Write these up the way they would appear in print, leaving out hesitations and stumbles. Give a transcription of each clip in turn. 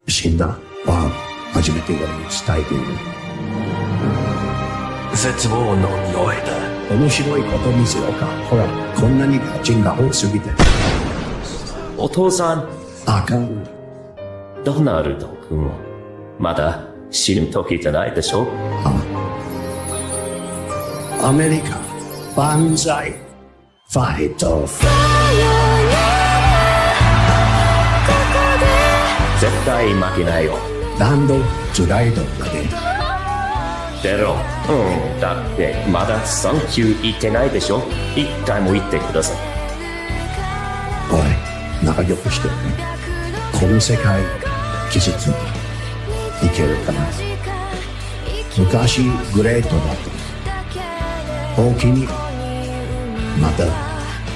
死んだは初めて俺に伝えている。絶望の匂いだ。面白いこと見せようか。ほら、こんなにガチンが多すぎて。お父さん。あかん。ドナルド君もまだ死ぬ時じゃないでしょ。アメリカ万歳。ファイト。絶対負けないよ。何度スライドだね。ゼロ。だってまだサンキュー言ってないでしょ。一回も言ってください。おい、仲良くしてね。この世界傷ついていけるかな。昔グレートだった大きにまた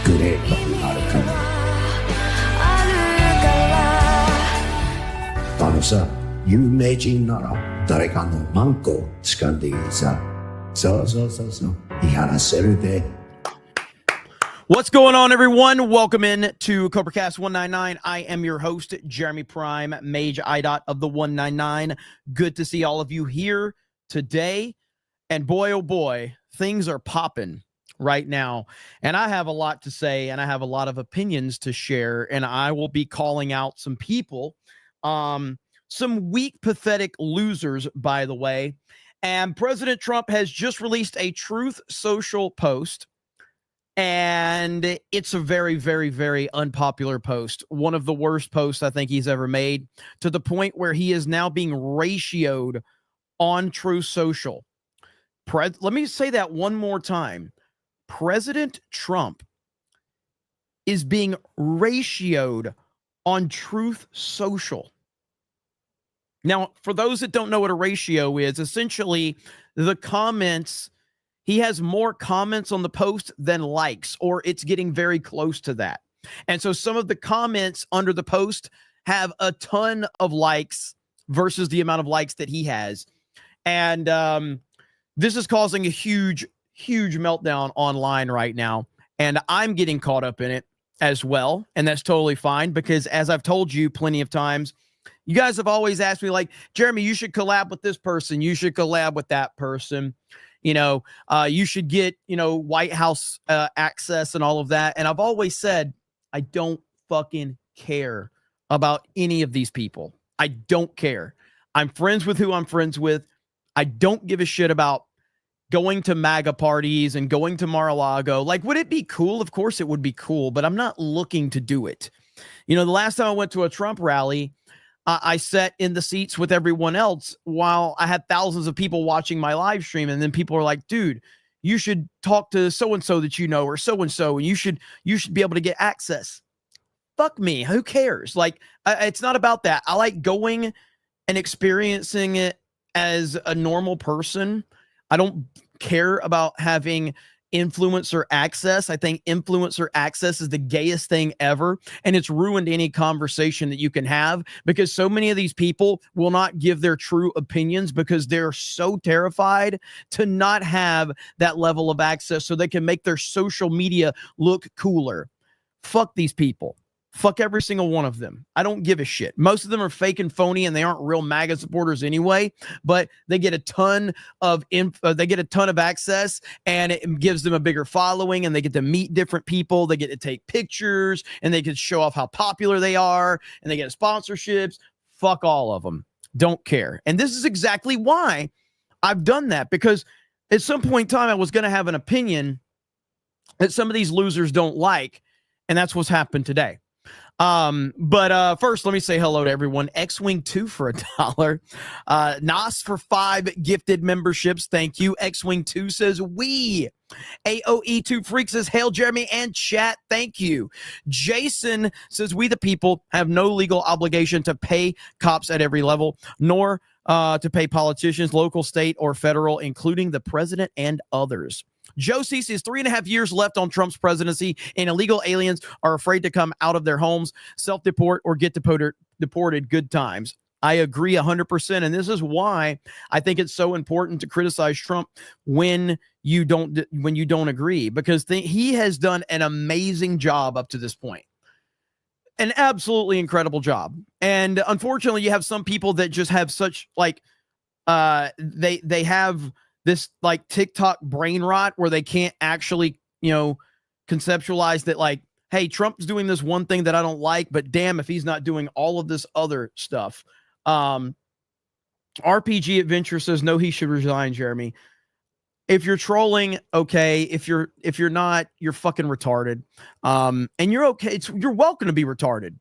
グレートになるかも。あのさ、有名人なら誰かのマンコ掴んでいいさ。そう言い話せるで。What's going on, everyone? Welcome in to CobraCast 199. I am your host, Jeremy Prime, Mage IDOT of the 199. Good to see all of you here today. And boy, oh boy, things are popping right now. And I have a lot to say, and I have a lot of opinions to share, and I will be calling out some people, some weak, pathetic losers, by the way. And President Trump has just released a Truth Social post. And it's a very, very, very unpopular post. One of the worst posts I think he's ever made, to the point where he is now being ratioed on Truth Social. Let me say that one more time. President Trump is being ratioed on Truth Social. Now, for those that don't know what a ratio is, essentially the comments, he has more comments on the post than likes, or it's getting very close to that. And so some of the comments under the post have a ton of likes versus the amount of likes that he has. And this is causing a huge, huge meltdown online right now. And I'm getting caught up in it as well. And that's totally fine, because as I've told you plenty of times, you guys have always asked me, like, Jeremy, you should collab with this person. You should collab with that person. You know, you should get, White House access and all of that. And I've always said, I don't fucking care about any of these people. I don't care. I'm friends with who I'm friends with. I don't give a shit about going to MAGA parties and going to Mar-a-Lago. Like, would it be cool? Of course it would be cool, but I'm not looking to do it. The last time I went to a Trump rally, I sat in the seats with everyone else while I had thousands of people watching my live stream. And then people are like, dude, you should talk to so-and-so that you know, or so-and-so, and you should be able to get access. Fuck me. Who cares? Like, it's not about that. I like going and experiencing it as a normal person. I don't care about having influencer access. I think influencer access is the gayest thing ever, and it's ruined any conversation that you can have, because so many of these people will not give their true opinions because they're so terrified to not have that level of access so they can make their social media look cooler. Fuck these people. Fuck every single one of them. I don't give a shit. Most of them are fake and phony, and they aren't real MAGA supporters anyway, but they get a ton of access, and it gives them a bigger following, and they get to meet different people. They get to take pictures, and they can show off how popular they are, and they get sponsorships. Fuck all of them. Don't care. And this is exactly why I've done that, because at some point in time, I was going to have an opinion that some of these losers don't like, and that's what's happened today. But first, let me say hello to everyone. X-Wing 2 for $1. Nas for 5 gifted memberships. Thank you. X-Wing 2 says we. AOE2 Freak says, hail Jeremy and chat. Thank you. Jason says, we the people have no legal obligation to pay cops at every level, nor to pay politicians, local, state, or federal, including the president and others. Josie says 3.5 years left on Trump's presidency, and illegal aliens are afraid to come out of their homes, self-deport, or get deported. Good times. I agree 100%. And this is why I think it's so important to criticize Trump when you don't agree, because he has done an amazing job up to this point. an absolutely incredible job. And unfortunately, you have some people that just have such like they have this like TikTok brain rot where they can't actually, conceptualize that like, hey, Trump's doing this one thing that I don't like, but damn if he's not doing all of this other stuff. RPG Adventure says no, he should resign, Jeremy. If you're trolling, okay. If you're not, you're fucking retarded. And you're okay. You're welcome to be retarded.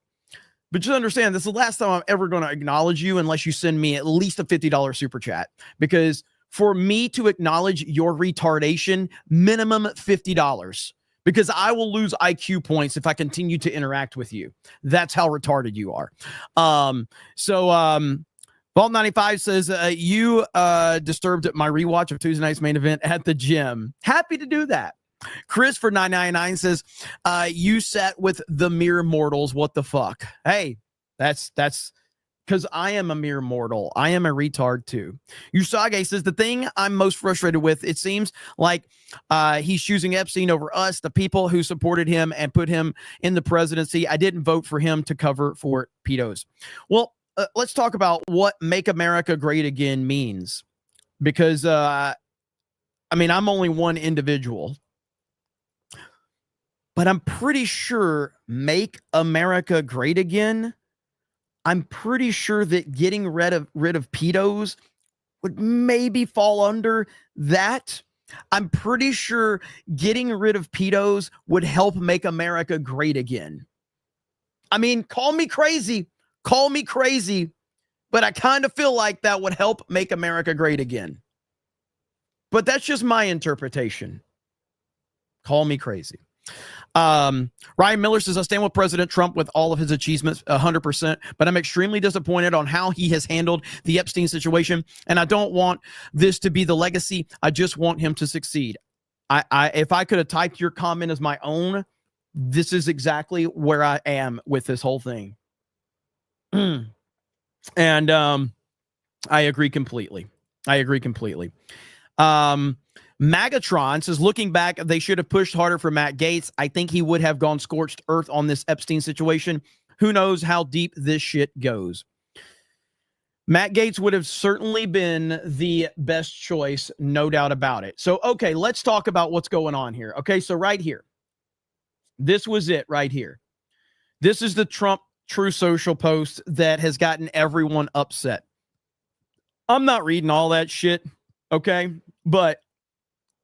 But just understand, this is the last time I'm ever going to acknowledge you unless you send me at least a $50 super chat. Because for me to acknowledge your retardation, minimum $50. Because I will lose IQ points if I continue to interact with you. That's how retarded you are. Vault 95 says, you disturbed my rewatch of Tuesday night's main event at the gym. Happy to do that. Chris for 999 says, you sat with the mere mortals. What the fuck? Hey, that's because I am a mere mortal. I am a retard too. Usage says, the thing I'm most frustrated with, it seems like he's choosing Epstein over us, the people who supported him and put him in the presidency. I didn't vote for him to cover for pedos. Well, let's talk about what Make America Great Again means. Because, I'm only one individual. But I'm pretty sure Make America Great Again, I'm pretty sure that getting rid of pedos would maybe fall under that. I'm pretty sure getting rid of pedos would help make America great again. Call me crazy, but I kind of feel like that would help make America great again. But that's just my interpretation. Call me crazy. Ryan Miller says, I stand with President Trump with all of his achievements 100%, but I'm extremely disappointed on how he has handled the Epstein situation, and I don't want this to be the legacy. I just want him to succeed. If I could have typed your comment as my own, this is exactly where I am with this whole thing. And I agree completely. Magatron says, looking back, they should have pushed harder for Matt Gaetz. I think he would have gone scorched earth on this Epstein situation. Who knows how deep this shit goes. Matt Gaetz would have certainly been the best choice, no doubt about it. So, okay, let's talk about what's going on here. Okay, so right here. This was it right here. This is the Trump True Social post that has gotten everyone upset. I'm not reading all that shit, okay? But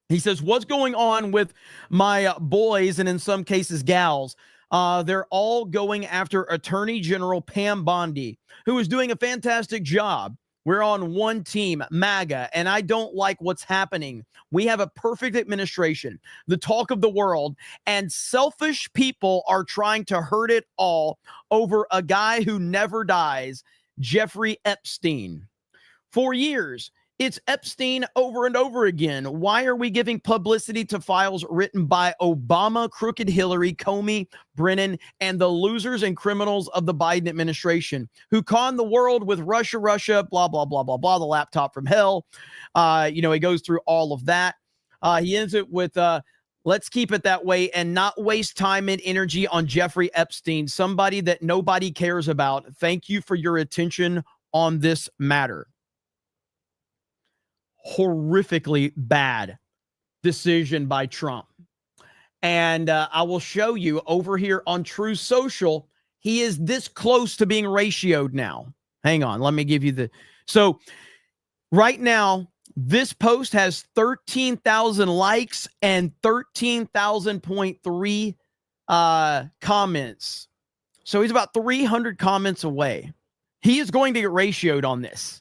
he says, what's going on with my boys and in some cases gals? They're all going after Attorney General Pam Bondi, who is doing a fantastic job. We're on one team, MAGA, and I don't like what's happening. We have a perfect administration, the talk of the world, and selfish people are trying to hurt it all over a guy who never dies, Jeffrey Epstein. For years, it's Epstein over and over again. Why are we giving publicity to files written by Obama, crooked Hillary, Comey, Brennan, and the losers and criminals of the Biden administration who conned the world with Russia, blah, blah, blah, blah, blah, the laptop from hell. He goes through all of that. He ends it with, let's keep it that way and not waste time and energy on Jeffrey Epstein, somebody that nobody cares about. Thank you for your attention on this matter. Horrifically bad decision by Trump. And I will show you over here on True Social, he is this close to being ratioed now. Hang on, let me give you the... So right now, this post has 13,000 likes and 13,000.3 comments. So he's about 300 comments away. He is going to get ratioed on this.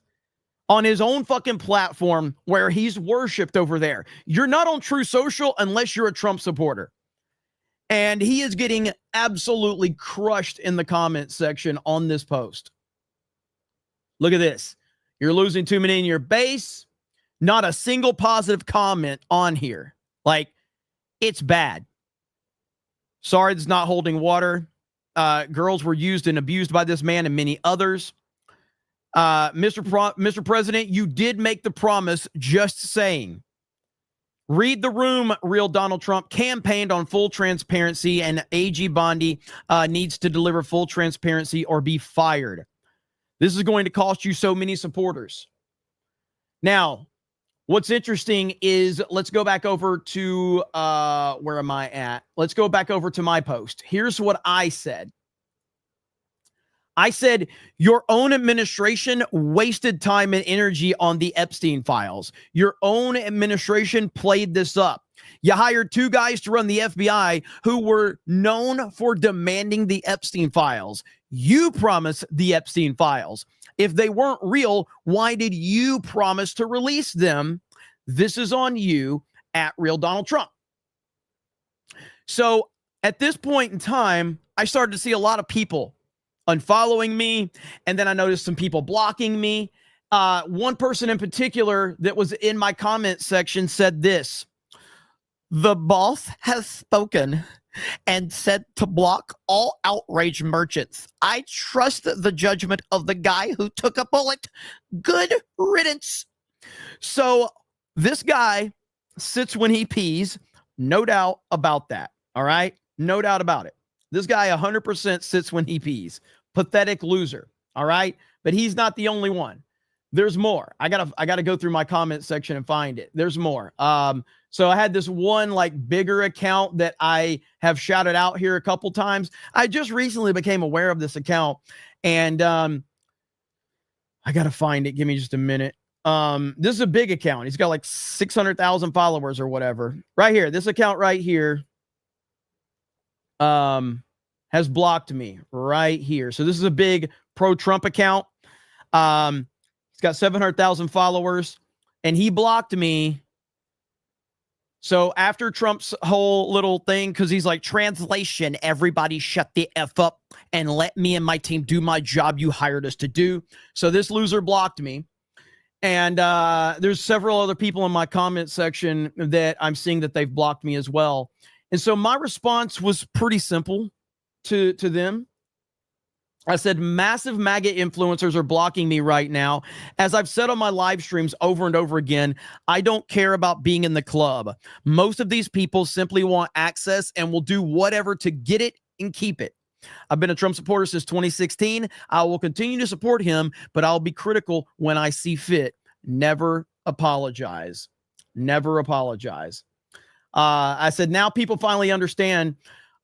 On his own fucking platform where he's worshipped over there. You're not on True Social unless you're a Trump supporter. And he is getting absolutely crushed in the comment section on this post. Look at this. You're losing too many in your base. Not a single positive comment on here. Like, it's bad. Sorry, it's not holding water. Girls were used and abused by this man and many others. Mr. President, you did make the promise, just saying. Read the room, real Donald Trump campaigned on full transparency, and AG Bondi needs to deliver full transparency or be fired. This is going to cost you so many supporters. Now, what's interesting is, let's go back over to, where am I at? Let's go back over to my post. Here's what I said. I said, your own administration wasted time and energy on the Epstein files. Your own administration played this up. You hired 2 guys to run the FBI who were known for demanding the Epstein files. You promised the Epstein files. If they weren't real, why did you promise to release them? This is on you, at Real Donald Trump. So at this point in time, I started to see a lot of people unfollowing me, and then I noticed some people blocking me. One person in particular that was in my comment section said this: the boss has spoken and said to block all outrage merchants. I trust the judgment of the guy who took a bullet. Good riddance. So this guy sits when he pees. No doubt about that. All right. No doubt about it. This guy 100% sits when he pees. Pathetic loser. All right. But he's not the only one. There's more. I gotta go through my comment section and find it. There's more. So I had this one like bigger account that I have shouted out here a couple times. I just recently became aware of this account, and I gotta find it. Give me just a minute. This is a big account. He's got like 600,000 followers or whatever. Right here. This account right here has blocked me right here. So this is a big pro-Trump account. He's got 700,000 followers, and he blocked me. So after Trump's whole little thing, because he's like, translation, everybody shut the F up and let me and my team do my job you hired us to do. So this loser blocked me. And there's several other people in my comment section that I'm seeing that they've blocked me as well. And so my response was pretty simple to them. I said, massive MAGA influencers are blocking me right now. As I've said on my live streams over and over again, I don't care about being in the club. Most of these people simply want access and will do whatever to get it and keep it. I've been a Trump supporter since 2016. I will continue to support him, but I'll be critical when I see fit. Never apologize. Never apologize. I said, now people finally understand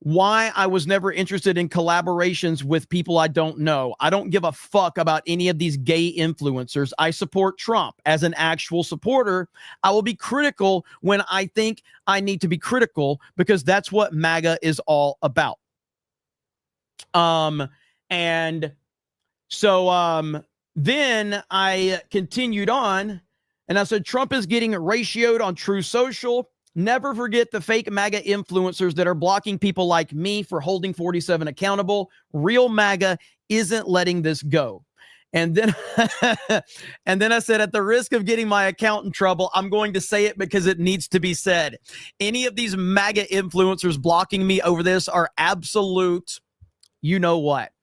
why I was never interested in collaborations with people I don't know. I don't give a fuck about any of these gay influencers. I support Trump. As an actual supporter, I will be critical when I think I need to be critical, because that's what MAGA is all about. And so then I continued on, and I said, Trump is getting ratioed on True Social. Never forget the fake MAGA influencers that are blocking people like me for holding 47 accountable. Real MAGA isn't letting this go. And then, and then I said, at the risk of getting my account in trouble, I'm going to say it because it needs to be said. Any of these MAGA influencers blocking me over this are absolute, you know what.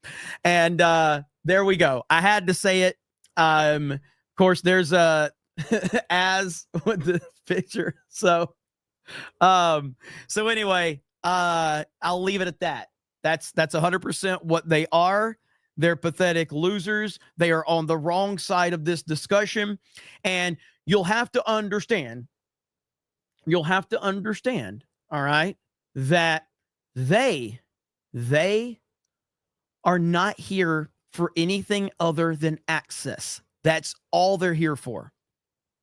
And there we go. I had to say it. Of course, there's a as with the picture. So anyway, I'll leave it at that. That's 100% what they are. They're pathetic losers. They are on the wrong side of this discussion. And you'll have to understand, all right, that they are not here for anything other than access. That's all they're here for.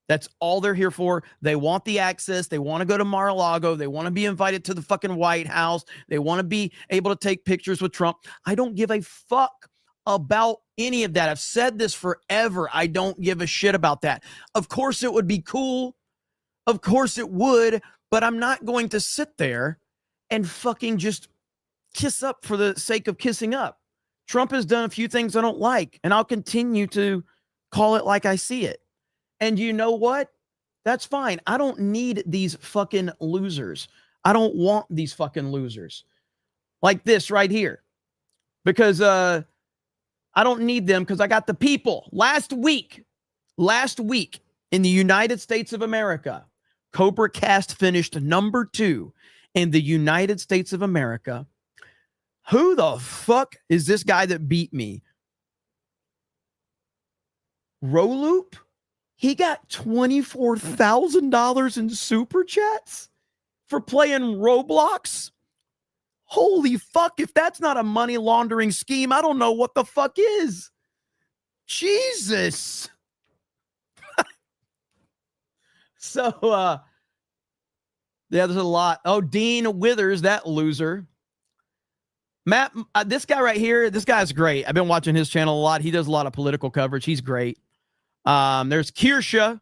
That's all they're here for. They want the access. They want to go to Mar-a-Lago. They want to be invited to the fucking White House. They want to be able to take pictures with Trump. I don't give a fuck about any of that. I've said this forever. I don't give a shit about that. Of course it would be cool. Of course it would, but I'm not going to sit there and fucking just kiss up for the sake of kissing up. Trump has done a few things I don't like, and I'll continue to call it like I see it. And you know what? That's fine. I don't need these fucking losers. I don't want these fucking losers like this right here, because I don't need them, because I got the people. Last week in the United States of America, Cobra Cast finished number 2 in the United States of America. Who the fuck is this guy that beat me? Roloop? He got $24,000 in super chats for playing Roblox. Holy fuck. If that's not a money laundering scheme, I don't know what the fuck is. Jesus. So, yeah, there's a lot. Oh, Dean Withers, that loser. Matt, this guy right here, this guy's great. I've been watching his channel a lot. He does a lot of political coverage. He's great. There's Kirsha.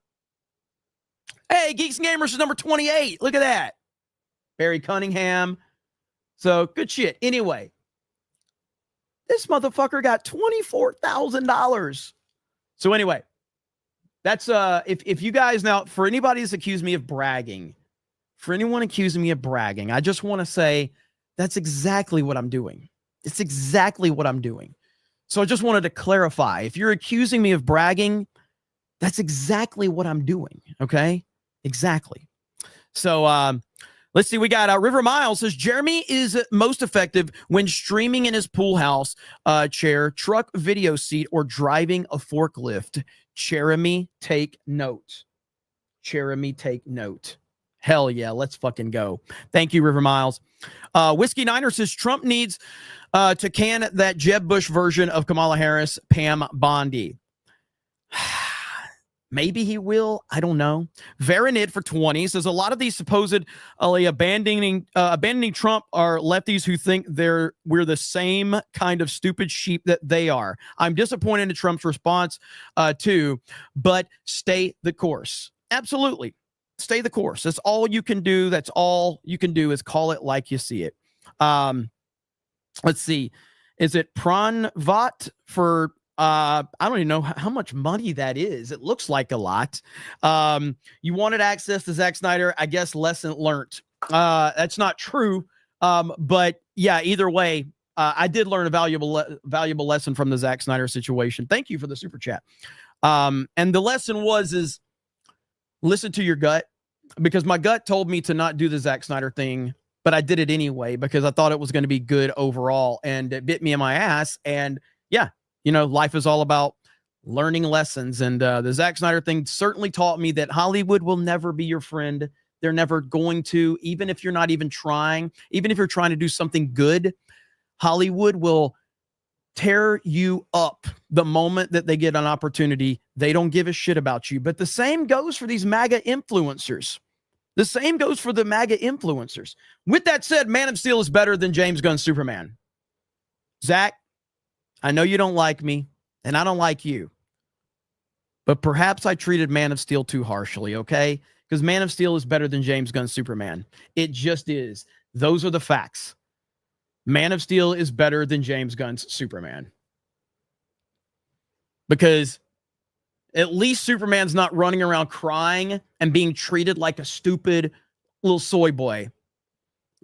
Hey, Geeks and Gamers is number 28. Look at that. Barry Cunningham. So, good shit. Anyway, this motherfucker got $24,000. So, anyway, that's, if you guys now, for anybody that's accused me of bragging, for anyone accusing me of bragging, I just want to say, that's exactly what I'm doing. It's exactly what I'm doing. So I just wanted to clarify. If you're accusing me of bragging, that's exactly what I'm doing. Okay? Exactly. So let's see. We got River Miles says, Jeremy is most effective when streaming in his pool house chair, truck video seat, or driving a forklift. Jeremy, take note. Jeremy, take note. Hell yeah, let's fucking go. Thank you, River Miles. Whiskey Niner says Trump needs to can that Jeb Bush version of Kamala Harris, Pam Bondi. Maybe he will. I don't know. Veronid for 20 says a lot of these supposed abandoning Trump are lefties who think we're the same kind of stupid sheep that they are. I'm disappointed in Trump's response too, but stay the course. Absolutely. Stay the course. That's all you can do. That's all you can do is call it like you see it. Let's see. Is it Pranvat for, I don't even know how much money that is. It looks like a lot. You wanted access to Zack Snyder. I guess lesson learned. That's not true. But yeah, either way, I did learn a valuable lesson from the Zack Snyder situation. Thank you for the super chat. And the lesson is listen to your gut, because my gut told me to not do the Zack Snyder thing, but I did it anyway because I thought it was going to be good overall, and it bit me in my ass. And yeah, life is all about learning lessons. And the Zack Snyder thing certainly taught me that Hollywood will never be your friend. They're never going to, even if you're not even trying, even if you're trying to do something good, Hollywood will tear you up the moment that they get an opportunity. They don't give a shit about you. But the same goes for these MAGA influencers. The same goes for the MAGA influencers. With that said, Man of Steel is better than James Gunn's Superman. Zach, I know you don't like me, and I don't like you, but perhaps I treated Man of Steel too harshly, okay? Because Man of Steel is better than James Gunn's Superman. It just is. Those are the facts. Man of Steel is better than James Gunn's Superman. Because at least Superman's not running around crying and being treated like a stupid little soy boy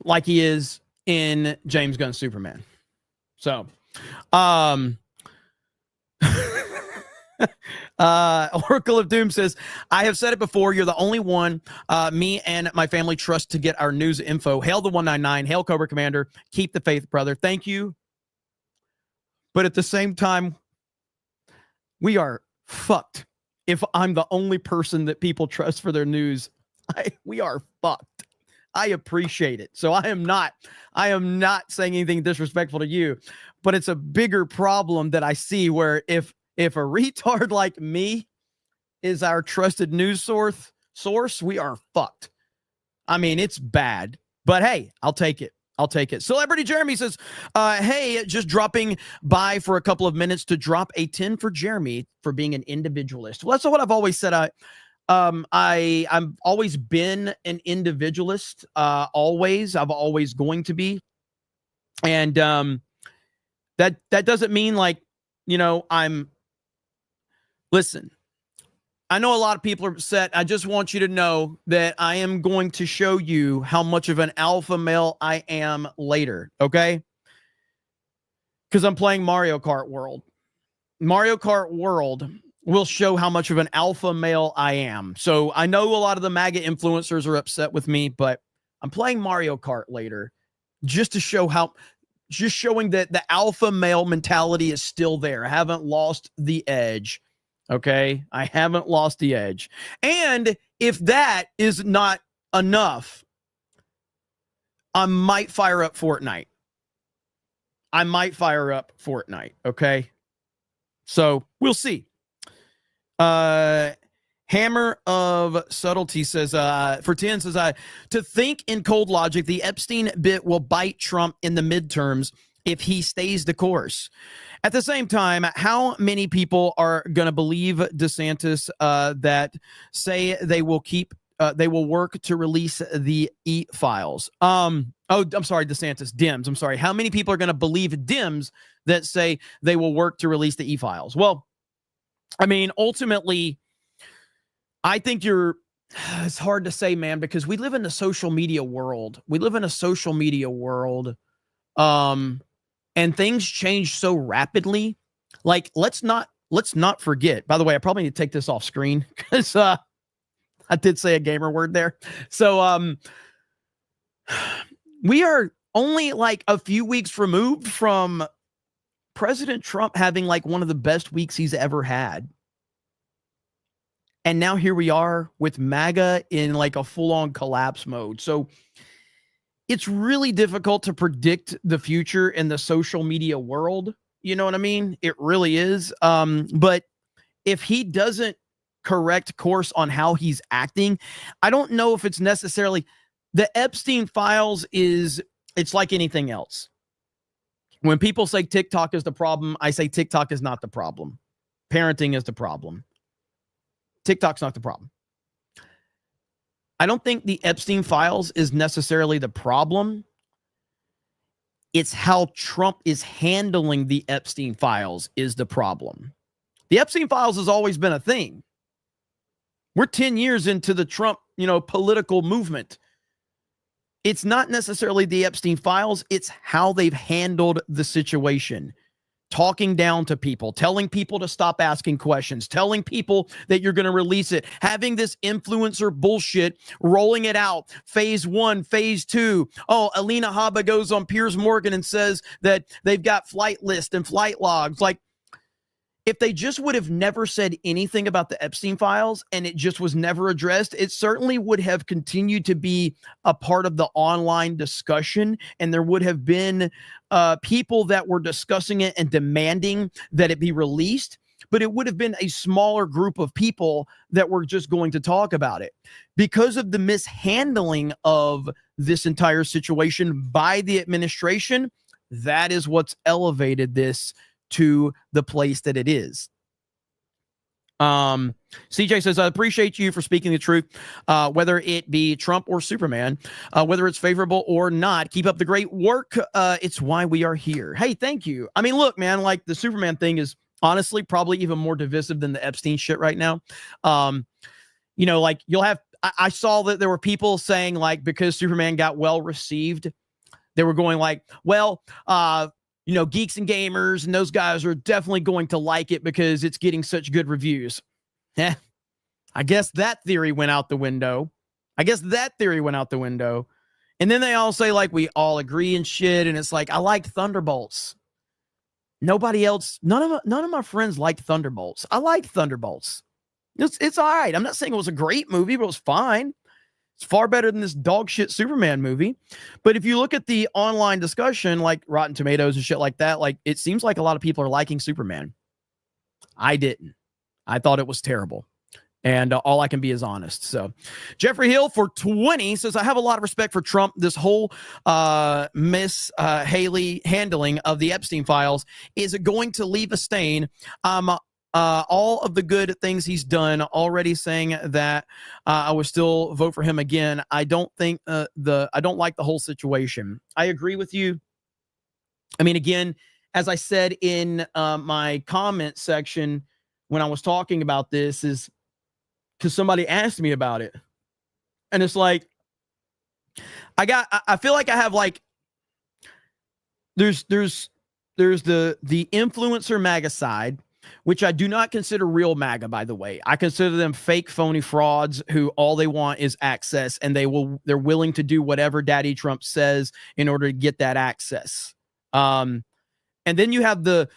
like he is in James Gunn's Superman. So, Oracle of Doom says, I have said it before, you're the only one me and my family trust to get our news info. Hail the 199. Hail Cobra Commander. Keep the faith, brother. Thank you. But at the same time, we are fucked. If I'm the only person that people trust for their news, we are fucked. I appreciate it. So I am not saying anything disrespectful to you, but it's a bigger problem that I see where if a retard like me is our trusted news source, we are fucked. I mean, it's bad, but hey, I'll take it. I'll take it. Celebrity Jeremy says, hey, just dropping by for a couple of minutes to drop a 10 for Jeremy for being an individualist. Well, that's what I've always said. I've always been an individualist. Always. I've always going to be. And that doesn't mean like, listen, I know a lot of people are upset. I just want you to know that I am going to show you how much of an alpha male I am later, okay? Because I'm playing Mario Kart World. Mario Kart World, will show how much of an alpha male I am. So I know a lot of the MAGA influencers are upset with me, but I'm playing Mario Kart later just to show how, just showing that the alpha male mentality is still there. I haven't lost the edge. Okay. I haven't lost the edge. And if that is not enough, I might fire up Fortnite. Okay. So we'll see. Hammer of Subtlety says, for 10 says, to think in cold logic, the Epstein bit will bite Trump in the midterms if he stays the course. At the same time, how many people are going to believe DeSantis that say they will work to release the E-files? I'm sorry, DeSantis, Dems. I'm sorry. How many people are going to believe Dems that say they will work to release the E-files? Well, I mean, ultimately, I think it's hard to say, man, because we live in a social media world. And things change so rapidly. Like, let's not forget. By the way, I probably need to take this off screen because I did say a gamer word there. So we are only like a few weeks removed from President Trump having like one of the best weeks he's ever had. And now here we are with MAGA in like a full-on collapse mode. So it's really difficult to predict the future in the social media world. You know what I mean? It really is. But if he doesn't correct course on how he's acting, I don't know if it's necessarily the Epstein files it's like anything else. When people say TikTok is the problem, I say TikTok is not the problem. Parenting is the problem. TikTok's not the problem. I don't think the Epstein files is necessarily the problem. It's how Trump is handling the Epstein files is the problem. The Epstein files has always been a thing. We're 10 years into the Trump, political movement. It's not necessarily the Epstein files. It's how they've handled the situation. Talking down to people, telling people to stop asking questions, telling people that you're going to release it, having this influencer bullshit, rolling it out. Phase 1, phase 2. Oh, Alina Habba goes on Piers Morgan and says that they've got flight lists and flight logs. Like, if they just would have never said anything about the Epstein files and it just was never addressed, it certainly would have continued to be a part of the online discussion. And there would have been people that were discussing it and demanding that it be released. But it would have been a smaller group of people that were just going to talk about it. Because of the mishandling of this entire situation by the administration, that is what's elevated this to the place that it is. CJ says, I appreciate you for speaking the truth, whether it be Trump or Superman, whether it's favorable or not. Keep up the great work. It's why we are here. Hey, thank you. I mean, look, man, like the Superman thing is honestly probably even more divisive than the Epstein shit right now. Like you'll have, I saw that there were people saying like, because Superman got well received, they were going like, well, geeks and gamers and those guys are definitely going to like it because it's getting such good reviews. I guess that theory went out the window. And then they all say like, we all agree and shit. And it's like, I like Thunderbolts. Nobody else, none of my friends liked Thunderbolts. I liked Thunderbolts. It's all right. I'm not saying it was a great movie, but it was fine. It's far better than this dog shit Superman movie. But if you look at the online discussion, like Rotten Tomatoes and shit like that, like it seems like a lot of people are liking Superman. I didn't. I thought it was terrible. And all I can be is honest. So Jeffrey Hill for 20 says, I have a lot of respect for Trump. This whole Miss Haley handling of the Epstein files is going to leave a stain. All of the good things he's done, already saying that I would still vote for him again. I don't think I don't like the whole situation. I agree with you. I mean, again, as I said in my comment section when I was talking about this, is because somebody asked me about it, and it's like I feel like I have like there's the influencer MAGA side. which I do not consider real MAGA, by the way. I consider them fake, phony frauds who all they want is access, and they're willing to do whatever Daddy Trump says in order to get that access. And then you have the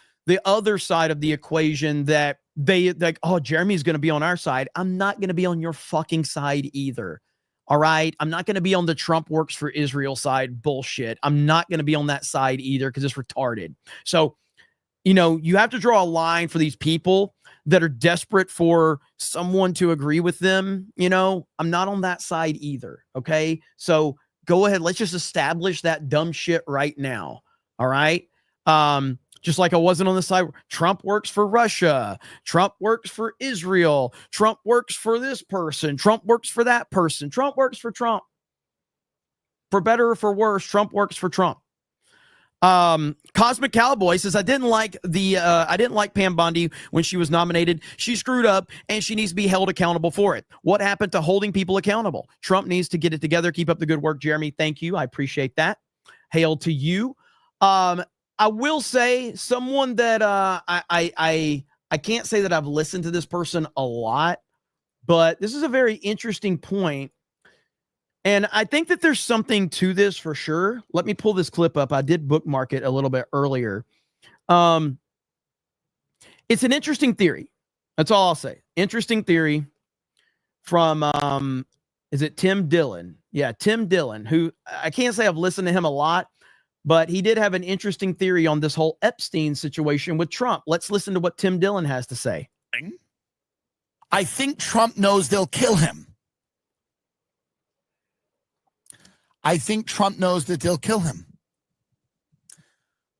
other side of the equation that they like, oh, Jeremy's going to be on our side. I'm not going to be on your fucking side either. All right. I'm not going to be on the Trump works for Israel side bullshit. I'm not going to be on that side either because it's retarded. So, you know, you have to draw a line for these people that are desperate for someone to agree with them. You know, I'm not on that side either. Okay. So go ahead. Let's just establish that dumb shit right now. All right. Just like I wasn't on the side. Trump works for Russia. Trump works for Israel. Trump works for this person. Trump works for that person. Trump works for Trump. For better or for worse, Trump works for Trump. Cosmic Cowboy says, I didn't like Pam Bondi when she was nominated. She screwed up and she needs to be held accountable for it. What happened to holding people accountable? Trump needs to get it together. Keep up the good work, Jeremy. Thank you. I appreciate that. Hail to you. I will say someone that I can't say that I've listened to this person a lot, but this is a very interesting point. And I think that there's something to this for sure. Let me pull this clip up. I did bookmark it a little bit earlier. It's an interesting theory. That's all I'll say. Interesting theory from, is it Tim Dillon? Yeah, Tim Dillon, who I can't say I've listened to him a lot, but he did have an interesting theory on this whole Epstein situation with Trump. Let's listen to what Tim Dillon has to say. I think Trump knows they'll kill him. I think Trump knows that they'll kill him.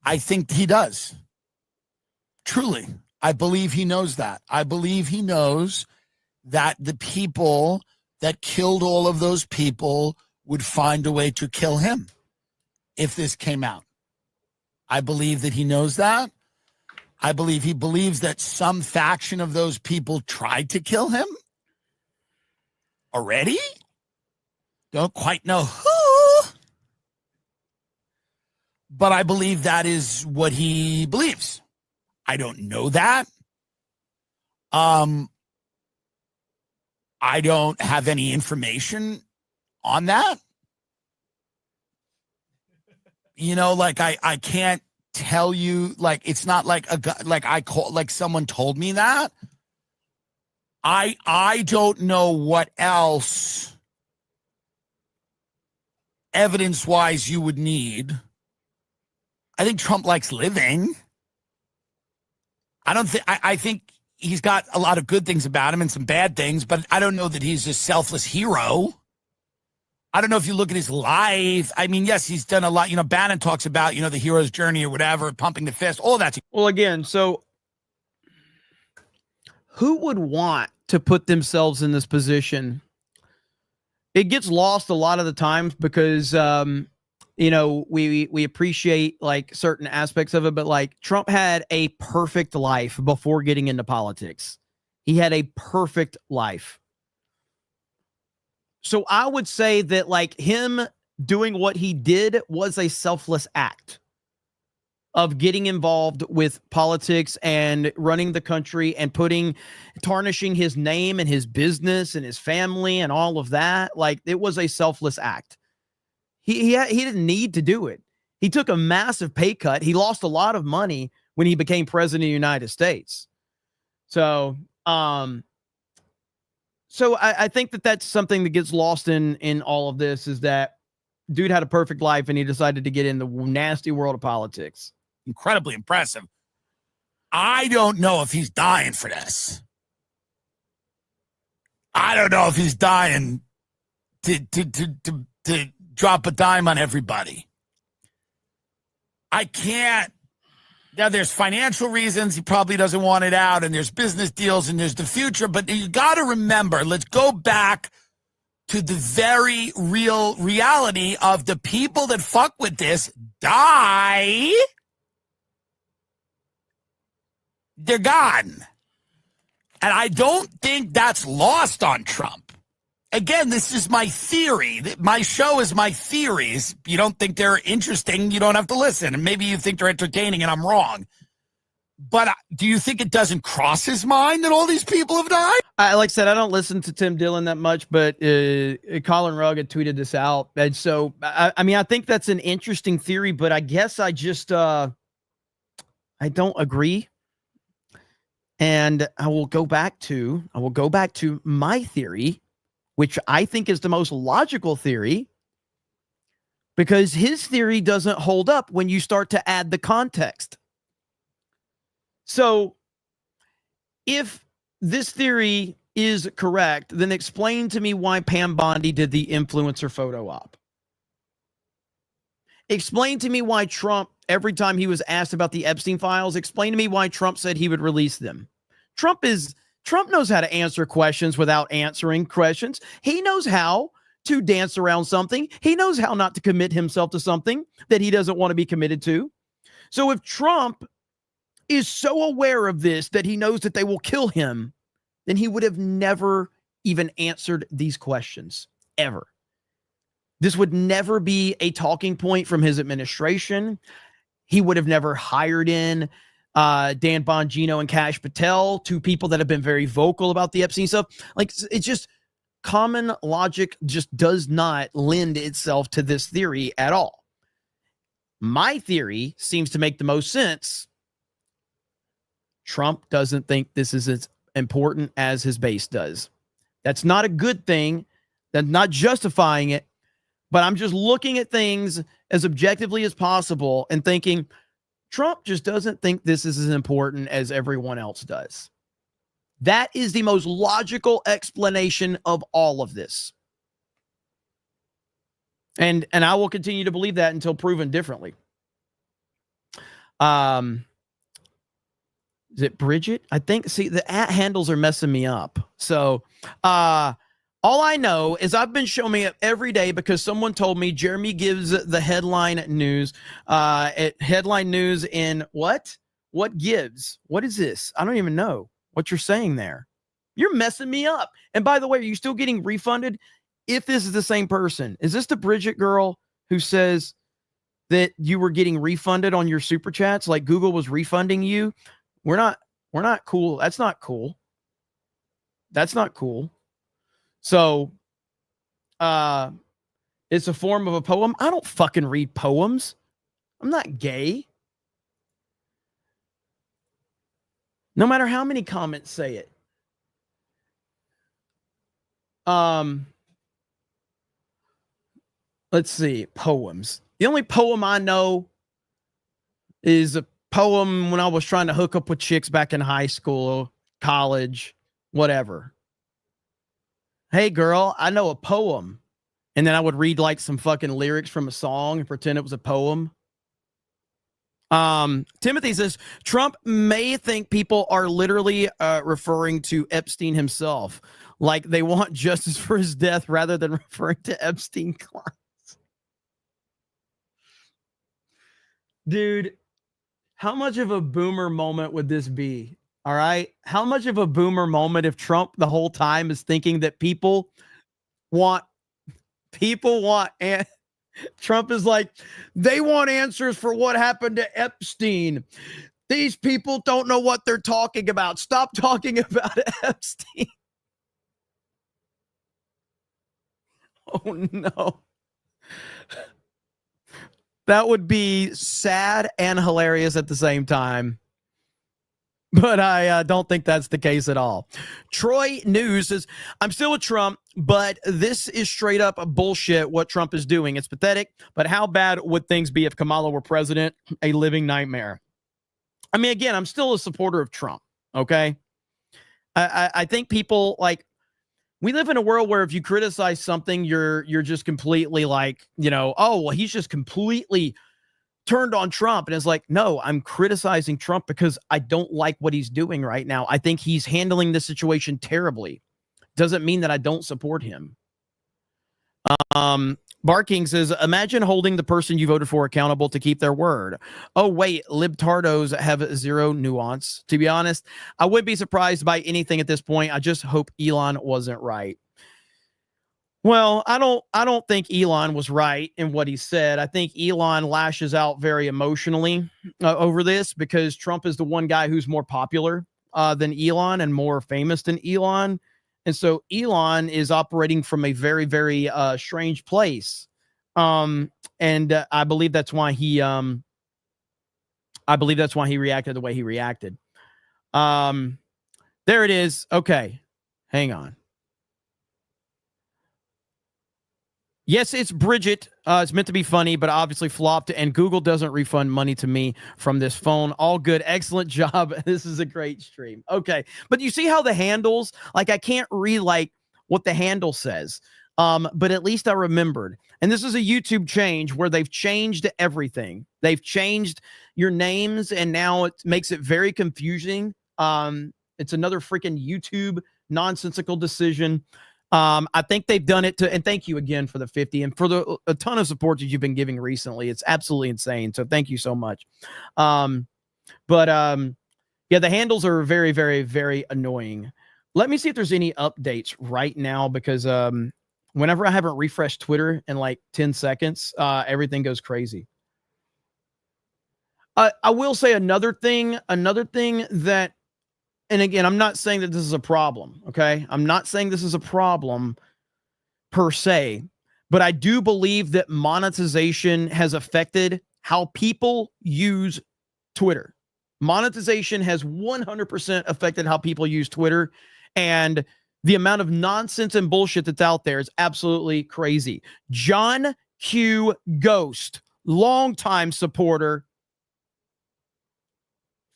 I think he does. Truly. I believe he knows that. I believe he knows that the people that killed all of those people would find a way to kill him if this came out. I believe that he knows that. I believe he believes that some faction of those people tried to kill him already. Don't quite know who, but I believe that is what he believes. I don't know that. I don't have any information on that. You know, like I can't tell you, like, it's not like like someone told me that. I don't know what else evidence-wise you would need. I think Trump likes living. I think he's got a lot of good things about him and some bad things, but I don't know that he's a selfless hero. I don't know if you look at his life. I mean, yes, he's done a lot. You know, Bannon talks about, you know, the hero's journey or whatever, pumping the fist, all that. Well, again, so who would want to put themselves in this position? It gets lost a lot of the times because, you know, we appreciate like certain aspects of it, but like Trump had a perfect life before getting into politics. He had a perfect life. So I would say that like him doing what he did was a selfless act of getting involved with politics and running the country and tarnishing his name and his business and his family and all of that. Like, it was a selfless act. He didn't need to do it. He took a massive pay cut. He lost a lot of money when he became president of the United States. So, I think that that's something that gets lost in all of this, is that dude had a perfect life and he decided to get in the nasty world of politics. Incredibly impressive. I don't know if he's dying for this. I don't know if he's dying to drop a dime on everybody. I can't. Now, there's financial reasons. He probably doesn't want it out, and there's business deals, and there's the future. But you got to remember, let's go back to the very real reality of the people that fuck with this die. They're gone. And I don't think that's lost on Trump. Again, this is my theory. My show is my theories. You don't think they're interesting, you don't have to listen. And maybe you think they're entertaining and I'm wrong. But do you think it doesn't cross his mind that all these people have died? Like I said, I don't listen to Tim Dillon that much, but Colin Rugg had tweeted this out. And so, I mean, I think that's an interesting theory, but I guess I just, I don't agree. And I will go back to my theory, which I think is the most logical theory, because his theory doesn't hold up when you start to add the context. So if this theory is correct, then explain to me why Pam Bondi did the influencer photo op. Explain to me why Trump, every time he was asked about the Epstein files, explain to me why Trump said he would release them. Trump knows how to answer questions without answering questions. He knows how to dance around something. He knows how not to commit himself to something that he doesn't want to be committed to. So if Trump is so aware of this that he knows that they will kill him, then he would have never even answered these questions, ever. This would never be a talking point from his administration. He would have never hired in Dan Bongino and Kash Patel, two people that have been very vocal about the Epstein stuff. Like, it's just common logic just does not lend itself to this theory at all. My theory seems to make the most sense. Trump doesn't think this is as important as his base does. That's not a good thing. That's not justifying it. But I'm just looking at things as objectively as possible and thinking Trump just doesn't think this is as important as everyone else does. That is the most logical explanation of all of this. And I will continue to believe that until proven differently. Is it Bridget? I think, see, the @ handles are messing me up. So, all I know is I've been showing up every day because someone told me Jeremy gives the headline news. Headline news in what? What gives? What is this? I don't even know what you're saying there. You're messing me up. And by the way, are you still getting refunded? If this is the same person, is this the Bridget girl who says that you were getting refunded on your super chats? Like Google was refunding you? We're not cool. That's not cool. That's not cool. So, it's a form of a poem. I don't fucking read poems. I'm not gay. No matter how many comments say it. Let's see. Poems. The only poem I know is a poem when I was trying to hook up with chicks back in high school, college, whatever. Hey girl, I know a poem. And then I would read like some fucking lyrics from a song and pretend it was a poem. Timothy says, Trump may think people are literally referring to Epstein himself. Like they want justice for his death rather than referring to Epstein clients. Dude, how much of a boomer moment would this be? All right. How much of a boomer moment if Trump the whole time is thinking that people want, and Trump is like, they want answers for what happened to Epstein. These people don't know what they're talking about. Stop talking about Epstein. Oh no. That would be sad and hilarious at the same time. But I don't think that's the case at all. Troy News says, I'm still with Trump, but this is straight up bullshit what Trump is doing. It's pathetic, but how bad would things be if Kamala were president? A living nightmare. I mean, again, I'm still a supporter of Trump, okay? I think people, like, we live in a world where if you criticize something, you're just completely like, you know, oh, well, he's just completely turned on Trump. And it's like, no, I'm criticizing Trump because I don't like what he's doing right now. I think he's handling the situation terribly. Doesn't mean that I don't support him. Barking says, imagine holding the person you voted for accountable to keep their word. Oh, wait, libtardos have zero nuance. To be honest, I wouldn't be surprised by anything at this point. I just hope Elon wasn't right. Well, I don't think Elon was right in what he said. I think Elon lashes out very emotionally over this because Trump is the one guy who's more popular than Elon and more famous than Elon. And so Elon is operating from a very, very strange place. And I believe that's why he reacted the way he reacted. There it is. Okay. Hang on. Yes, it's Bridget. It's meant to be funny, but obviously flopped, and Google doesn't refund money to me from this phone. All good. Excellent job. This is a great stream. Okay. But you see how the handles, like I can't read like what the handle says. But at least I remembered. And this is a YouTube change where they've changed everything. They've changed your names, and now it makes it very confusing. It's another freaking YouTube nonsensical decision. I think they've done it and thank you again for the 50 and for a ton of support that you've been giving recently. It's absolutely insane. So thank you so much. Yeah, the handles are very, very, very annoying. Let me see if there's any updates right now because whenever I haven't refreshed Twitter in like 10 seconds, everything goes crazy. I will say another thing that, and again, I'm not saying that this is a problem, okay? I'm not saying this is a problem per se, but I do believe that monetization has affected how people use Twitter. Monetization has 100% affected how people use Twitter, and the amount of nonsense and bullshit that's out there is absolutely crazy. John Q. Ghost, longtime supporter,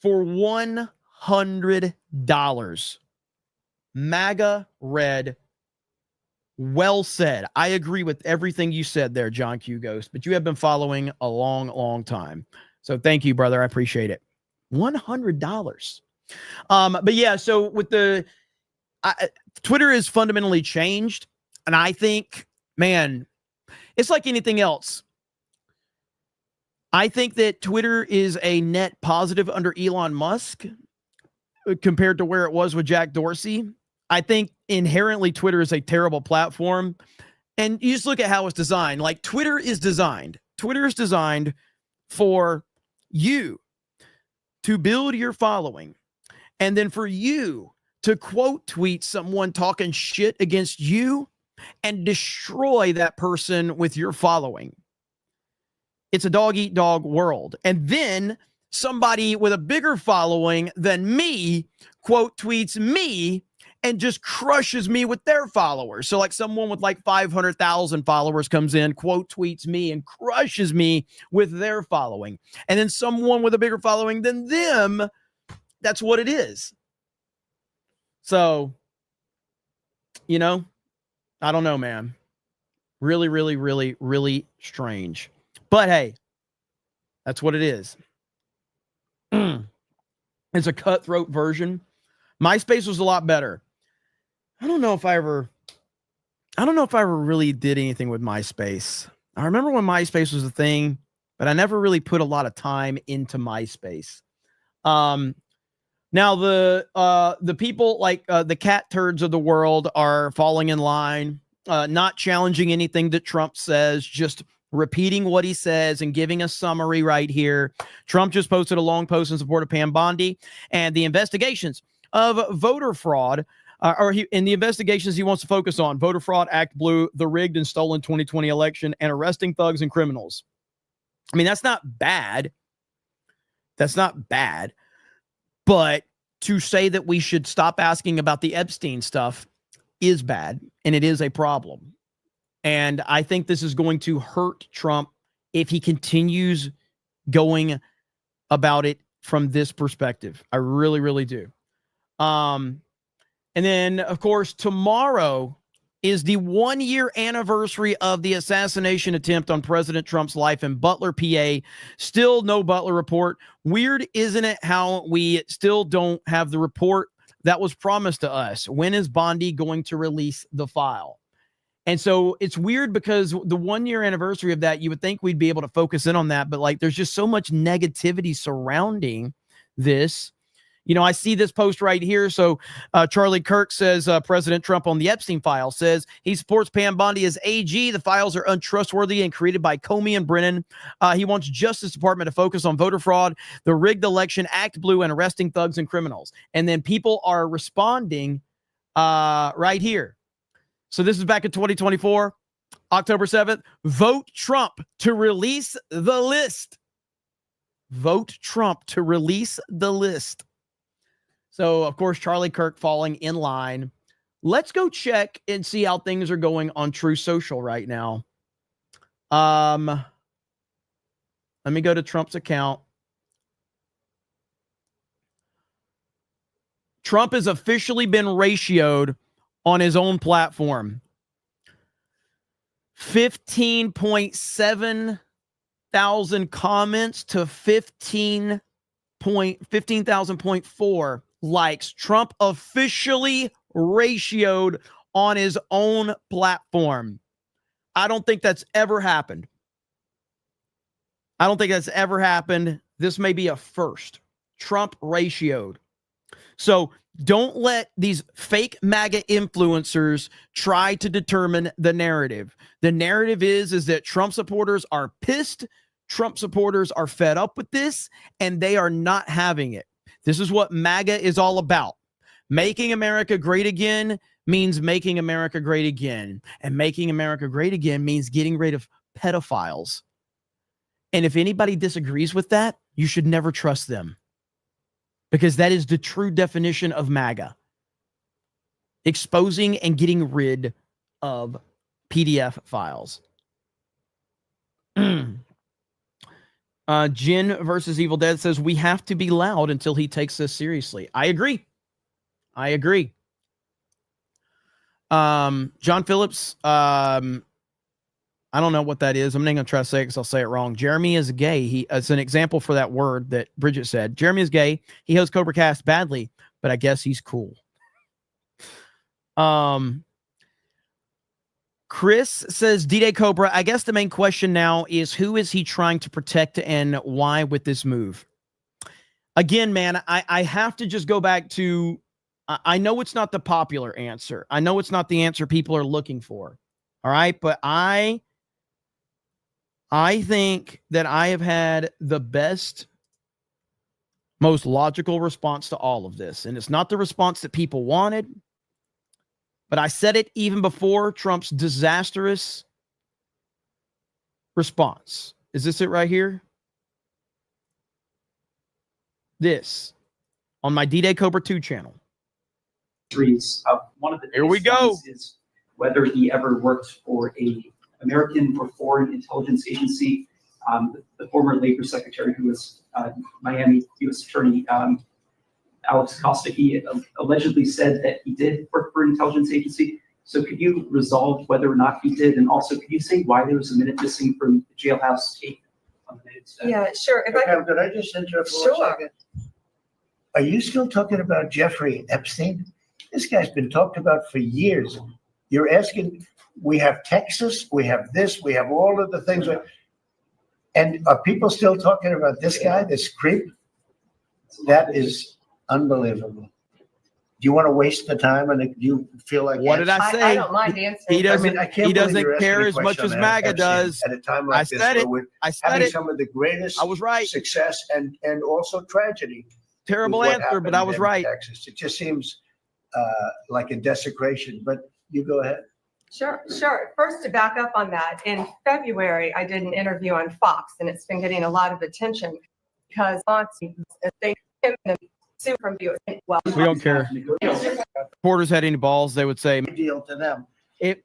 for $100. MAGA red. Well said. I agree with everything you said there, John Q. Ghost, but you have been following a long, long time. So thank you, brother. I appreciate it. $100. But yeah, so with Twitter is fundamentally changed. And I think, man, it's like anything else. I think that Twitter is a net positive under Elon Musk compared to where it was with Jack Dorsey. I think inherently Twitter is a terrible platform. And you just look at how it's designed. Like Twitter is designed for you to build your following. And then for you to quote tweet someone talking shit against you and destroy that person with your following. It's a dog eat dog world. And then somebody with a bigger following than me quote tweets me and just crushes me with their followers. So like someone with like 500,000 followers comes in, quote tweets me and crushes me with their following. And then someone with a bigger following than them, that's what it is. So, you know, I don't know, man. Really, really, really, really strange. But hey, that's what it is. It's a cutthroat version. MySpace was a lot better. I don't know if I ever really did anything with MySpace. I remember when MySpace was a thing, but I never really put a lot of time into MySpace. Now the people like the cat turds of the world are falling in line, not challenging anything that Trump says, just repeating what he says and giving a summary right here. Trump just posted a long post in support of Pam Bondi and the investigations of voter fraud, in the investigations he wants to focus on: voter fraud, Act Blue, the rigged and stolen 2020 election, and arresting thugs and criminals. I mean, that's not bad. That's not bad. But to say that we should stop asking about the Epstein stuff is bad, and it is a problem. And I think this is going to hurt Trump if he continues going about it from this perspective. I really, really do. And then, of course, tomorrow is the 1-year anniversary of the assassination attempt on President Trump's life in Butler, PA. Still no Butler report. Weird, isn't it, how we still don't have the report that was promised to us? When is Bondi going to release the file? And so it's weird because the 1-year anniversary of that, you would think we'd be able to focus in on that, but like there's just so much negativity surrounding this. You know, I see this post right here. So Charlie Kirk says President Trump on the Epstein file says he supports Pam Bondi as AG. The files are untrustworthy and created by Comey and Brennan. He wants Justice Department to focus on voter fraud, the rigged election, Act Blue, and arresting thugs and criminals. And then people are responding right here. So this is back in 2024, October 7th. Vote Trump to release the list. Vote Trump to release the list. So, of course, Charlie Kirk falling in line. Let's go check and see how things are going on Truth Social right now. Let me go to Trump's account. Trump has officially been ratioed on his own platform. 15.7 thousand comments to 15,000.4 likes. Trump officially ratioed on his own platform. I don't think that's ever happened. This may be a first. Trump ratioed. So don't let these fake MAGA influencers try to determine the narrative. The narrative is that Trump supporters are pissed. Trump supporters are fed up with this, and they are not having it. This is what MAGA is all about. Making America great again means making America great again. And making America great again means getting rid of pedophiles. And if anybody disagrees with that, you should never trust them. Because that is the true definition of MAGA. Exposing and getting rid of PDF files. Jin versus Evil Dead says, we have to be loud until he takes us seriously. I agree. John Phillips, I don't know what that is. I'm not going to try to say it because I'll say it wrong. Jeremy is gay. It's an example for that word that Bridget said. Jeremy is gay. He hosts Cobra Cast badly, but I guess he's cool. Chris says, D-Day Cobra, I guess the main question now is who is he trying to protect and why with this move? Again, man, I have to just go back to, I know it's not the popular answer. I know it's not the answer people are looking for. All right. But I think that I have had the best, most logical response to all of this. And it's not the response that people wanted. But I said it even before Trump's disastrous response. Is this it right here? This on my D-Day Cobra 2 channel. One of the Here we go. Is whether he ever worked for a American or foreign intelligence agency. The former Labor Secretary, who was Miami U.S. Attorney Alex Costa, he allegedly said that he did work for an intelligence agency. So could you resolve whether or not he did? And also, could you say why there was a minute missing from the jailhouse tape on the minutes? Yeah, sure. If Could I just interrupt for Sure. a second? Are you still talking about Jeffrey Epstein? This guy's been talked about for years. You're asking, we have Texas, we have this, we have all of the things. And are people still talking about this guy, this creep? That is unbelievable. Do you want to waste the time? And do you feel like What did I say? I don't mind answering. He doesn't. I can't He believe doesn't you're asking care a as much question as on MAGA Epstein does. at a time I like this, said it. where we're I said having it. some of the greatest I was right. success and also tragedy. Terrible with what answer, but I happened was in right. Texas. It just seems like a desecration. But you go ahead. Sure. First, to back up on that, in February, I did an interview on Fox, and it's been getting a lot of attention because they sue from viewers. Well, We don't care. If reporters had any balls, they would say. Deal to them. If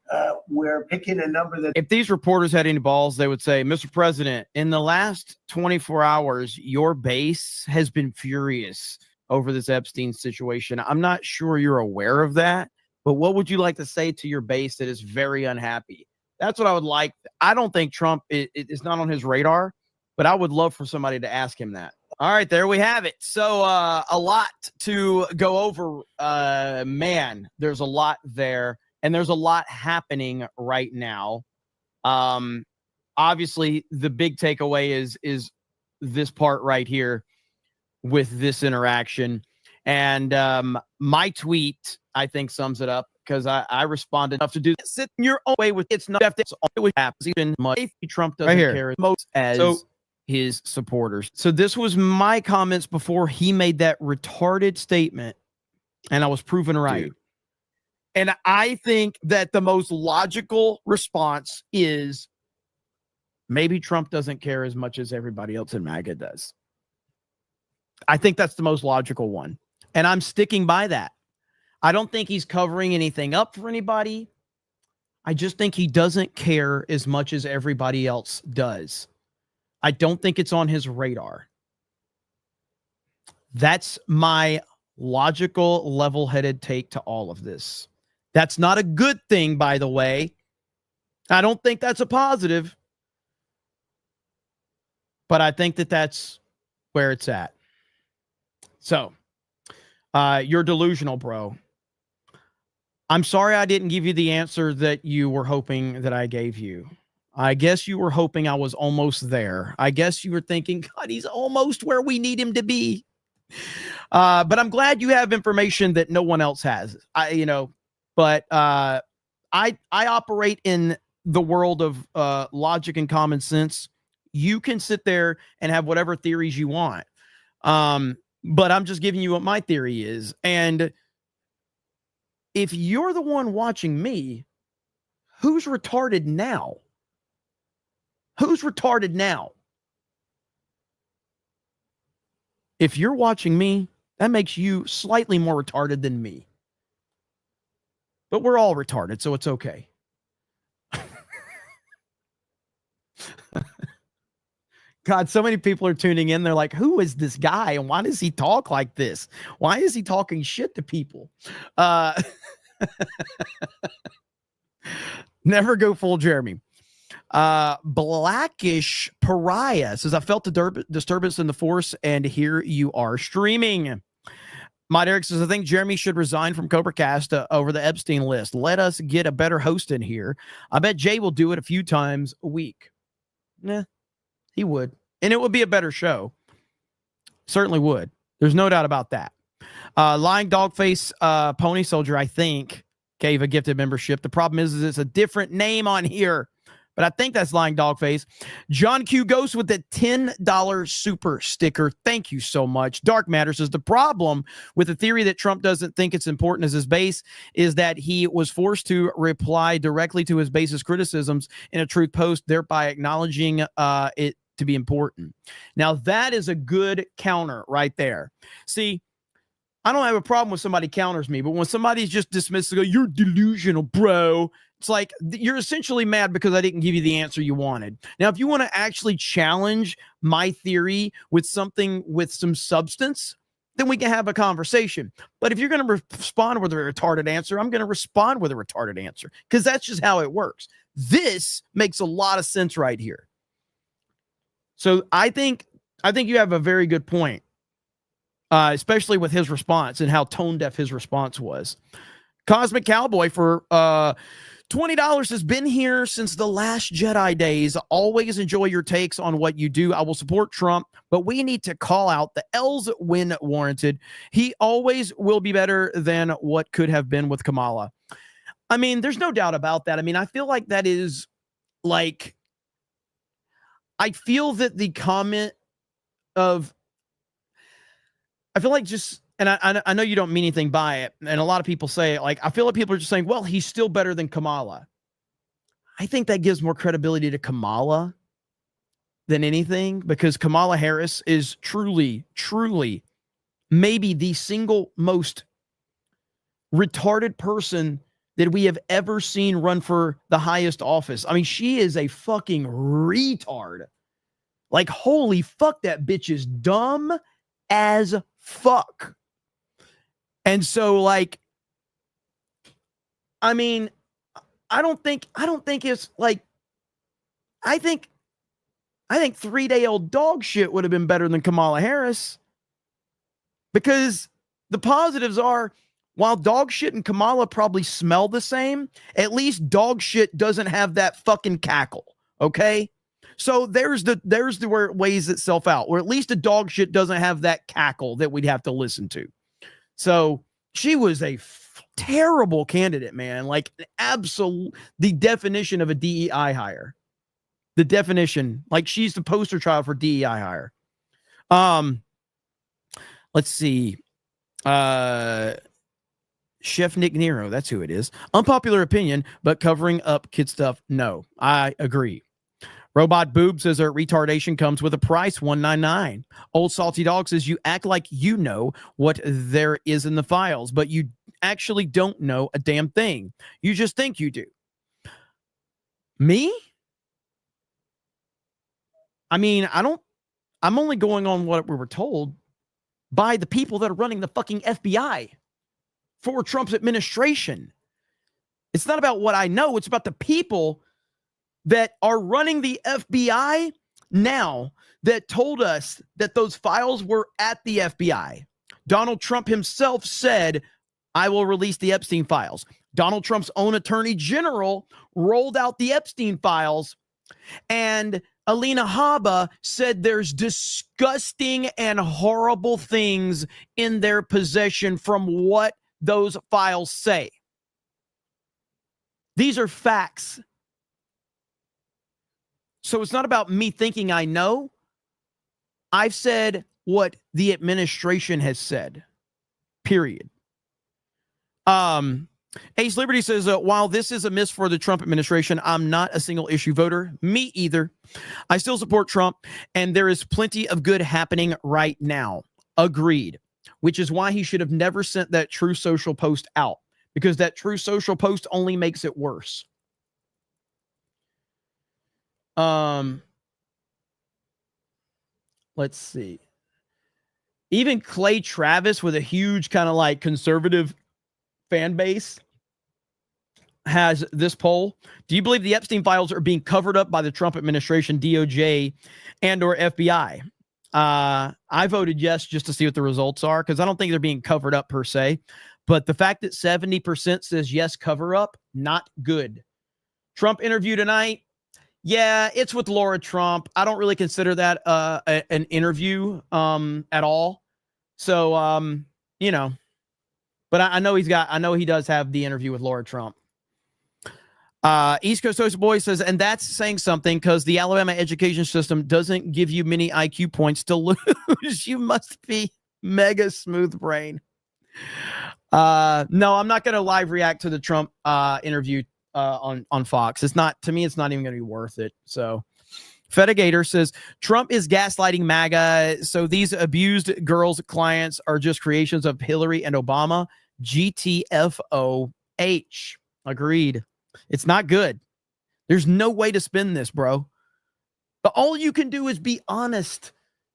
We're picking a number that if these reporters had any balls, they would say, Mr. President, in the last 24 hours, your base has been furious over this Epstein situation. I'm not sure you're aware of that, but what would you like to say to your base that is very unhappy? That's what I would like. I don't think Trump is not on his radar, but I would love for somebody to ask him that. All right, there we have it. So a lot to go over. Man, there's a lot there, and there's a lot happening right now. Obviously, the big takeaway is this part right here with this interaction. And my tweet, I think, sums it up because I responded enough to do this. Sit in your own way with it's not it's always happens even much. Trump doesn't care as much as his supporters. So this was my comments before he made that retarded statement, and I was proven right. Dude. And I think that the most logical response is maybe Trump doesn't care as much as everybody else in MAGA does. I think that's the most logical one. And I'm sticking by that. I don't think he's covering anything up for anybody. I just think he doesn't care as much as everybody else does. I don't think it's on his radar. That's my logical, level-headed take to all of this. That's not a good thing, by the way. I don't think that's a positive. But I think that that's where it's at. So, you're delusional, bro. I'm sorry I didn't give you the answer that you were hoping that I gave you. I guess you were hoping I was almost there. I guess you were thinking, God, he's almost where we need him to be. But I'm glad you have information that no one else has. But I operate in the world of logic and common sense. You can sit there and have whatever theories you want. But I'm just giving you what my theory is. And if you're the one watching me, who's retarded now? Who's retarded now? If you're watching me, that makes you slightly more retarded than me. But we're all retarded, so it's okay. God, so many people are tuning in. They're like, who is this guy? And why does he talk like this? Why is he talking shit to people? Never go full Jeremy. Blackish Pariah says, I felt the disturbance in the force, and here you are streaming. Matt Eric says, I think Jeremy should resign from CobraCast over the Epstein list. Let us get a better host in here. I bet Jay will do it a few times a week. Nah, he would. And it would be a better show. Certainly would. There's no doubt about that. Lying Dogface Pony Soldier, I think, gave a gifted membership. The problem is it's a different name on here. But I think that's Lying Dogface. John Q Ghost with the $10 super sticker. Thank you so much. Dark Matter says the problem with the theory that Trump doesn't think it's important as his base is that he was forced to reply directly to his base's criticisms in a truth post, thereby acknowledging it to be important. Now, that is a good counter right there. See, I don't have a problem with somebody counters me, but when somebody's just dismissed to go, you're delusional, bro. It's like you're essentially mad because I didn't give you the answer you wanted. Now, if you want to actually challenge my theory with something with some substance, then we can have a conversation. But if you're going to respond with a retarded answer, I'm going to respond with a retarded answer because that's just how it works. This makes a lot of sense right here. So I think you have a very good point, especially with his response and how tone deaf his response was. Cosmic Cowboy for $20 has been here since the last Jedi days. Always enjoy your takes on what you do. I will support Trump, but we need to call out the L's when warranted. He always will be better than what could have been with Kamala. I mean, there's no doubt about that. I mean, I feel like that is like, I feel that the comment of, I feel like just, and I know you don't mean anything by it, and a lot of people say it, like, I feel like people are just saying, well, he's still better than Kamala. I think that gives more credibility to Kamala than anything, because Kamala Harris is truly, truly maybe the single most retarded person that we have ever seen run for the highest office. I mean, she is a fucking retard. Like, holy fuck, that bitch is dumb as fuck. And so, like, I mean, I don't think it's like, I think 3-day-old dog shit would have been better than Kamala Harris, because the positives are, while dog shit and Kamala probably smell the same, at least dog shit doesn't have that fucking cackle. Okay. So there's where it weighs itself out, or at least a dog shit doesn't have that cackle that we'd have to listen to. So she was a terrible candidate, man. Like the definition of a DEI hire. The definition, like she's the poster child for DEI hire. Let's see. Chef Nick Nero, that's who it is. Unpopular opinion, but covering up kid stuff, no. I agree. Robot Boob says our retardation comes with a price, $1.99. Old Salty Dog says you act like you know what there is in the files, but you actually don't know a damn thing. You just think you do. Me? I mean, I'm only going on what we were told by the people that are running the fucking FBI for Trump's administration. It's not about what I know. It's about the people that are running the FBI now that told us that those files were at the FBI. Donald Trump himself said, I will release the Epstein files. Donald Trump's own attorney general rolled out the Epstein files, and Alina Habba said there's disgusting and horrible things in their possession from what those files say. These are facts. So it's not about me thinking I know. I've said what the administration has said. Period. Ace Liberty says, while this is a miss for the Trump administration, I'm not a single issue voter. Me either. I still support Trump, and there is plenty of good happening right now. Agreed. Which is why he should have never sent that True Social post out, because that True Social post only makes it worse. Let's see. Even Clay Travis, with a huge kind of like conservative fan base, has this poll. Do you believe the Epstein files are being covered up by the Trump administration, DOJ, and or FBI? I voted yes just to see what the results are, because I don't think they're being covered up per se. But the fact that 70% says yes, cover up, not good. Trump interview tonight. Yeah, it's with Laura Trump. I don't really consider that an interview at all. So, you know, but I know he does have the interview with Laura Trump. East Coast Social Boy says, and that's saying something, because the Alabama education system doesn't give you many IQ points to lose. You must be mega smooth brain. No, I'm not going to live react to the Trump interview on Fox. It's not, to me, it's not even going to be worth it. So Fedigator says, Trump is gaslighting MAGA. So these abused girls' clients are just creations of Hillary and Obama. GTFOH. Agreed. It's not good. There's no way to spin this, bro. But all you can do is be honest.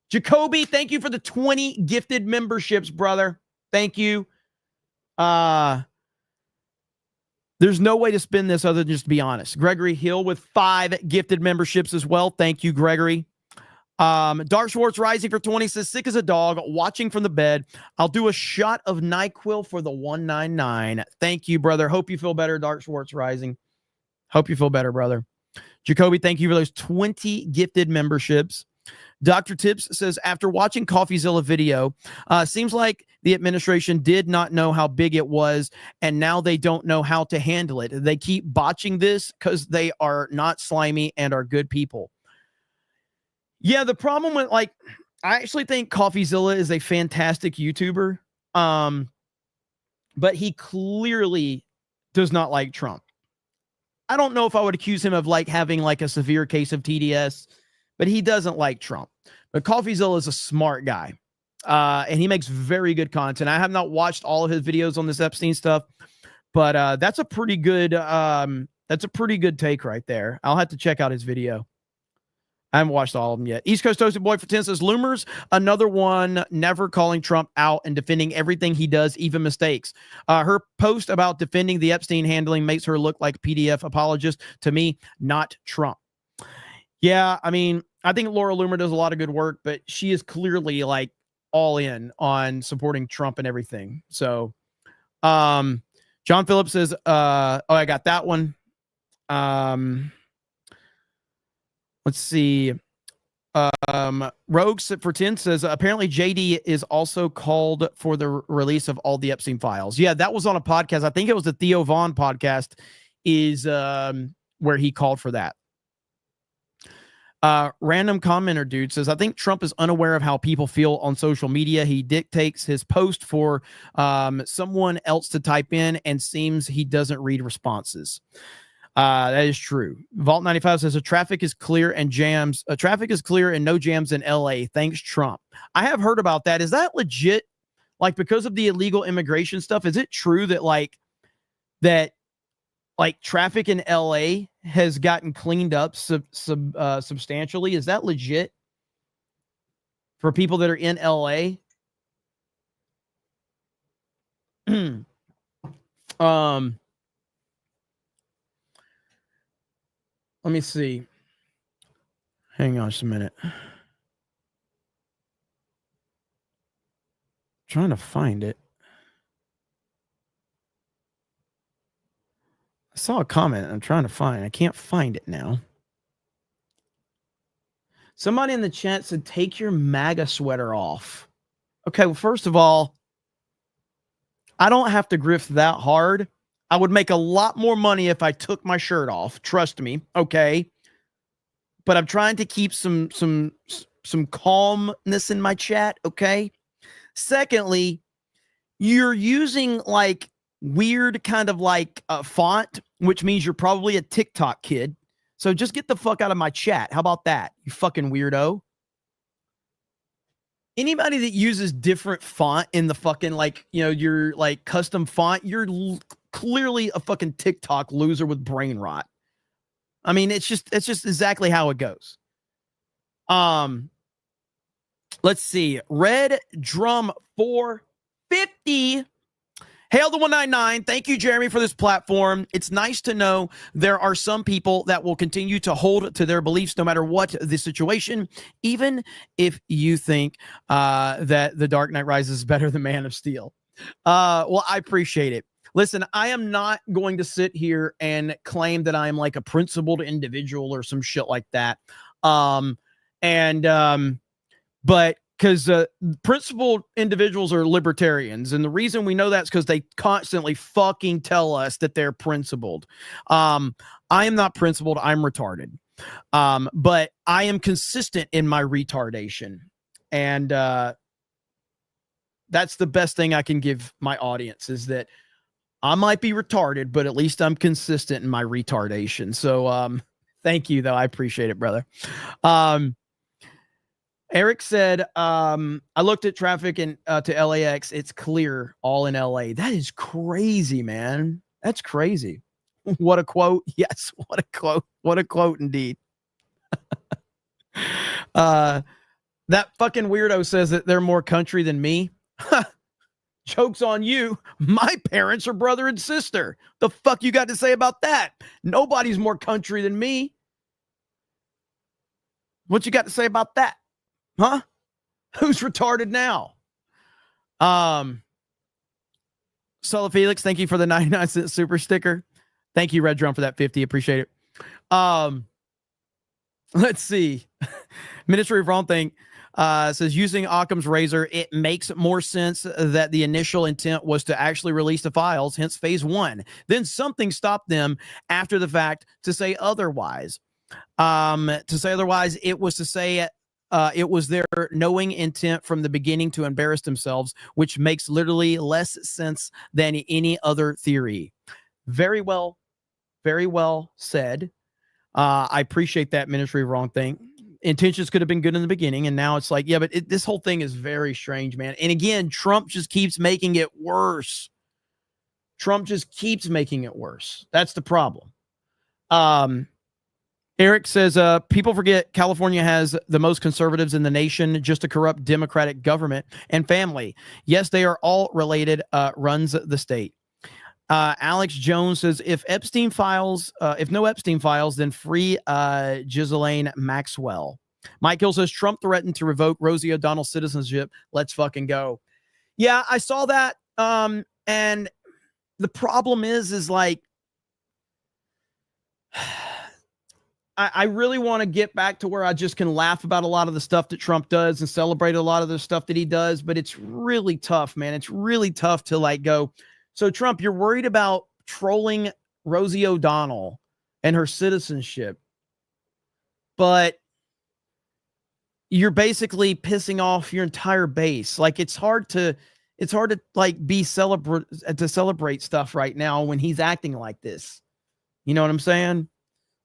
Jacoby, thank you for the 20 gifted memberships, brother. Thank you. There's no way to spin this other than just to be honest. Gregory Hill with 5 gifted memberships as well. Thank you, Gregory. Dark Schwartz Rising for 20 says, sick as a dog, watching from the bed. I'll do a shot of NyQuil for the 199. Thank you, brother. Hope you feel better, Dark Schwartz Rising. Hope you feel better, brother. Jacoby, thank you for those 20 gifted memberships. Dr. Tips says, after watching CoffeeZilla video, seems like the administration did not know how big it was, and now they don't know how to handle it. They keep botching this because they are not slimy and are good people. Yeah, the problem with, like, I actually think CoffeeZilla is a fantastic YouTuber, but he clearly does not like Trump. I don't know if I would accuse him of like having like a severe case of TDS, but he doesn't like Trump. But CoffeeZilla is a smart guy, and he makes very good content. I have not watched all of his videos on this Epstein stuff, but that's a pretty good take right there. I'll have to check out his video. I haven't watched all of them yet. East Coast Toasted Boy for 10 says, Loomers, another one never calling Trump out and defending everything he does, even mistakes. Her post about defending the Epstein handling makes her look like a PDF apologist. To me, not Trump. Yeah, I mean, I think Laura Loomer does a lot of good work, but she is clearly like all in on supporting Trump and everything. So, John Phillips says, I got that one. Let's see. Rogues for 10 says apparently JD is also called for the release of all the Epstein files. Yeah, that was on a podcast. I think it was the Theo Vaughn podcast is where he called for that. Random commenter dude says, I think Trump is unaware of how people feel on social media. He dictates his post for someone else to type in and seems he doesn't read responses. That is true. Vault 95 says, traffic is clear and no jams in LA. Thanks, Trump. I have heard about that. Is that legit? Like, because of the illegal immigration stuff, is it true that traffic in LA has gotten cleaned up substantially? Is that legit for people that are in LA? Let me see. Hang on just a minute. Trying to find it. I saw a comment. I'm trying to find it. I can't find it now. Somebody in the chat said, take your MAGA sweater off. Okay, well, first of all, I don't have to grift that hard. I would make a lot more money if I took my shirt off. Trust me. Okay. But I'm trying to keep some calmness in my chat. Okay. Secondly, you're using like weird kind of like font, which means you're probably a TikTok kid. So just get the fuck out of my chat. How about that? You fucking weirdo. Anybody that uses different font in the fucking your like custom font, you're clearly a fucking TikTok loser with brain rot. I mean, it's just exactly how it goes. Let's see. Red Drum 450. Hail the 199. Thank you, Jeremy, for this platform. It's nice to know there are some people that will continue to hold to their beliefs no matter what the situation, even if you think that The Dark Knight Rises is better than Man of Steel. Well, I appreciate it. Listen, I am not going to sit here and claim that I am like a principled individual or some shit like that. But because principled individuals are libertarians. And the reason we know that is because they constantly fucking tell us that they're principled. I am not principled. I'm retarded. But I am consistent in my retardation. And that's the best thing I can give my audience is that I might be retarded, but at least I'm consistent in my retardation. So thank you, though. I appreciate it, brother. Eric said, I looked at traffic to LAX. It's clear all in LA. That is crazy, man. That's crazy. What a quote. Yes, what a quote. What a quote indeed. That fucking weirdo says that they're more country than me. Joke's on you. My parents are brother and sister. The fuck you got to say about that? Nobody's more country than me. What you got to say about that? Huh? Who's retarded now? Solo Felix, thank you for the 99-cent super sticker. Thank you, Red Drum, for that 50. Appreciate it. Let's see. Ministry of Wrong Thing says, using Occam's razor, it makes more sense that the initial intent was to actually release the files, hence phase 1. Then something stopped them after the fact to say otherwise. It was to say it was their knowing intent from the beginning to embarrass themselves, which makes literally less sense than any other theory. Very well said. I appreciate that, Ministry of Wrong Thing. Intentions could have been good in the beginning, and now it's like, yeah, but this whole thing is very strange, man. And again, Trump just keeps making it worse. That's the problem. Eric says, people forget California has the most conservatives in the nation, just a corrupt Democratic government and family. Yes, they are all related, runs the state. Alex Jones says, if no Epstein files, then free Ghislaine Maxwell. Mike Hill says, Trump threatened to revoke Rosie O'Donnell's citizenship. Let's fucking go. Yeah, I saw that. And the problem is like, I really want to get back to where I just can laugh about a lot of the stuff that Trump does and celebrate a lot of the stuff that he does, but it's really tough, man. It's really tough to like go, so Trump, you're worried about trolling Rosie O'Donnell and her citizenship, but you're basically pissing off your entire base. Like it's hard to like celebrate stuff right now when he's acting like this. You know what I'm saying?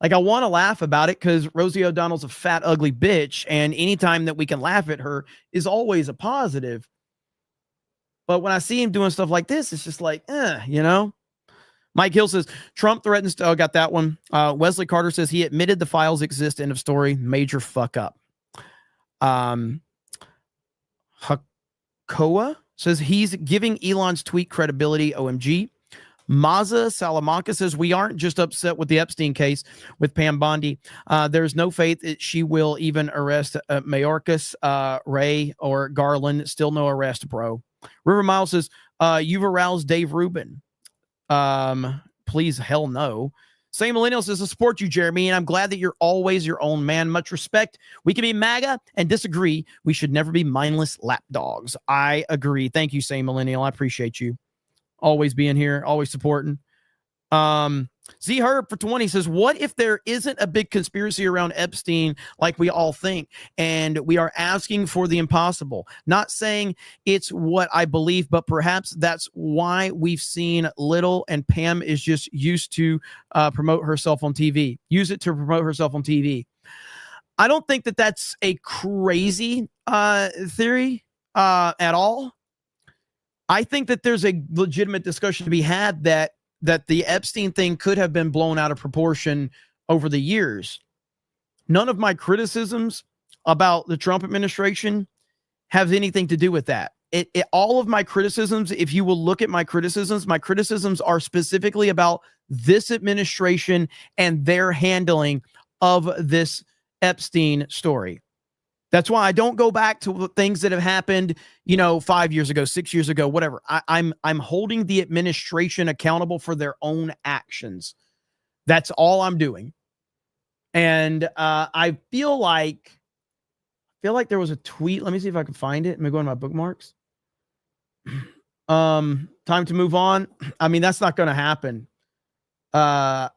Like I want to laugh about it because Rosie O'Donnell's a fat, ugly bitch. And anytime that we can laugh at her is always a positive. But when I see him doing stuff like this, it's just like, you know? Mike Hill says, Trump threatens to, got that one. Wesley Carter says he admitted the files exist. End of story. Major fuck up. Hakoa says he's giving Elon's tweet credibility. OMG. Maza Salamanca says we aren't just upset with the Epstein case with Pam Bondi. There's no faith that she will even arrest Mayorkas, Ray, or Garland. Still no arrest, bro. River Miles says you've aroused Dave Rubin. Please, hell no. Same Millennial says, I support you, Jeremy, and I'm glad that you're always your own man. Much respect. We can be MAGA and disagree. We should never be mindless lapdogs. I agree. Thank you, Same Millennial. I appreciate you. Always being here, always supporting. Z Herb for 20 says, what if there isn't a big conspiracy around Epstein like we all think, and we are asking for the impossible? Not saying it's what I believe, but perhaps that's why we've seen little, and Pam is just used to promote herself on TV. Use it to promote herself on TV. I don't think that that's a crazy theory at all. I think that there's a legitimate discussion to be had that the Epstein thing could have been blown out of proportion over the years. None of my criticisms about the Trump administration have anything to do with that. All of my criticisms, if you will look at my criticisms are specifically about this administration and their handling of this Epstein story. That's why I don't go back to things that have happened, 5 years ago, 6 years ago, whatever. I'm holding the administration accountable for their own actions. That's all I'm doing. And I feel like there was a tweet. Let me see if I can find it. Let me go into my bookmarks. Time to move on. I mean, that's not going to happen. I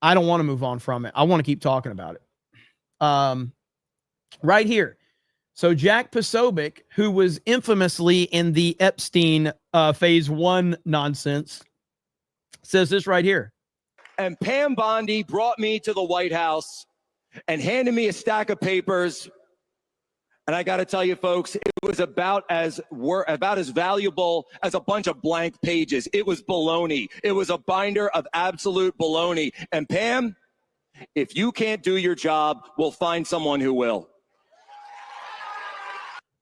don't want to move on from it. I want to keep talking about it. Right here. So Jack Posobiec, who was infamously in the Epstein phase 1 nonsense, says this right here. And Pam Bondi brought me to the White House and handed me a stack of papers. And I got to tell you, folks, it was about as valuable as a bunch of blank pages. It was baloney. It was a binder of absolute baloney. And Pam, if you can't do your job, we'll find someone who will.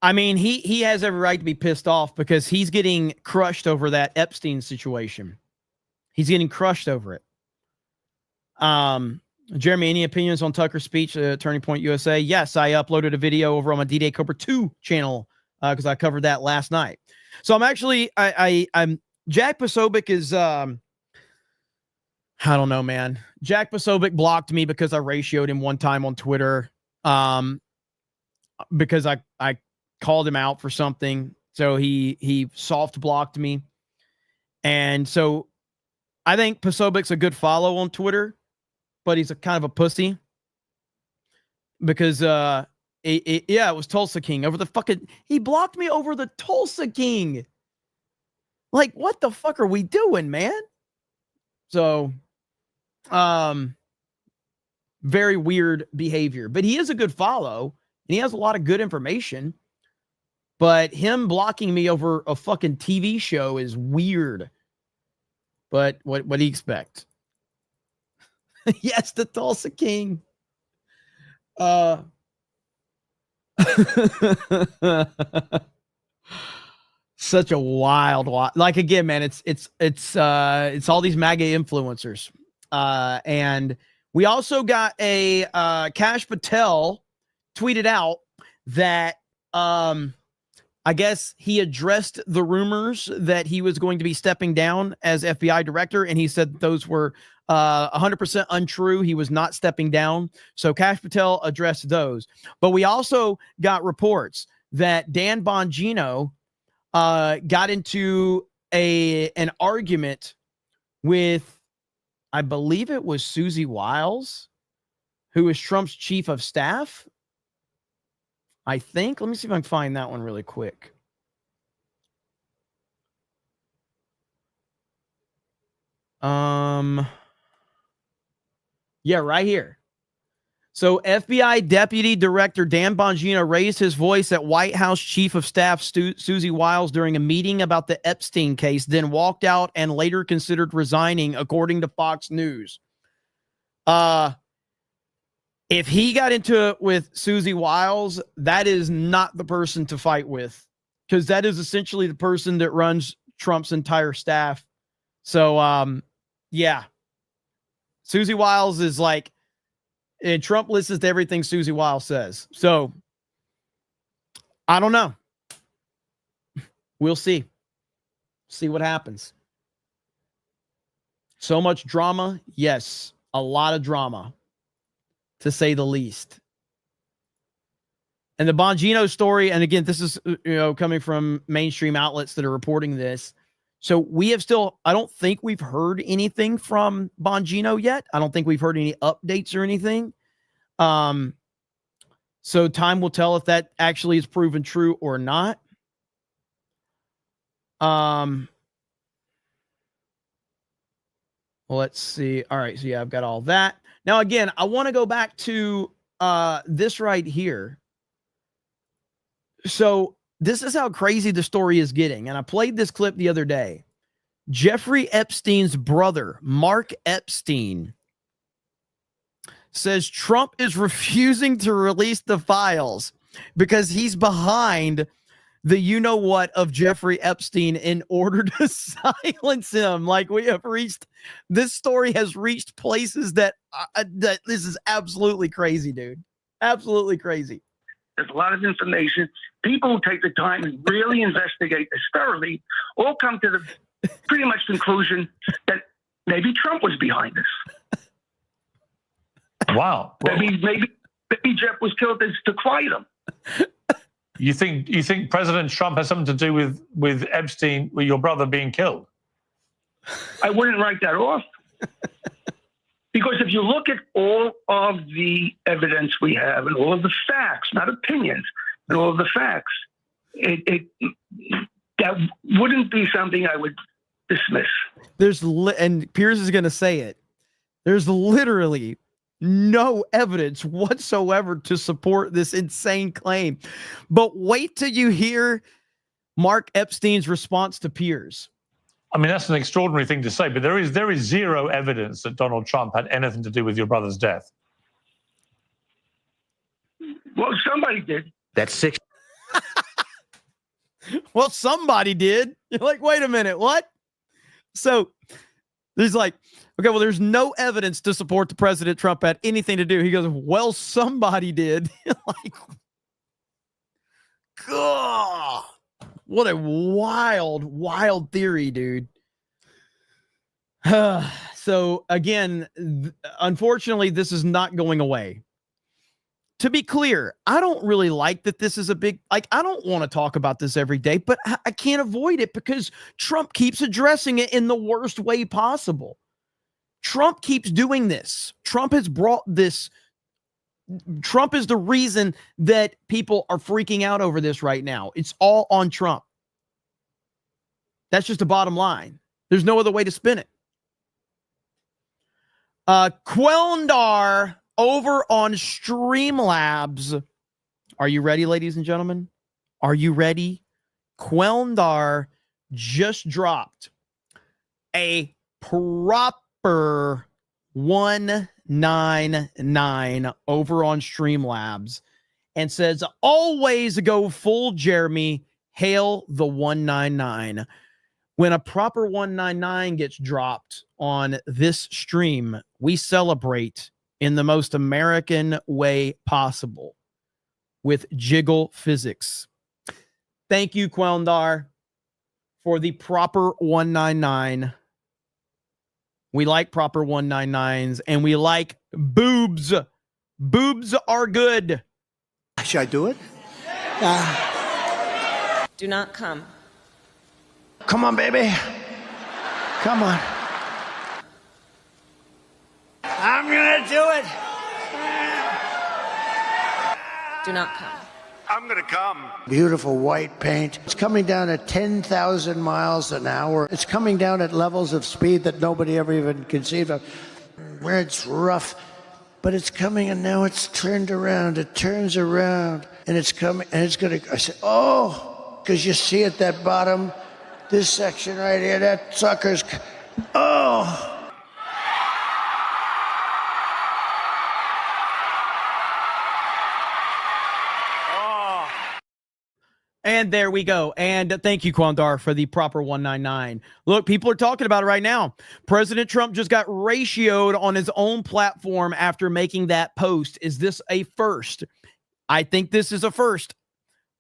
I mean, he has every right to be pissed off because he's getting crushed over that Epstein situation. He's getting crushed over it. Jeremy, any opinions on Tucker's speech, Turning Point USA? Yes, I uploaded a video over on my D-Day Cobra 2 channel because I covered that last night. So I'm actually, I'm Jack Posobiec is, I don't know, man. Jack Posobiec blocked me because I ratioed him one time on Twitter because I called him out for something. So he soft blocked me. And so I think Posobiec's a good follow on Twitter, but he's a kind of a pussy because it was Tulsa King over the fucking, he blocked me over the Tulsa King. Like, what the fuck are we doing, man? So, very weird behavior, but he is a good follow and he has a lot of good information. But him blocking me over a fucking TV show is weird. But what do you expect? Yes, the Tulsa King. Such a wild. Like again, man, it's all these MAGA influencers. And we also got a Kash Patel tweeted out that I guess he addressed the rumors that he was going to be stepping down as FBI director, and he said those were 100% untrue. He was not stepping down. So Kash Patel addressed those. But we also got reports that Dan Bongino got into an argument with, I believe it was Susie Wiles, who is Trump's chief of staff. I think. Let me see if I can find that one really quick. Yeah, right here. So FBI Deputy Director Dan Bongino raised his voice at White House Chief of Staff Susie Wiles during a meeting about the Epstein case, then walked out and later considered resigning, according to Fox News. If he got into it with Susie Wiles, that is not the person to fight with, because that is essentially the person that runs Trump's entire staff. So, yeah. Susie Wiles is like, and Trump listens to everything Susie Wiles says. So, I don't know. We'll see. See what happens. So much drama. Yes, a lot of drama, to say the least. And the Bongino story, and again, this is coming from mainstream outlets that are reporting this. So we have still, I don't think we've heard anything from Bongino yet. I don't think we've heard any updates or anything. So time will tell if that actually is proven true or not. Well, let's see. All right. So yeah, I've got all that. Now, again, I want to go back to this right here. So this is how crazy the story is getting. And I played this clip the other day. Jeffrey Epstein's brother, Mark Epstein, says Trump is refusing to release the files because he's behind the you-know-what of Jeffrey Epstein in order to silence him. Like, we have reached, this story has reached places that this is absolutely crazy, dude. Absolutely crazy. There's a lot of information. People who take the time and really investigate this thoroughly all come to the pretty much conclusion that maybe Trump was behind this. Wow. Maybe Jeff was killed to quiet him. You think President Trump has something to do with Epstein, with your brother being killed? I wouldn't write that off. Because if you look at all of the evidence we have and all of the facts, not opinions, and all of the facts, that wouldn't be something I would dismiss. And Piers is going to say it. There's literally no evidence whatsoever to support this insane claim. But wait till you hear Mark Epstein's response to Piers. I mean, that's an extraordinary thing to say, but there is zero evidence that Donald Trump had anything to do with your brother's death. Well, somebody did. That's six. Well, somebody did. You're like, wait a minute, what? So there's like, okay, well, there's no evidence to support the President Trump had anything to do. He goes, well, somebody did. Like, God, what a wild theory, dude. So again, unfortunately, this is not going away. To be clear, I don't really like that this is a big, like, I don't want to talk about this every day, but I can't avoid it because Trump keeps addressing it in the worst way possible. Trump keeps doing this. Trump has brought this. Trump is the reason that people are freaking out over this right now. It's all on Trump. That's just the bottom line. There's no other way to spin it. Quelndar over on Streamlabs. Are you ready, ladies and gentlemen? Are you ready? Quelndar just dropped a proper 199 over on Streamlabs and says, always go full Jeremy. Hail the 199. When a proper 199 gets dropped on this stream, we celebrate in the most American way possible with jiggle physics. Thank you, Quelndar, for the proper 199. We like proper 199s, and we like boobs. Boobs are good. Should I do it? Do not come. Come on, baby. Come on. I'm gonna do it. Do not come. I'm gonna come. Beautiful white paint. It's coming down at 10,000 miles an hour. It's coming down at levels of speed that nobody ever even conceived of. Where it's rough, but it's coming, and now it's turned around. It turns around, and it's coming, and it's gonna. I said, oh, because you see at that bottom, this section right here, that sucker's. Oh. And there we go. And thank you, Quelndar, for the proper 199. Look, people are talking about it right now. President Trump just got ratioed on his own platform after making that post. Is this a first? I think this is a first.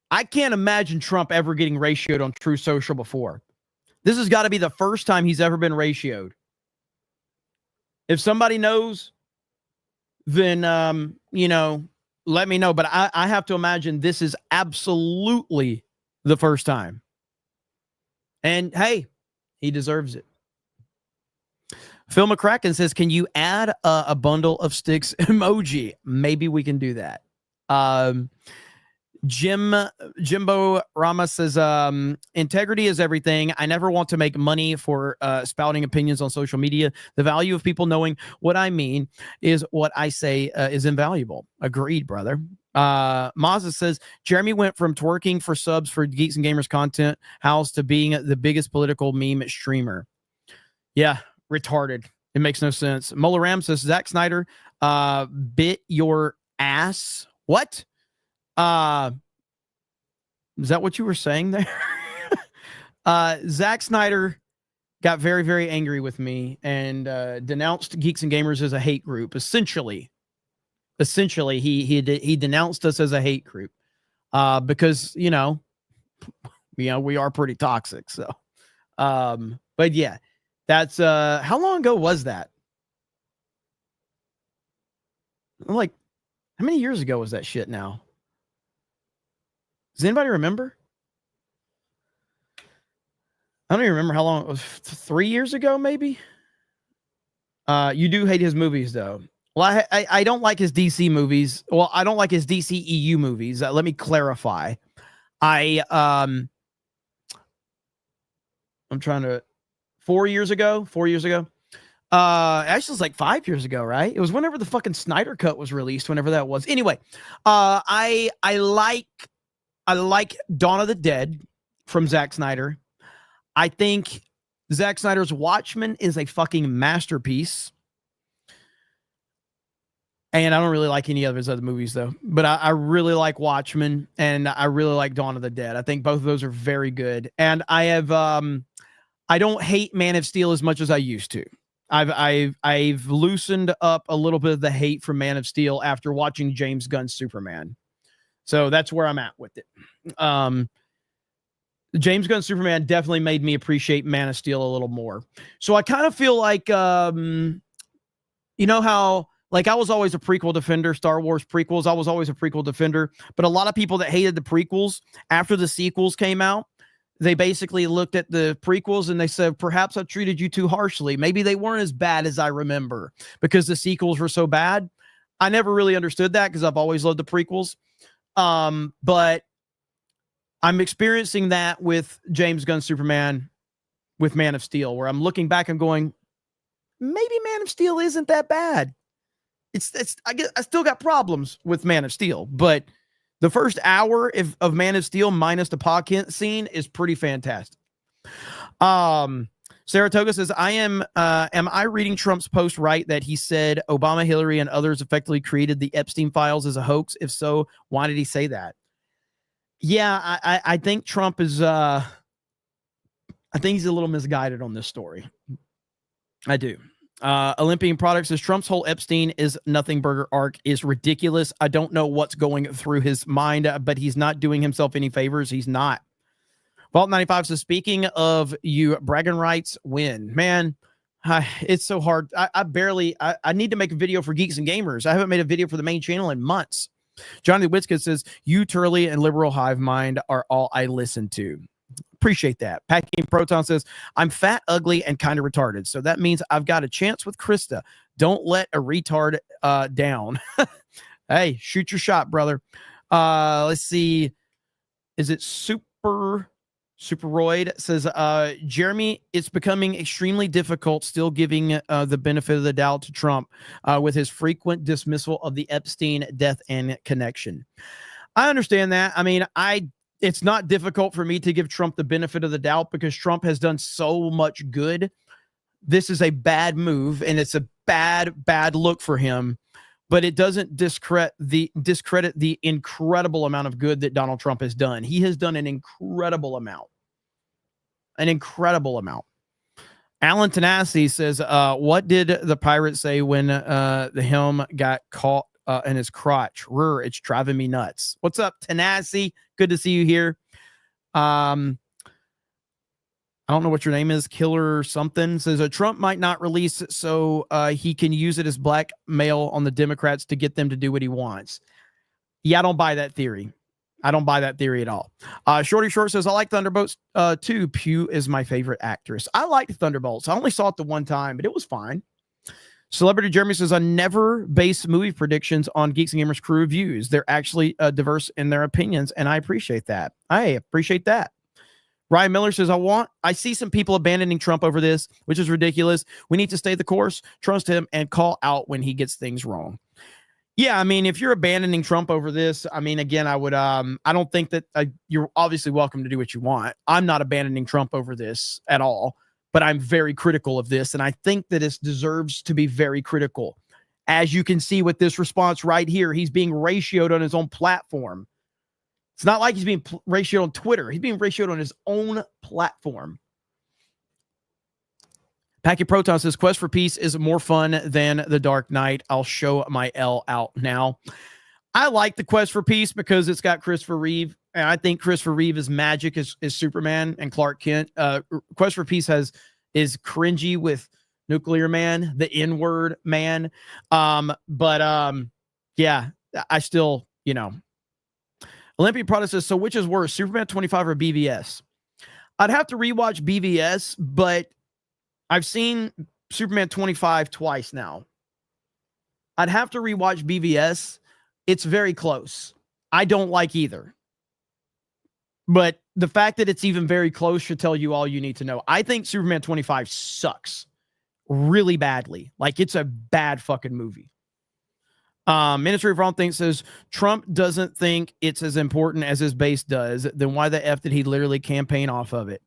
I can't imagine Trump ever getting ratioed on True Social before. This has got to be the first time he's ever been ratioed. If somebody knows, then, let me know. But I have to imagine this is absolutely the first time. And hey, he deserves it. Phil McCracken says, can you add a bundle of sticks emoji? Maybe we can do that. Jimbo Rama says, integrity is everything. I never want to make money for spouting opinions on social media. The value of people knowing what I mean is what I say is invaluable. Agreed, brother. Mazza says, Jeremy went from twerking for subs for Geeks and Gamers Content House to being the biggest political meme streamer. Yeah, retarded. It makes no sense. Mola Ram says, Zack Snyder bit your ass. What? Is that what you were saying there? Zack Snyder got very, very angry with me and denounced Geeks and Gamers as a hate group. Essentially, he denounced us as a hate group because we are pretty toxic. So, but yeah, that's how long ago was that? Like, how many years ago was that shit now? Does anybody remember? I don't even remember how long it was. 3 years ago, maybe? You do hate his movies, though. Well, I don't like his DC movies. Well, I don't like his DC EU movies. Let me clarify. I'm trying to... 4 years ago? Actually, it's like 5 years ago, right? It was whenever the fucking Snyder Cut was released, whenever that was. Anyway, I like Dawn of the Dead from Zack Snyder. I think Zack Snyder's Watchmen is a fucking masterpiece. And I don't really like any of his other movies, though. But I really like Watchmen, and I really like Dawn of the Dead. I think both of those are very good. And I don't hate Man of Steel as much as I used to. I've loosened up a little bit of the hate for Man of Steel after watching James Gunn's Superman. So that's where I'm at with it. James Gunn's Superman definitely made me appreciate Man of Steel a little more. So I kind of feel like, you know how, like, I was always a prequel defender, Star Wars prequels. I was always a prequel defender. But a lot of people that hated the prequels, after the sequels came out, they basically looked at the prequels and they said, perhaps I treated you too harshly. Maybe they weren't as bad as I remember because the sequels were so bad. I never really understood that because I've always loved the prequels. But I'm experiencing that with James Gunn's Superman, with Man of Steel, where I'm looking back and going, maybe Man of Steel isn't that bad. I still got problems with Man of Steel, but the first hour of Man of Steel minus the Pa Kent scene is pretty fantastic. Saratoga says, am I reading Trump's post right that he said Obama, Hillary, and others effectively created the Epstein files as a hoax? If so, why did he say that? Yeah, I think Trump is, I think he's a little misguided on this story. I do. Olympian Products says Trump's whole Epstein is nothing burger arc is ridiculous. I don't know what's going through his mind, but he's not doing himself any favors. He's not. Vault 95 says, speaking of you, bragging rights win. Man, it's so hard. I need to make a video for Geeks and Gamers. I haven't made a video for the main channel in months. Johnny Witzka says, you, Turley, and Liberal Hive Mind are all I listen to. Appreciate that. Packing Proton says, I'm fat, ugly, and kind of retarded. So that means I've got a chance with Krista. Don't let a retard down. Hey, shoot your shot, brother. Let's see. Is it Superroid says, Jeremy, it's becoming extremely difficult still giving the benefit of the doubt to Trump with his frequent dismissal of the Epstein death and connection. I understand that. I mean, it's not difficult for me to give Trump the benefit of the doubt because Trump has done so much good. This is a bad move and it's a bad look for him, but it doesn't discredit the incredible amount of good that Donald Trump has done. He has done an incredible amount. Alan Tanasi says, what did the pirate say when the helm got caught in his crotch? It's driving me nuts. What's up, Tanasi? Good to see you here. I don't know what your name is. Killer something says Trump might not release it so he can use it as blackmail on the Democrats to get them to do what he wants. Yeah, I don't buy that theory. I don't buy that theory at all. Shorty Short says, I like Thunderbolts too. Pugh is my favorite actress. I liked Thunderbolts. I only saw it the one time, but it was fine. Celebrity Jeremy says, I never base movie predictions on Geeks and Gamers crew reviews. They're actually diverse in their opinions, and I appreciate that. Ryan Miller says, I see some people abandoning Trump over this, which is ridiculous. We need to stay the course, trust him, and call out when he gets things wrong. Yeah, I mean, if you're abandoning Trump over this, I mean, again, I would, I don't think that you're obviously welcome to do what you want. I'm not abandoning Trump over this at all, but I'm very critical of this. And I think that it deserves to be very critical. As you can see with this response right here, he's being ratioed on his own platform. It's not like he's being ratioed on Twitter. He's being ratioed on his own platform. Packy Proton says, Quest for Peace is more fun than The Dark Knight. I'll show my L out now. I like the Quest for Peace because it's got Christopher Reeve. And I think Christopher Reeve is magic as Superman and Clark Kent. Quest for Peace is cringy with Nuclear Man, the N-word man. Yeah, I still, Olympian Product says, so which is worse, Superman 25 or BVS? I'd have to rewatch BVS, but I've seen Superman 25 twice now. I'd have to rewatch BVS. It's very close. I don't like either. But the fact that it's even very close should tell you all you need to know. I think Superman 25 sucks really badly. Like, it's a bad fucking movie. Ministry of Wrong Things says, Trump doesn't think it's as important as his base does. Then why the F did he literally campaign off of it?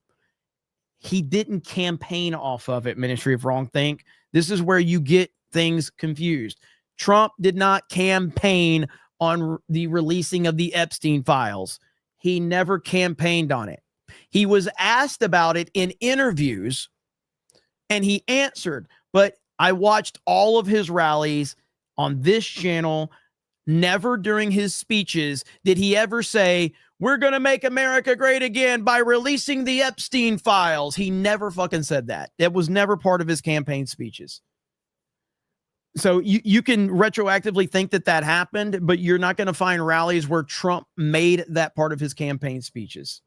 He didn't campaign off of it, Ministry of Wrong Think. This is where you get things confused. Trump did not campaign on the releasing of the Epstein files. He never campaigned on it. He was asked about it in interviews, and he answered. But I watched all of his rallies on this channel. Never during his speeches did he ever say, we're going to make America great again by releasing the Epstein files. He never fucking said that. It was never part of his campaign speeches. So you can retroactively think that happened, but you're not going to find rallies where Trump made that part of his campaign speeches.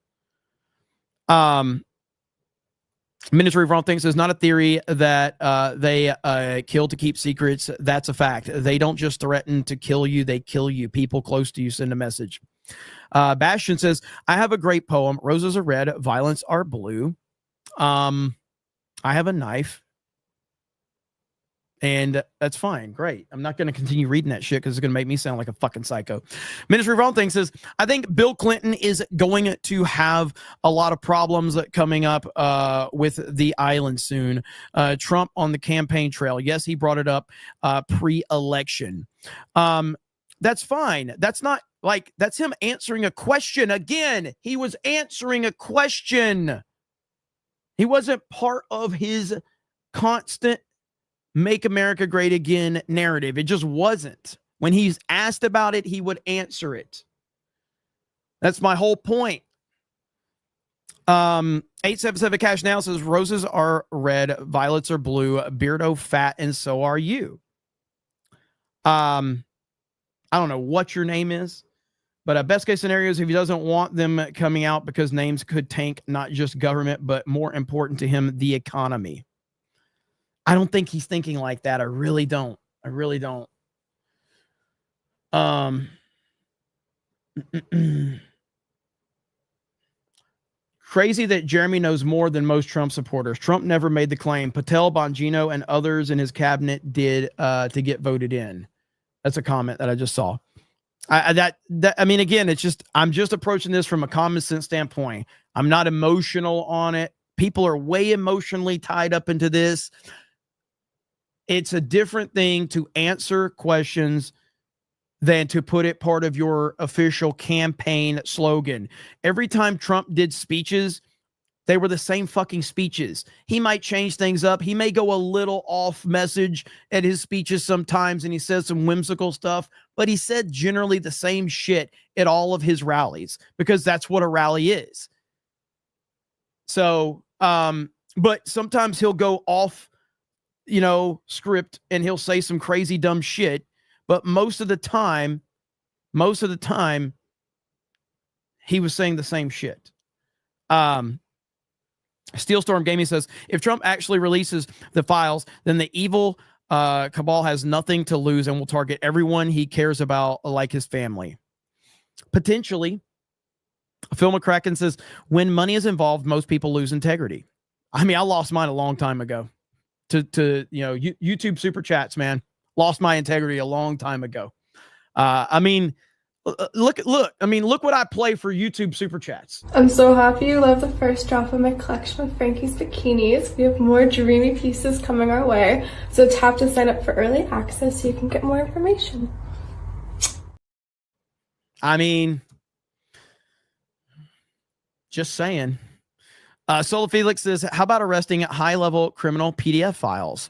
Ministry of Wrong Things is not a theory that they kill to keep secrets. That's a fact. They don't just threaten to kill you. They kill you. People close to you send a message. Bastion says, I have a great poem. Roses are red. Violets are blue. I have a knife. And that's fine. Great. I'm not going to continue reading that shit because it's going to make me sound like a fucking psycho. Ministry of Wrong Things says, I think Bill Clinton is going to have a lot of problems coming up with the island soon. Trump on the campaign trail. Yes, he brought it up pre-election. That's fine. That's not like, that's him answering a question. Again, he was answering a question. He wasn't part of his constant Make America Great Again narrative. It just wasn't. When he's asked about it, he would answer it. That's my whole point. 877 Cash Now says roses are red, violets are blue, Beardo fat, and so are you. I don't know what your name is, but best case scenario is if he doesn't want them coming out because names could tank not just government, but more important to him, the economy. I don't think he's thinking like that. I really don't. I really don't. Crazy that Jeremy knows more than most Trump supporters. Trump never made the claim. Patel, Bongino, and others in his cabinet did to get voted in. That's a comment that I just saw. I mean, again, it's just, I'm just approaching this from a common sense standpoint. I'm not emotional on it. People are way emotionally tied up into this. It's a different thing to answer questions than to put it part of your official campaign slogan. Every time Trump did speeches, they were the same fucking speeches. He might change things up. He may go a little off message at his speeches sometimes, and he says some whimsical stuff, but he said generally the same shit at all of his rallies because that's what a rally is. So, but sometimes he'll go off, script, and he'll say some crazy dumb shit. But most of the time, he was saying the same shit. Steelstorm Gaming says, if Trump actually releases the files, then the evil cabal has nothing to lose and will target everyone he cares about, like his family. Potentially. Phil McCracken says, when money is involved, most people lose integrity. I mean, I lost mine a long time ago to YouTube super chats, man. Lost my integrity a long time ago. I mean, look what I play for YouTube super chats. I'm so happy you love the first drop of my collection of Frankie's bikinis. We have more dreamy pieces coming our way, so tap to sign up for early access so you can get more information. I mean, just saying. Solo Felix says, how about arresting high-level criminal PDF files?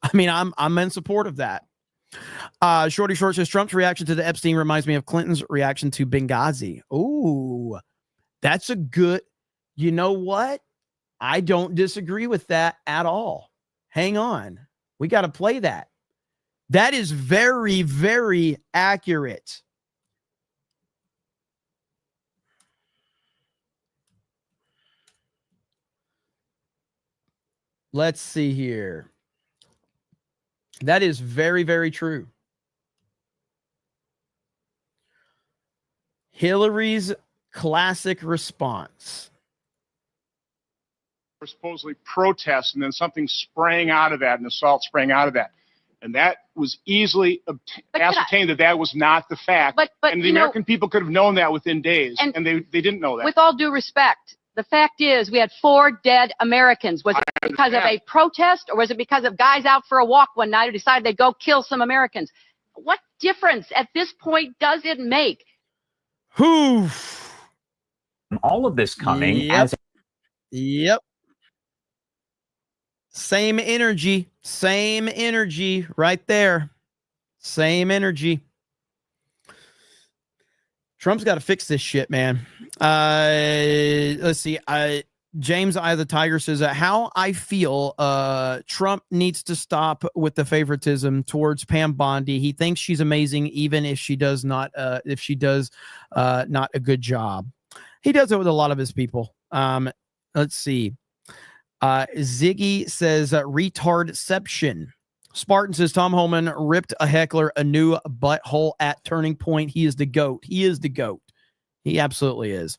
I mean, I'm in support of that. Shorty Short says, Trump's reaction to the Epstein reminds me of Clinton's reaction to Benghazi. Ooh, that's a good, you know what? I don't disagree with that at all. Hang on. We got to play that. That is very, very accurate. Let's see here. That is very, very true. Hillary's classic response. Supposedly protests, and then something sprang out of that, an assault sprang out of that. And that was easily ascertained that was not the fact. And the American people could have known that within days, and they didn't know that. With all due respect, the fact is we had 4 dead Americans. Was it because of a protest, or was it because of guys out for a walk one night who decided they'd go kill some Americans? What difference at this point does it make? Whew. All of this coming as Yep. Same energy right there. Same energy. Trump's got to fix this shit, man. Let's see. James I the Tiger says how I feel Trump needs to stop with the favoritism towards Pam Bondi. He thinks she's amazing even if she does not not a good job. He does it with a lot of his people. Let's see. Ziggy says retardception. Spartan says Tom Holman ripped a heckler a new butthole at Turning Point. He is the GOAT. He is the GOAT. He absolutely is.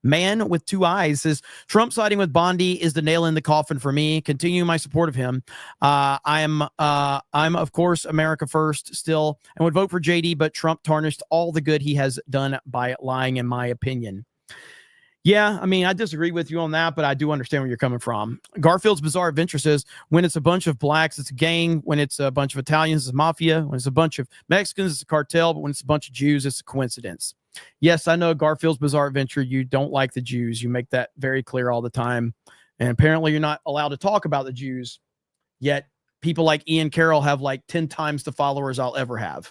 Man with 2 eyes says Trump siding with Bondi is the nail in the coffin for me. Continue my support of him. I'm of course America first still and would vote for JD, but Trump tarnished all the good he has done by lying, in my opinion. Yeah, I mean, I disagree with you on that, but I do understand where you're coming from. Garfield's Bizarre Adventure says, when it's a bunch of blacks, it's a gang. When it's a bunch of Italians, it's mafia. When it's a bunch of Mexicans, it's a cartel. But when it's a bunch of Jews, it's a coincidence. Yes, I know Garfield's Bizarre Adventure. You don't like the Jews. You make that very clear all the time. And apparently you're not allowed to talk about the Jews. Yet people like Ian Carroll have like 10 times the followers I'll ever have.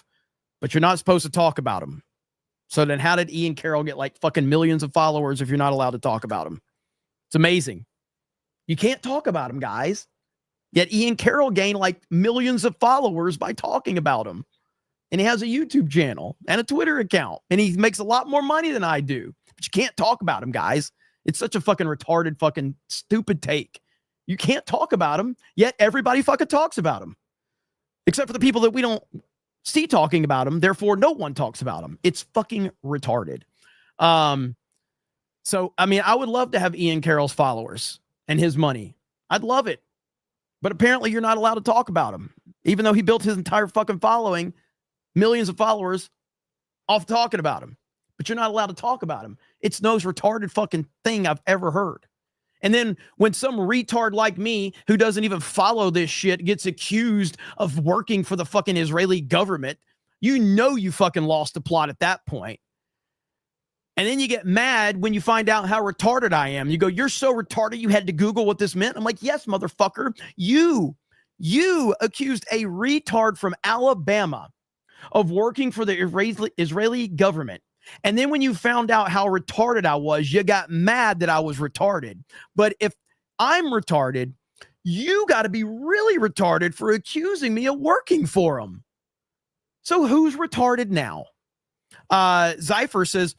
But you're not supposed to talk about them. So then how did Ian Carroll get like fucking millions of followers if you're not allowed to talk about them? It's amazing. You can't talk about him, guys. Yet Ian Carroll gained like millions of followers by talking about him. And he has a YouTube channel and a Twitter account. And he makes a lot more money than I do. But you can't talk about him, guys. It's such a fucking retarded, fucking stupid take. You can't talk about him, yet everybody fucking talks about him. Except for the people that we don't see talking about him. Therefore, no one talks about him. It's fucking retarded. So, I mean, I would love to have Ian Carroll's followers and his money. I'd love it. But apparently you're not allowed to talk about him. Even though he built his entire fucking following, millions of followers, off talking about him. But you're not allowed to talk about him. It's the most retarded fucking thing I've ever heard. And then when some retard like me, who doesn't even follow this shit, gets accused of working for the fucking Israeli government, you know you fucking lost the plot at that point. And then you get mad when you find out how retarded I am. You go, you're so retarded you had to Google what this meant? I'm like, yes, motherfucker. You accused a retard from Alabama of working for the Israeli government. And then when you found out how retarded I was, you got mad that I was retarded. But if I'm retarded, you got to be really retarded for accusing me of working for them. So who's retarded now? Zypher says,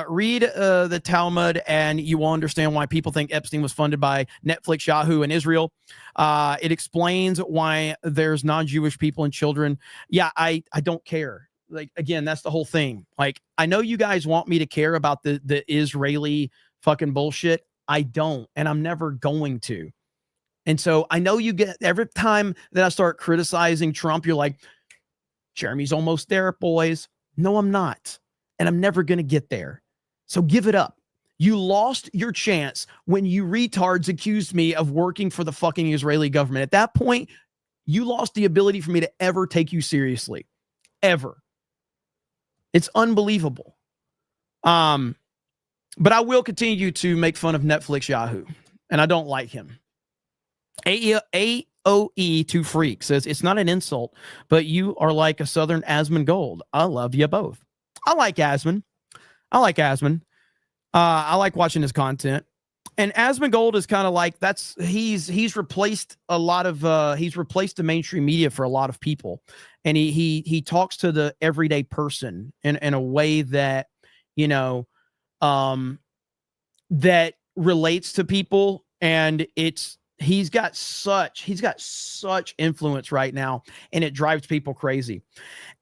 read the Talmud and you will understand why people think Epstein was funded by Netflix, Yahoo, and Israel. It explains why there's non-Jewish people and children. Yeah, I don't care. Like, again, that's the whole thing. Like, I know you guys want me to care about the Israeli fucking bullshit. I don't, and I'm never going to. And so I know you get every time that I start criticizing Trump, you're like, Jeremy's almost there, boys. No, I'm not. And I'm never going to get there. So give it up. You lost your chance when you retards accused me of working for the fucking Israeli government. At that point, you lost the ability for me to ever take you seriously. Ever. It's unbelievable. But I will continue to make fun of Netflix Yahoo. And I don't like him. AOE2 Freak says, it's not an insult, but you are like a Southern Asmund Gold. I love you both. I like Asmund. I like watching his content. And Asmund Gold is kind of like, he's replaced a lot of, he's replaced the mainstream media for a lot of people. And he talks to the everyday person in a way that, you know, that relates to people. And he's got such influence right now, and it drives people crazy.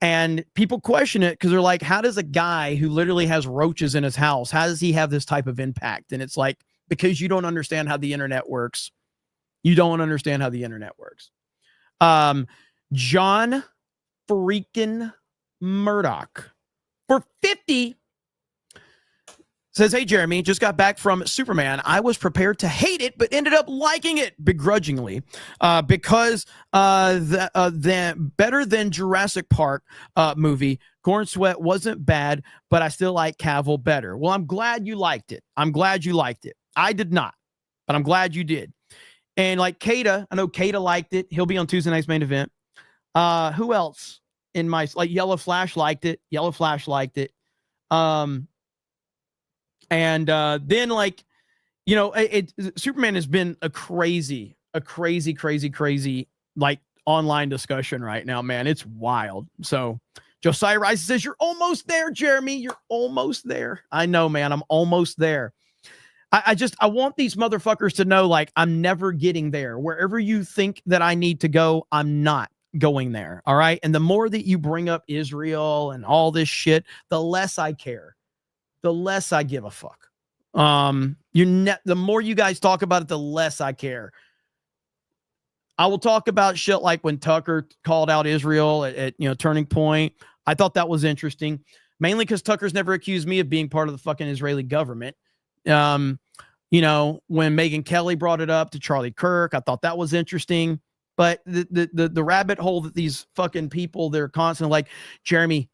And people question it because they're like, how does a guy who literally has roaches in his house, how does he have this type of impact? And it's like, because you don't understand how the internet works. You don't understand how the internet works. John freaking Murdoch for 50 says, hey, Jeremy, just got back from Superman. I was prepared to hate it, but ended up liking it begrudgingly because the better than Jurassic Park movie, Corn Sweat wasn't bad, but I still like Cavill better. Well, I'm glad you liked it. I did not, but I'm glad you did. And like Kata, I know Kata liked it. He'll be on Tuesday night's main event. Who else in my, like Yellow Flash liked it. And then, like, you know, Superman has been a crazy, like, online discussion right now, man. It's wild. So Josiah Rice says, you're almost there, Jeremy. You're almost there. I know, man. I'm almost there. I want these motherfuckers to know, like, I'm never getting there. Wherever you think that I need to go, I'm not going there. All right. And the more that you bring up Israel and all this shit, the less I care. The less I give a fuck. The more you guys talk about it, the less I care. I will talk about shit like when Tucker called out Israel at Turning Point. I thought that was interesting, mainly because Tucker's never accused me of being part of the fucking Israeli government. When Megyn Kelly brought it up to Charlie Kirk, I thought that was interesting. But the rabbit hole that these fucking people, they're constantly like, Jeremy,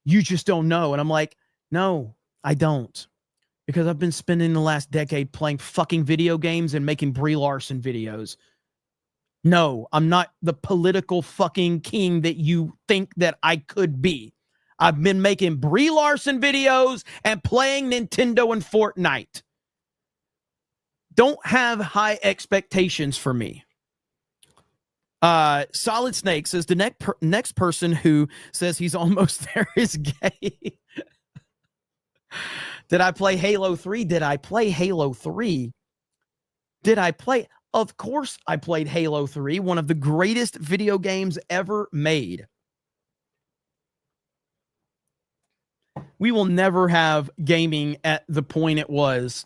you just don't know. And I'm like, no, I don't. Because I've been spending the last decade playing fucking video games and making Brie Larson videos. No, I'm not the political fucking king that you think that I could be. I've been making Brie Larson videos and playing Nintendo and Fortnite. don't have high expectations for me. Solid Snake says the next person who says he's almost there is gay. Did I play Halo 3? Did I play Halo 3? Did I play? Of course I played Halo 3, one of the greatest video games ever made. We will never have gaming at the point it was.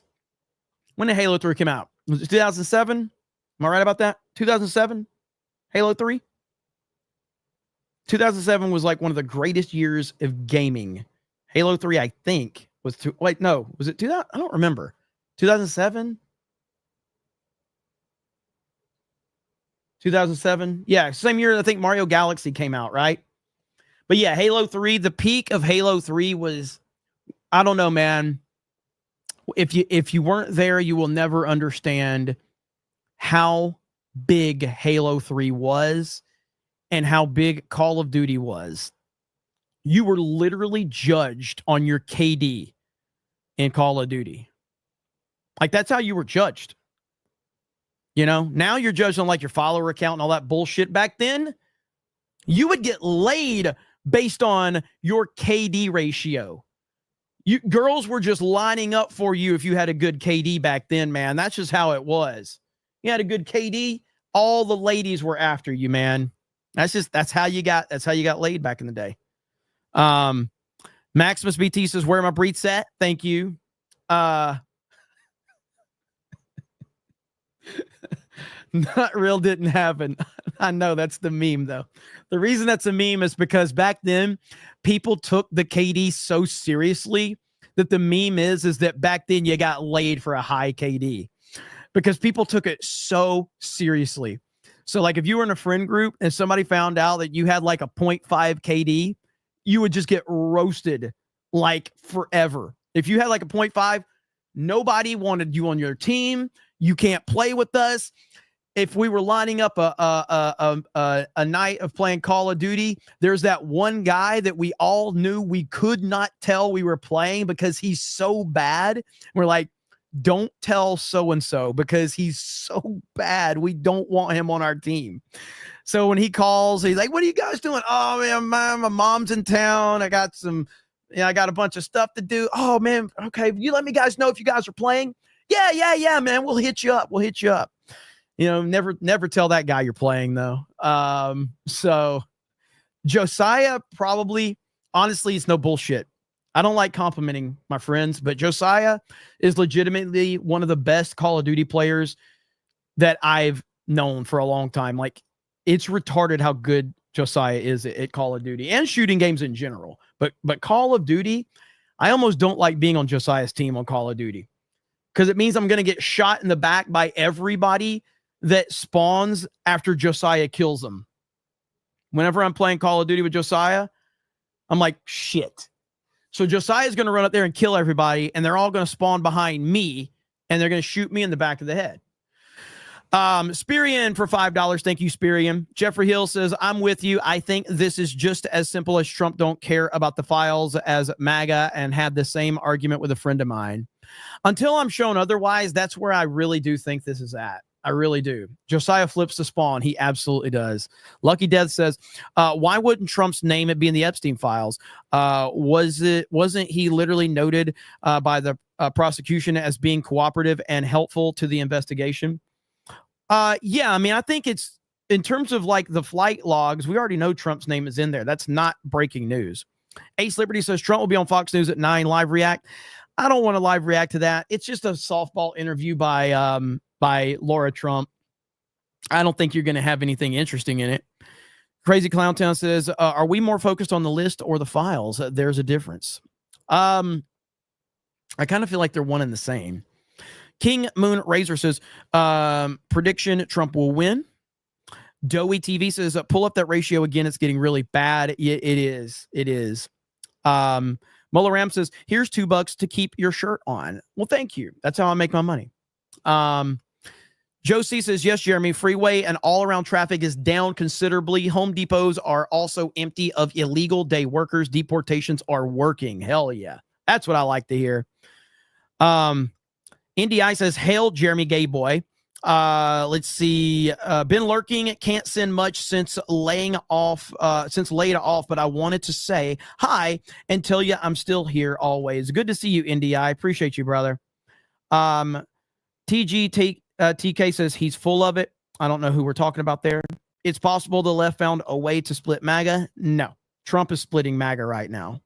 When did Halo 3 come out? Was it 2007? Am I right about that? 2007? Halo 3? 2007 was like one of the greatest years of gaming. Halo 3, I think, was wait, no. Was it 2000? I don't remember. 2007? 2007? Yeah, same year I think Mario Galaxy came out, right? But yeah, Halo 3, the peak of Halo 3 was, I don't know, man. If you weren't there, you will never understand how big Halo 3 was and how big Call of Duty was. You were literally judged on your KD in Call of Duty. Like, that's how you were judged. You know, now you're judged on like your follower account and all that bullshit. Back then, you would get laid based on your KD ratio. Girls were just lining up for you if you had a good KD back then, man. That's just how it was. You had a good KD, all the ladies were after you, man. That's how you got laid back in the day. Maximus BT says, where are my breeds at? Thank you. Not real didn't happen. I know that's the meme though. The reason that's a meme is because back then people took the KD so seriously that the meme is that back then you got laid for a high KD because people took it so seriously. So like if you were in a friend group and somebody found out that you had like a 0.5 KD, you would just get roasted like forever. If you had like a 0.5, nobody wanted you on your team. You can't play with us. If we were lining up a night of playing Call of Duty, there's that one guy that we all knew we could not tell we were playing because he's so bad. We're like, don't tell so-and-so because he's so bad. We don't want him on our team. So when he calls, he's like, what are you guys doing? Oh, man, my mom's in town. I got a bunch of stuff to do. Oh, man, okay. You let me guys know if you guys are playing. Yeah, man. We'll hit you up. You know, never tell that guy you're playing though. So Josiah probably, honestly, it's no bullshit. I don't like complimenting my friends, but Josiah is legitimately one of the best Call of Duty players that I've known for a long time. Like, it's retarded how good Josiah is at Call of Duty and shooting games in general. But Call of Duty, I almost don't like being on Josiah's team on Call of Duty because it means I'm going to get shot in the back by everybody that spawns after Josiah kills them. Whenever I'm playing Call of Duty with Josiah, I'm like, shit. So Josiah is going to run up there and kill everybody, and they're all going to spawn behind me, and they're going to shoot me in the back of the head. Spirian for $5. Thank you, Spirian. Jeffrey Hill says, I'm with you. I think this is just as simple as Trump don't care about the files as MAGA and had the same argument with a friend of mine. Until I'm shown otherwise, that's where I really do think this is at. I really do. Josiah flips the spawn. He absolutely does. Lucky Death says, why wouldn't Trump's name be in the Epstein files? Wasn't he literally noted by the prosecution as being cooperative and helpful to the investigation? Yeah, I mean, I think it's in terms of like the flight logs, we already know Trump's name is in there. That's not breaking news. Ace Liberty says Trump will be on Fox News at 9 live react. I don't want to live react to that. It's just a softball interview by Laura Trump. I don't think you're going to have anything interesting in it. Crazy Clown Town says, are we more focused on the list or the files? There's a difference. I kind of feel like they're one and the same. King Moon Razor says, prediction, Trump will win. Doey TV says, pull up that ratio again. It's getting really bad. It is. Muller Ram says, here's $2 to keep your shirt on. Well, thank you. That's how I make my money. Joe C says, yes, Jeremy, freeway and all-around traffic is down considerably. Home Depots are also empty of illegal day workers. Deportations are working. Hell yeah. That's what I like to hear. Indy I says, hail Jeremy Gay Boy. Let's see. Been lurking. Can't send much since laid off, but I wanted to say hi and tell you I'm still here always. Good to see you, Indy. I appreciate you, brother. TK says he's full of it. I don't know who we're talking about there. It's possible the left found a way to split MAGA. No, Trump is splitting MAGA right now.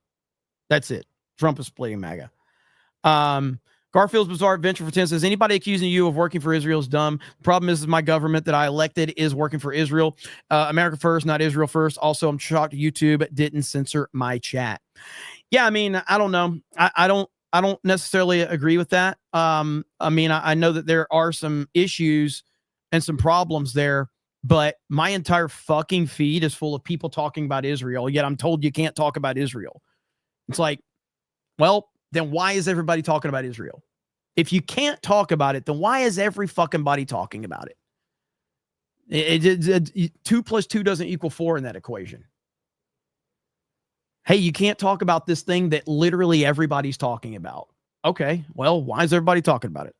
That's it. Trump is splitting MAGA. Garfield's Bizarre Adventure for 10 says, anybody accusing you of working for Israel is dumb. The problem is my government that I elected is working for Israel. America first, not Israel first. Also, I'm shocked YouTube didn't censor my chat. Yeah, I mean, I don't know. I don't necessarily agree with that. I mean, I know that there are some issues and some problems there, but my entire fucking feed is full of people talking about Israel, yet I'm told you can't talk about Israel. It's like, well, then why is everybody talking about Israel? If you can't talk about it, then why is every fucking body talking about it? 2 + 2 doesn't equal 4 in that equation. Hey, you can't talk about this thing that literally everybody's talking about. Okay, well, why is everybody talking about it?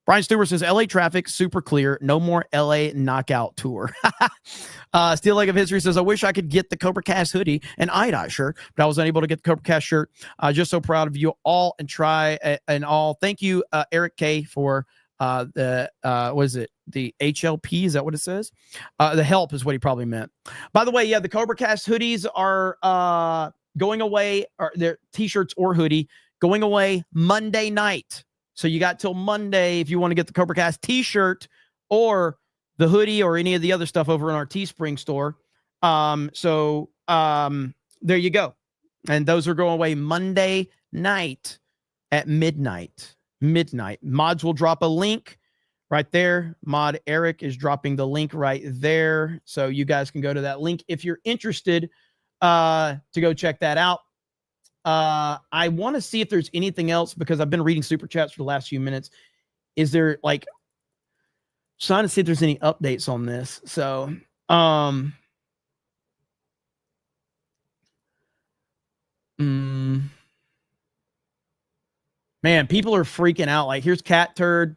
Brian Stewart says, LA traffic, super clear. No more LA knockout tour. Steel Leg of History says, I wish I could get the Cobra Cast hoodie and IDOT shirt, but I was unable to get the Cobra Cast shirt. Just so proud of you all and try and all. Thank you, Eric K, for what is it? The HLP, is that what it says? The help is what he probably meant. By the way, yeah, the Cobra Cast hoodies are going away, or their t-shirts or hoodie going away Monday night. So you got till Monday if you want to get the Cobra Cast t-shirt or the hoodie or any of the other stuff over in our Teespring store. There you go. And those are going away Monday night at midnight. Mods will drop a link right there. Mod Eric is dropping the link right there. So you guys can go to that link if you're interested to go check that out. I want to see if there's anything else because I've been reading super chats for the last few minutes. Is there like trying to see if there's any updates on this? So, man, people are freaking out. Like, here's Cat Turd,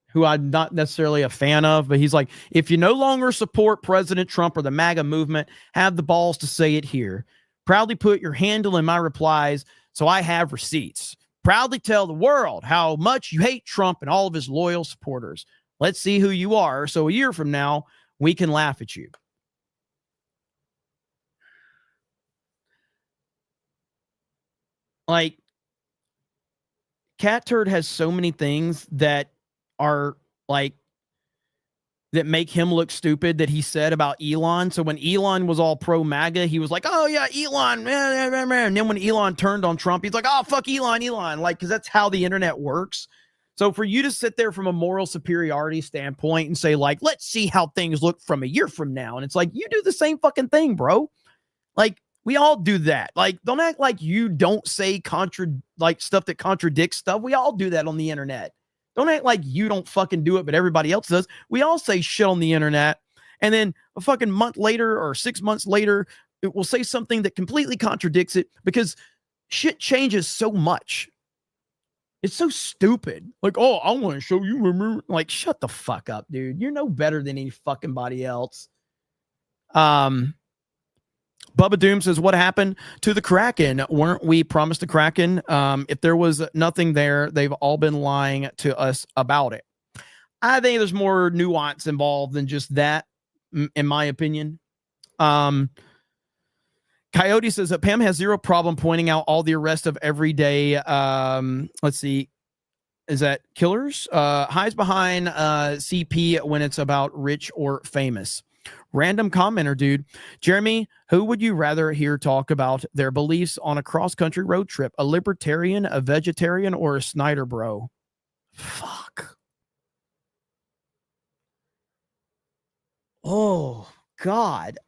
who I'm not necessarily a fan of, but he's like, if you no longer support President Trump or the MAGA movement, have the balls to say it here. Proudly put your handle in my replies, so I have receipts. Proudly tell the world how much you hate Trump and all of his loyal supporters. Let's see who you are, so a year from now, we can laugh at you. Like, Cat Turd has so many things that are like that make him look stupid that he said about Elon. So when Elon was all pro MAGA, he was like, oh yeah, Elon. And then when Elon turned on Trump, he's like, oh, fuck Elon. Like, because that's how the internet works. So for you to sit there from a moral superiority standpoint and say, like, let's see how things look from a year from now. And it's like, you do the same fucking thing, bro. Like, we all do that. Like, don't act like you don't say stuff that contradicts stuff. We all do that on the internet. Don't act like you don't fucking do it, but everybody else does. We all say shit on the internet. And then a fucking month later or 6 months later, it will say something that completely contradicts it because shit changes so much. It's so stupid. Like, oh, I want to show you. Remember? Like, shut the fuck up, dude. You're no better than any fucking body else. Bubba Doom says, what happened to the Kraken? Weren't we promised the Kraken? If there was nothing there, they've all been lying to us about it. I think there's more nuance involved than just that, in my opinion. Coyote says that Pam has zero problem pointing out all the arrests of everyday, let's see, is that killers? Hides behind CP when it's about rich or famous. Random commenter, dude. Jeremy, who would you rather hear talk about their beliefs on a cross-country road trip? A libertarian, a vegetarian, or a Snyder bro? Fuck. Oh, God.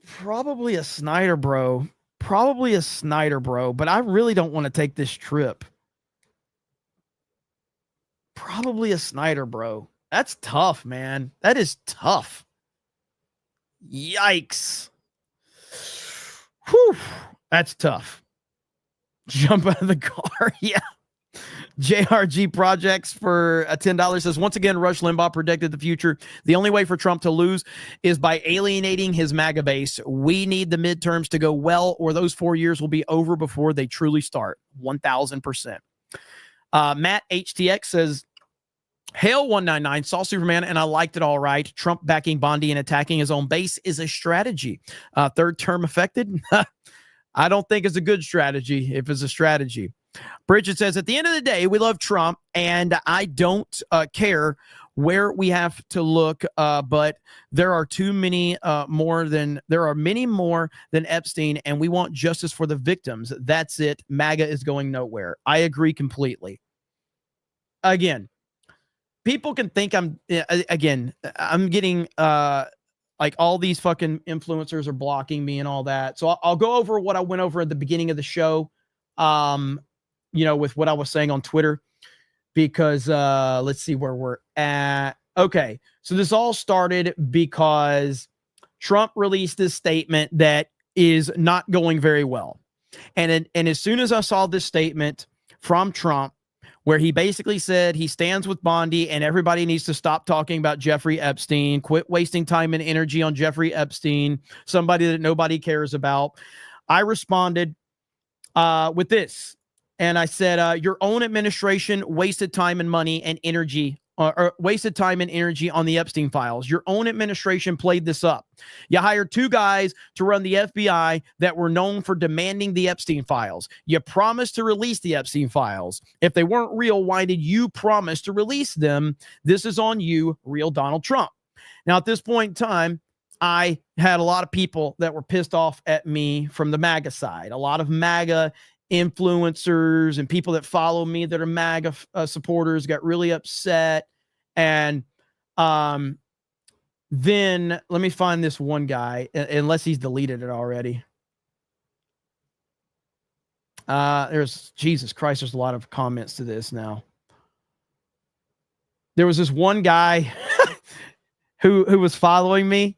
Probably a Snyder bro. But I really don't want to take this trip. Probably a Snyder bro. That's tough, man. That is tough. Yikes. Whew. That's tough. Jump out of the car. Yeah. JRG Projects for a $10 says, once again, Rush Limbaugh predicted the future. The only way for Trump to lose is by alienating his MAGA base. We need the midterms to go well, or those 4 years will be over before they truly start. 1,000%. Matt HTX says, Hail 199, saw Superman and I liked it all right. Trump backing Bondi and attacking his own base is a strategy. Third term affected? I don't think it's a good strategy if it's a strategy. Bridget says, at the end of the day, we love Trump, and I don't care where we have to look, but there are many more than Epstein, and we want justice for the victims. That's it. MAGA is going nowhere. I agree completely. Again, people can think I'm getting like all these fucking influencers are blocking me and all that. So I'll go over what I went over at the beginning of the show. With what I was saying on Twitter, because let's see where we're at. Okay, so this all started because Trump released this statement that is not going very well. And as soon as I saw this statement from Trump, where he basically said he stands with Bondi and everybody needs to stop talking about Jeffrey Epstein, quit wasting time and energy on Jeffrey Epstein, somebody that nobody cares about, I responded with this. And I said, your own administration wasted time and money and energy, or wasted time and energy on the Epstein files. Your own administration played this up. You hired 2 guys to run the FBI that were known for demanding the Epstein files. You promised to release the Epstein files. If they weren't real, why did you promise to release them? This is on you, real Donald Trump. Now, at this point in time, I had a lot of people that were pissed off at me from the MAGA side. A lot of MAGA influencers and people that follow me that are MAGA supporters got really upset. And then let me find this one guy, unless he's deleted it already. There's Jesus Christ. There's a lot of comments to this now. There was this one guy who was following me,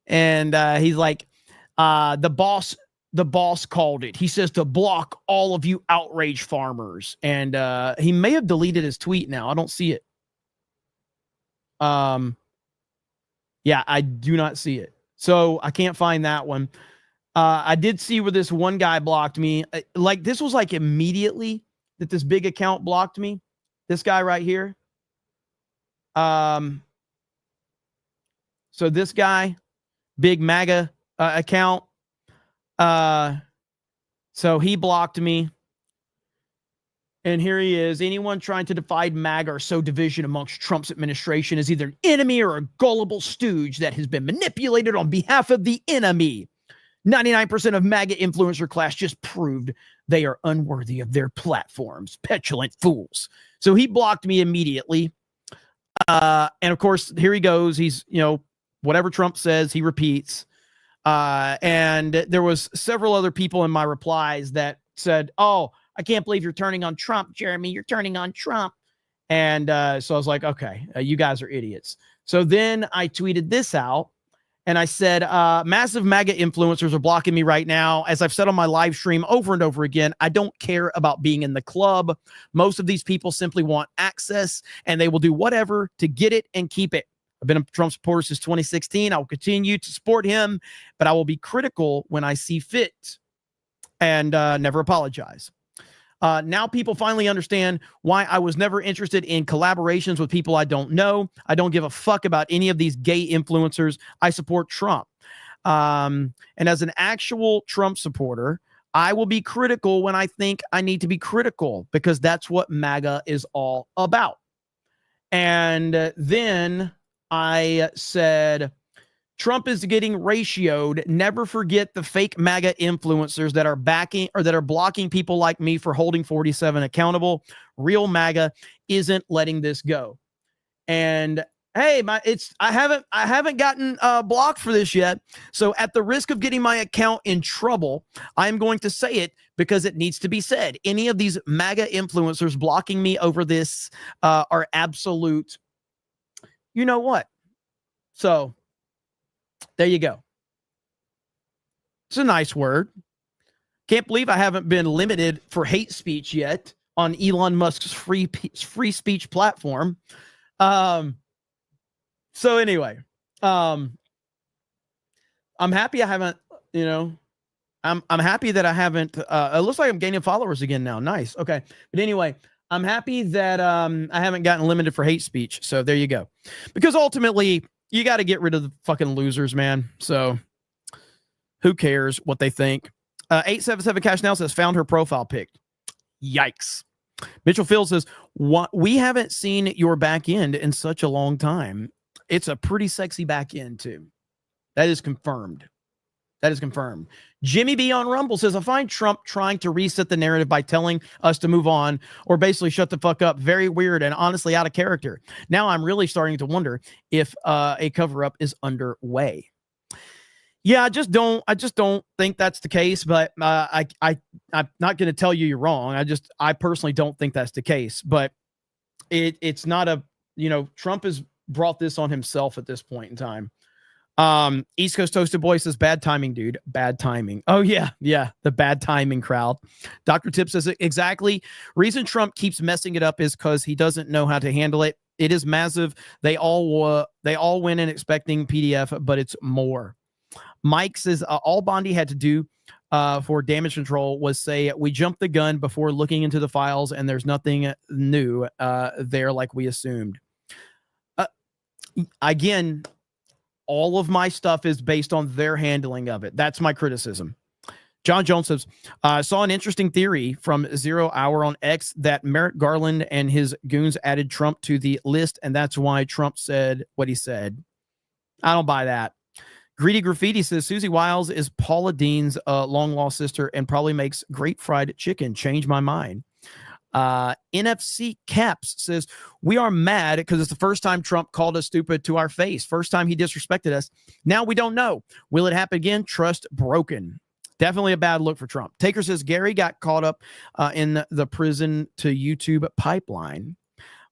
and he's like, the boss called it. He says to block all of you outrage farmers. And he may have deleted his tweet now. I don't see it. Yeah, I do not see it. So I can't find that one. I did see where this one guy blocked me. Like, this was like immediately that this big account blocked me. This guy right here. So this guy, big MAGA account. So he blocked me. And here he is. Anyone trying to divide MAGA or sow division amongst Trump's administration is either an enemy or a gullible stooge that has been manipulated on behalf of the enemy. 99% of MAGA influencer class just proved they are unworthy of their platforms. Petulant fools. So he blocked me immediately. And of course, here he goes. He's, whatever Trump says, he repeats. And there was several other people in my replies that said, oh, I can't believe you're turning on Trump, Jeremy. You're turning on Trump. And so I was like, okay, you guys are idiots. So then I tweeted this out, and I said, massive MAGA influencers are blocking me right now. As I've said on my live stream over and over again, I don't care about being in the club. Most of these people simply want access, and they will do whatever to get it and keep it. I've been a Trump supporter since 2016. I will continue to support him, but I will be critical when I see fit and never apologize. Now people finally understand why I was never interested in collaborations with people I don't know. I don't give a fuck about any of these gay influencers. I support Trump. And as an actual Trump supporter, I will be critical when I think I need to be critical, because that's what MAGA is all about. And then I said, Trump is getting ratioed. Never forget the fake MAGA influencers that are backing or that are blocking people like me for holding 47 accountable. Real MAGA isn't letting this go. And hey, I haven't gotten blocked for this yet. So at the risk of getting my account in trouble, I am going to say it because it needs to be said. Any of these MAGA influencers blocking me over this are absolute, you know what? So there you go. It's a nice word. Can't believe I haven't been limited for hate speech yet on Elon Musk's free speech platform. So anyway, I'm happy I haven't, I'm happy that I haven't, it looks like I'm gaining followers again now. Nice. Okay. But anyway, I'm happy that I haven't gotten limited for hate speech. So there you go. Because ultimately, you got to get rid of the fucking losers, man. So who cares what they think? 877 Cash Now says, found her profile pic. Yikes. Mitchell Field says, we haven't seen your back end in such a long time. It's a pretty sexy back end, too. That is confirmed. That is confirmed. Jimmy B on Rumble says, I find Trump trying to reset the narrative by telling us to move on or basically shut the fuck up. Very weird and honestly out of character. Now I'm really starting to wonder if a cover-up is underway. Yeah, I just don't think that's the case, but I'm not going to tell you you're wrong. I personally don't think that's the case, but it's not a, Trump has brought this on himself at this point in time. East Coast Toasted Boy says, bad timing, dude. Bad timing. Oh, yeah. Yeah. The bad timing crowd. Dr. Tip says, exactly. Reason Trump keeps messing it up is because he doesn't know how to handle it. It is massive. They all went in expecting PDF, but it's more. Mike says, all Bondi had to do for damage control was say, we jumped the gun before looking into the files, and there's nothing new there like we assumed. Again, all of my stuff is based on their handling of it. That's my criticism. John Jones says, I saw an interesting theory from 0 Hour on X that Merrick Garland and his goons added Trump to the list, and that's why Trump said what he said. I don't buy that. Greedy Graffiti says, Susie Wiles is Paula Dean's long-lost sister and probably makes great fried chicken. Change my mind. NFC Caps says, we are mad because it's the first time Trump called us stupid to our face. First time he disrespected us. Now we don't know. Will it happen again? Trust broken. Definitely a bad look for Trump. Taker says, Gary got caught up in the prison to YouTube pipeline.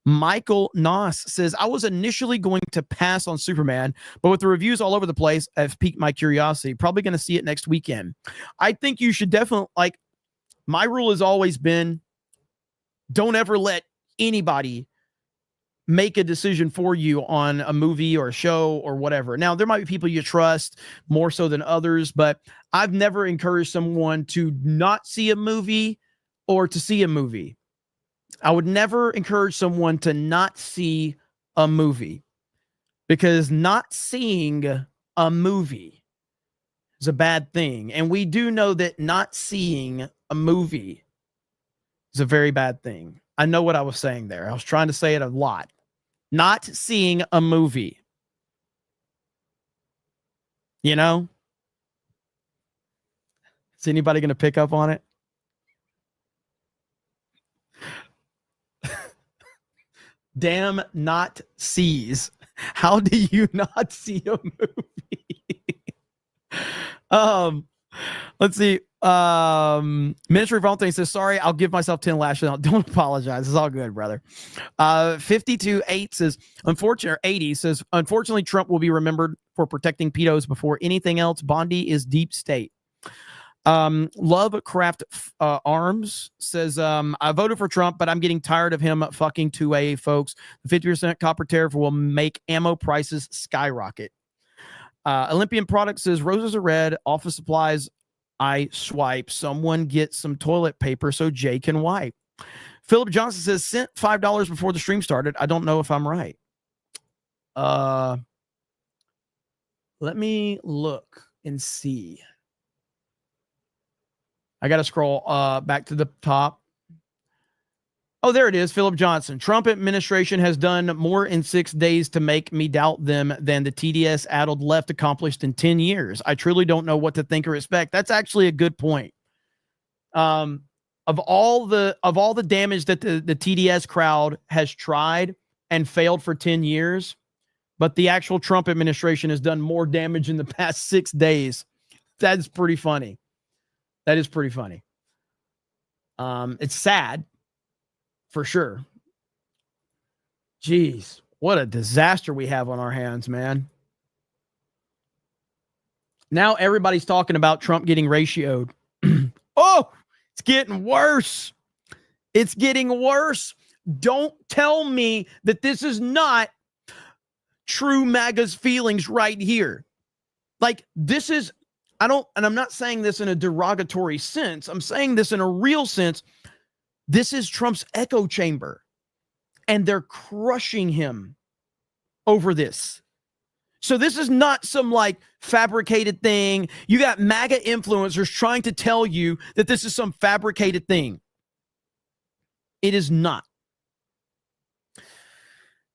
Michael Noss says, I was initially going to pass on Superman, but with the reviews all over the place, I've piqued my curiosity. Probably going to see it next weekend. I think you should definitely, my rule has always been, don't ever let anybody make a decision for you on a movie or a show or whatever. Now, there might be people you trust more so than others, but I've never encouraged someone to not see a movie or to see a movie. I would never encourage someone to not see a movie, because not seeing a movie is a bad thing. And we do know that not seeing a movie is a very bad thing. I know what I was saying there. I was trying to say it a lot. Not seeing a movie. Is anybody going to pick up on it? Damn not sees. How do you not see a movie? Let's see. Ministry of Valentine says, sorry, I'll give myself 10 lashes. Don't apologize. It's all good, brother. 52-8 says, unfortunately, Trump will be remembered for protecting pedos before anything else. Bondi is deep state. Lovecraft Arms says, I voted for Trump, but I'm getting tired of him fucking 2A, folks. The 50% copper tariff will make ammo prices skyrocket. Olympian Products says, roses are red, office supplies, I swipe. Someone get some toilet paper so Jay can wipe. Philip Johnson says, sent $5 before the stream started. I don't know if I'm right. Let me look and see. I got to scroll back to the top. Oh, there it is. Philip Johnson. Trump administration has done more in 6 days to make me doubt them than the TDS-addled left accomplished in 10 years. I truly don't know what to think or expect. That's actually a good point. Of all the damage that the TDS crowd has tried and failed for 10 years, but the actual Trump administration has done more damage in the past 6 days. That's pretty funny. That is pretty funny. It's sad. For sure. Jeez, what a disaster we have on our hands, man. Now everybody's talking about Trump getting ratioed. Oh, it's getting worse. It's getting worse. Don't tell me that this is not true MAGA's feelings right here. Like, this is, and I'm not saying this in a derogatory sense. I'm saying this in a real sense. This is Trump's echo chamber, and they're crushing him over this. So this is not some like fabricated thing. You got MAGA influencers trying to tell you that this is some fabricated thing. It is not.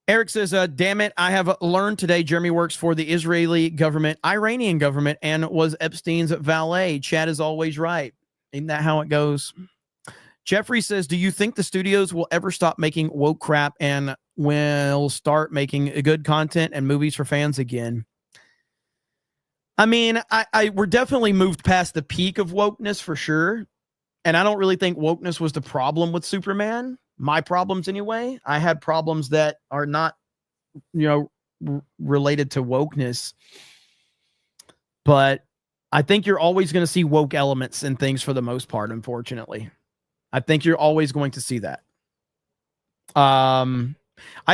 Eric says, damn it, I have learned today Jeremy works for the Israeli government, Iranian government, and was Epstein's valet. Chad is always right. Isn't that how it goes? Jeffrey says, do you think the studios will ever stop making woke crap and will start making good content and movies for fans again? I mean, we're definitely moved past the peak of wokeness for sure. And I don't really think wokeness was the problem with Superman. My problems anyway. I had problems that are not, related to wokeness. But I think you're always going to see woke elements in things for the most part, unfortunately. I think you're always going to see that. I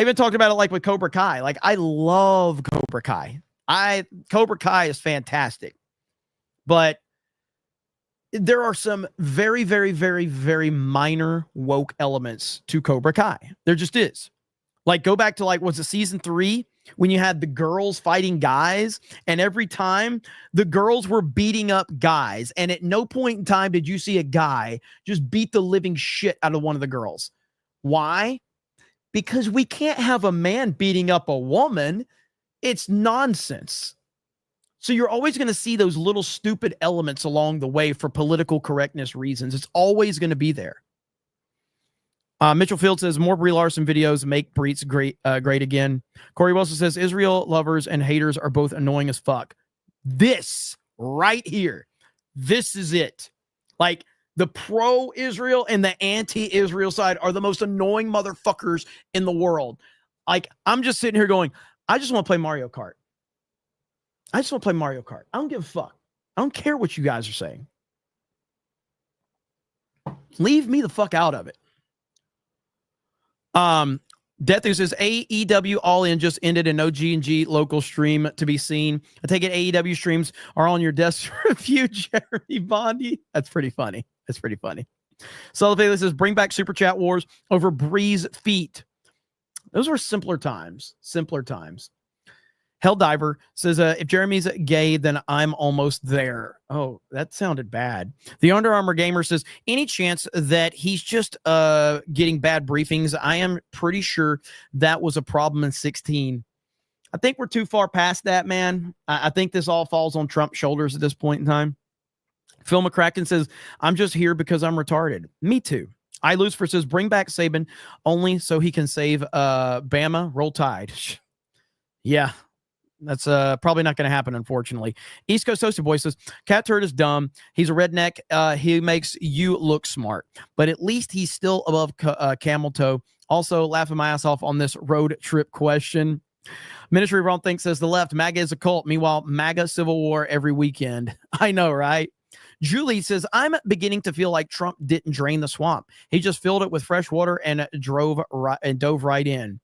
even talked about it like with Cobra Kai. Like, I love Cobra Kai. Cobra Kai is fantastic. But there are some very, very, very, very minor woke elements to Cobra Kai. There just is. Like, go back to was it season 3 when you had the girls fighting guys, and every time the girls were beating up guys, and at no point in time did you see a guy just beat the living shit out of one of the girls. Why? Because we can't have a man beating up a woman. It's nonsense. So you're always going to see those little stupid elements along the way for political correctness reasons. It's always going to be there. Mitchell Field says, more Brie Larson videos make Breets great again. Corey Wilson says, Israel lovers and haters are both annoying as fuck. This right here, this is it. Like, the pro-Israel and the anti-Israel side are the most annoying motherfuckers in the world. Like, I'm just sitting here going, I just want to play Mario Kart. I just want to play Mario Kart. I don't give a fuck. I don't care what you guys are saying. Leave me the fuck out of it. Death Who says AEW All In just ended and no G&G local stream to be seen. I take it AEW streams are on your desk review, Jeremy Bondi. That's pretty funny. That's pretty funny. Sullivan says bring back Super Chat Wars over Bree's feet. Those were simpler times. Simpler times. Helldiver says, if Jeremy's gay, then I'm almost there. Oh, that sounded bad. The Under Armour Gamer says, any chance that he's just getting bad briefings? I am pretty sure that was a problem in 2016. I think we're too far past that, man. I think this all falls on Trump's shoulders at this point in time. Phil McCracken says, I'm just here because I'm retarded. Me too. I Lucifer says, bring back Saban only so he can save Bama. Roll Tide. Yeah. That's probably not going to happen, unfortunately. East Coast Toasted Boy says, Cat Turd is dumb. He's a redneck. He makes you look smart. But at least he's still above camel toe. Also, laughing my ass off on this road trip question. Ministry of Wrong Think says, the left, MAGA is a cult. Meanwhile, MAGA Civil War every weekend. I know, right? Julie says, I'm beginning to feel like Trump didn't drain the swamp. He just filled it with fresh water and dove right in.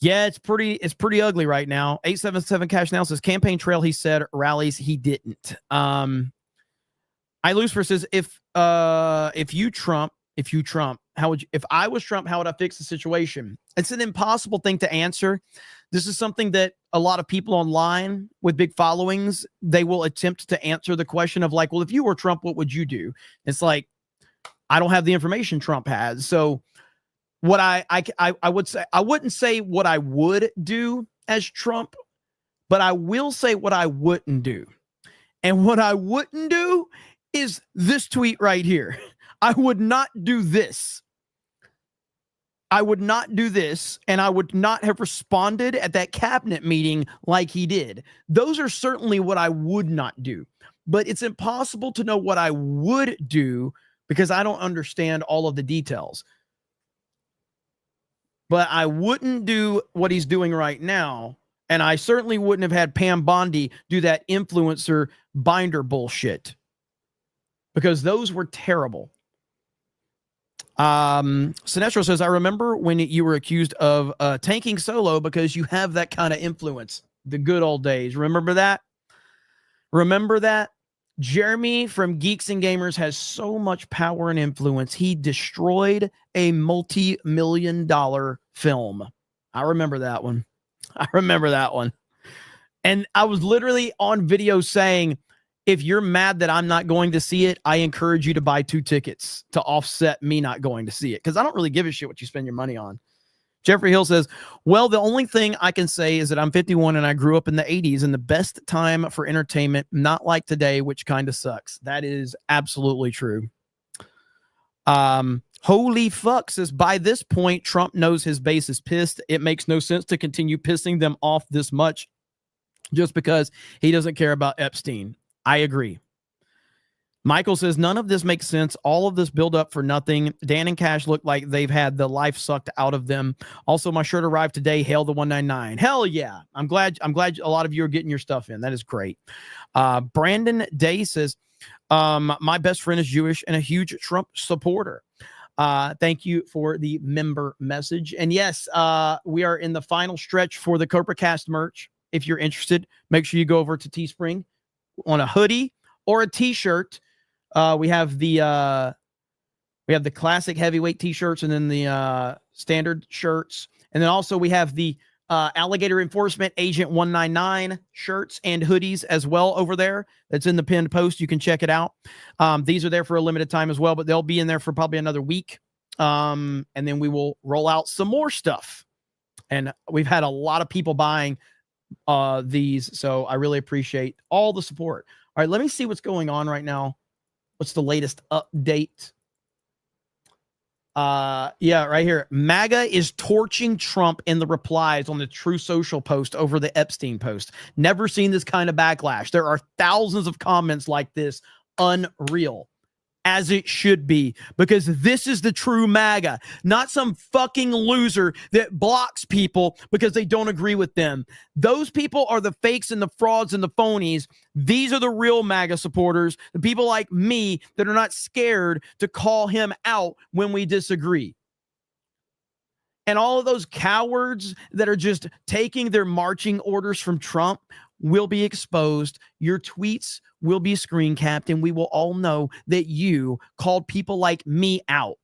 Yeah, it's pretty ugly right now. 877 Cash Now says campaign trail, he said, rallies, he didn't. I Lucifer says, if you Trump, if I was Trump, how would I fix the situation? It's an impossible thing to answer. This is something that a lot of people online with big followings, they will attempt to answer the question of like, well, if you were Trump, what would you do? It's like, I don't have the information Trump has. So what I would say, I wouldn't say what I would do as Trump, but I will say what I wouldn't do. And what I wouldn't do is this tweet right here. I would not do this. I would not do this, and I would not have responded at that cabinet meeting like he did. Those are certainly what I would not do. But it's impossible to know what I would do because I don't understand all of the details. But I wouldn't do what he's doing right now. And I certainly wouldn't have had Pam Bondi do that influencer binder bullshit. because those were terrible. Sinestro says, I remember when you were accused of tanking solo because you have that kind of influence. The good old days. Remember that? Remember that? Jeremy from Geeks and Gamers has so much power and influence. He destroyed a multi-million-dollar film. I remember that one. I remember that one. And I was literally on video saying, if you're mad that I'm not going to see it, I encourage you to buy 2 tickets to offset me not going to see it. Because I don't really give a shit what you spend your money on. Jeffrey Hill says, well, the only thing I can say is that I'm 51 and I grew up in the 80s and the best time for entertainment, not like today, which kind of sucks. That is absolutely true. Holy fuck says, by this point, Trump knows his base is pissed. It makes no sense to continue pissing them off this much just because he doesn't care about Epstein. I agree. Michael says, none of this makes sense. All of this build up for nothing. Dan and Cash look like they've had the life sucked out of them. Also, my shirt arrived today. Hail the 199. Hell yeah. I'm glad a lot of you are getting your stuff in. That is great. Brandon Day says, my best friend is Jewish and a huge Trump supporter. Thank you for the member message. And yes, we are in the final stretch for the CobraCast merch. If you're interested, make sure you go over to Teespring on a hoodie or a t-shirt. We have the classic heavyweight t-shirts and then the standard shirts. And then also we have the Alligator Enforcement Agent 199 shirts and hoodies as well over there. That's in the pinned post. You can check it out. These are there for a limited time as well, but they'll be in there for probably another week. And then we will roll out some more stuff. And we've had a lot of people buying these, so I really appreciate all the support. All right, let me see what's going on right now. What's the latest update? Yeah, right here. MAGA is torching Trump in the replies on the True Social post over the Epstein post. Never seen this kind of backlash. There are thousands of comments like this. Unreal. As it should be, because this is the true MAGA, not some fucking loser that blocks people because they don't agree with them. Those people are the fakes and the frauds and the phonies. These are the real MAGA supporters, the people like me that are not scared to call him out when we disagree. And all of those cowards that are just taking their marching orders from Trump will be exposed. Your tweets will be screen capped, and we will all know that you called people like me out.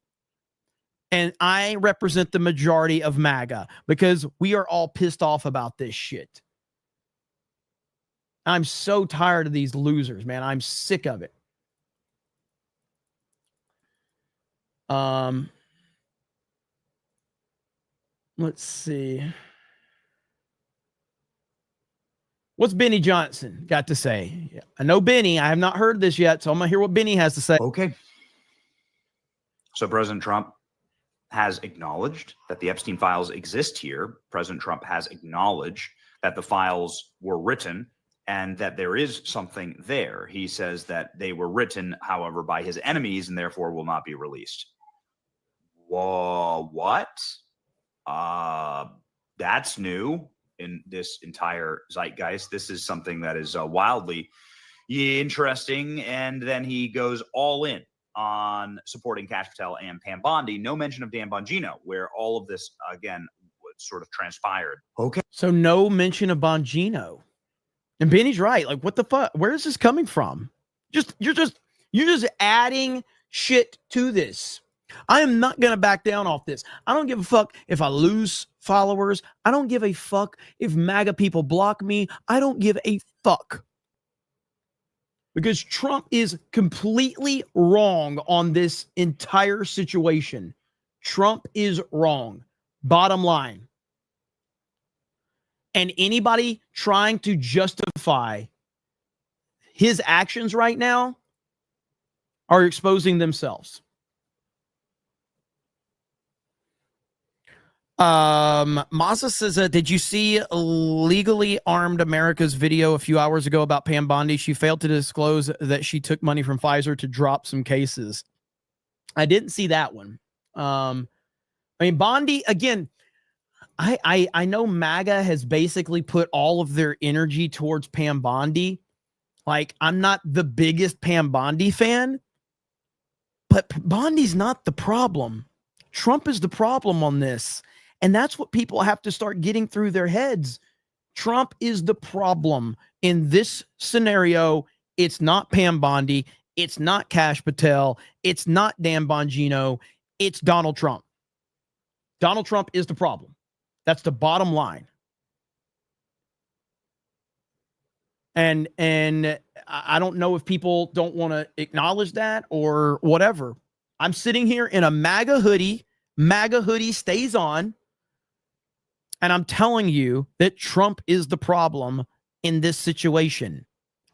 And I represent the majority of MAGA because we are all pissed off about this shit. I'm so tired of these losers, man. I'm sick of it. Let's see. What's Benny Johnson got to say? Yeah, I know Benny. I have not heard this yet, so I'm going to hear what Benny has to say. Okay. So President Trump has acknowledged that the Epstein files exist here. President Trump has acknowledged that the files were written and that there is something there. He says that they were written, however, by his enemies and therefore will not be released. Whoa, what? That's new in this entire zeitgeist. This is something that is wildly interesting. And then he goes all in on supporting Kash Patel and Pam Bondi. No mention of Dan Bongino, where all of this, again, sort of transpired. Okay. So no mention of Bongino. And Benny's right. Like, what the fuck? Where is this coming from? You're just adding shit to this. I am not going to back down off this. I don't give a fuck if I lose followers. I don't give a fuck if MAGA people block me. I don't give a fuck. Because Trump is completely wrong on this entire situation. Trump is wrong. Bottom line. And anybody trying to justify his actions right now are exposing themselves. Masa says, did you see Legally Armed America's video a few hours ago about Pam Bondi? She failed to disclose that she took money from Pfizer to drop some cases. I didn't see that one. I mean, Bondi, again, I know MAGA has basically put all of their energy towards Pam Bondi. Like, I'm not the biggest Pam Bondi fan, But Bondi's not the problem. Trump is the problem on this. And that's what people have to start getting through their heads. Trump is the problem in this scenario. It's not Pam Bondi. It's not Kash Patel. It's not Dan Bongino. It's Donald Trump. Donald Trump is the problem. That's the bottom line. And I don't know if people don't want to acknowledge that or whatever. I'm sitting here in a MAGA hoodie. MAGA hoodie stays on. And I'm telling you that Trump is the problem in this situation.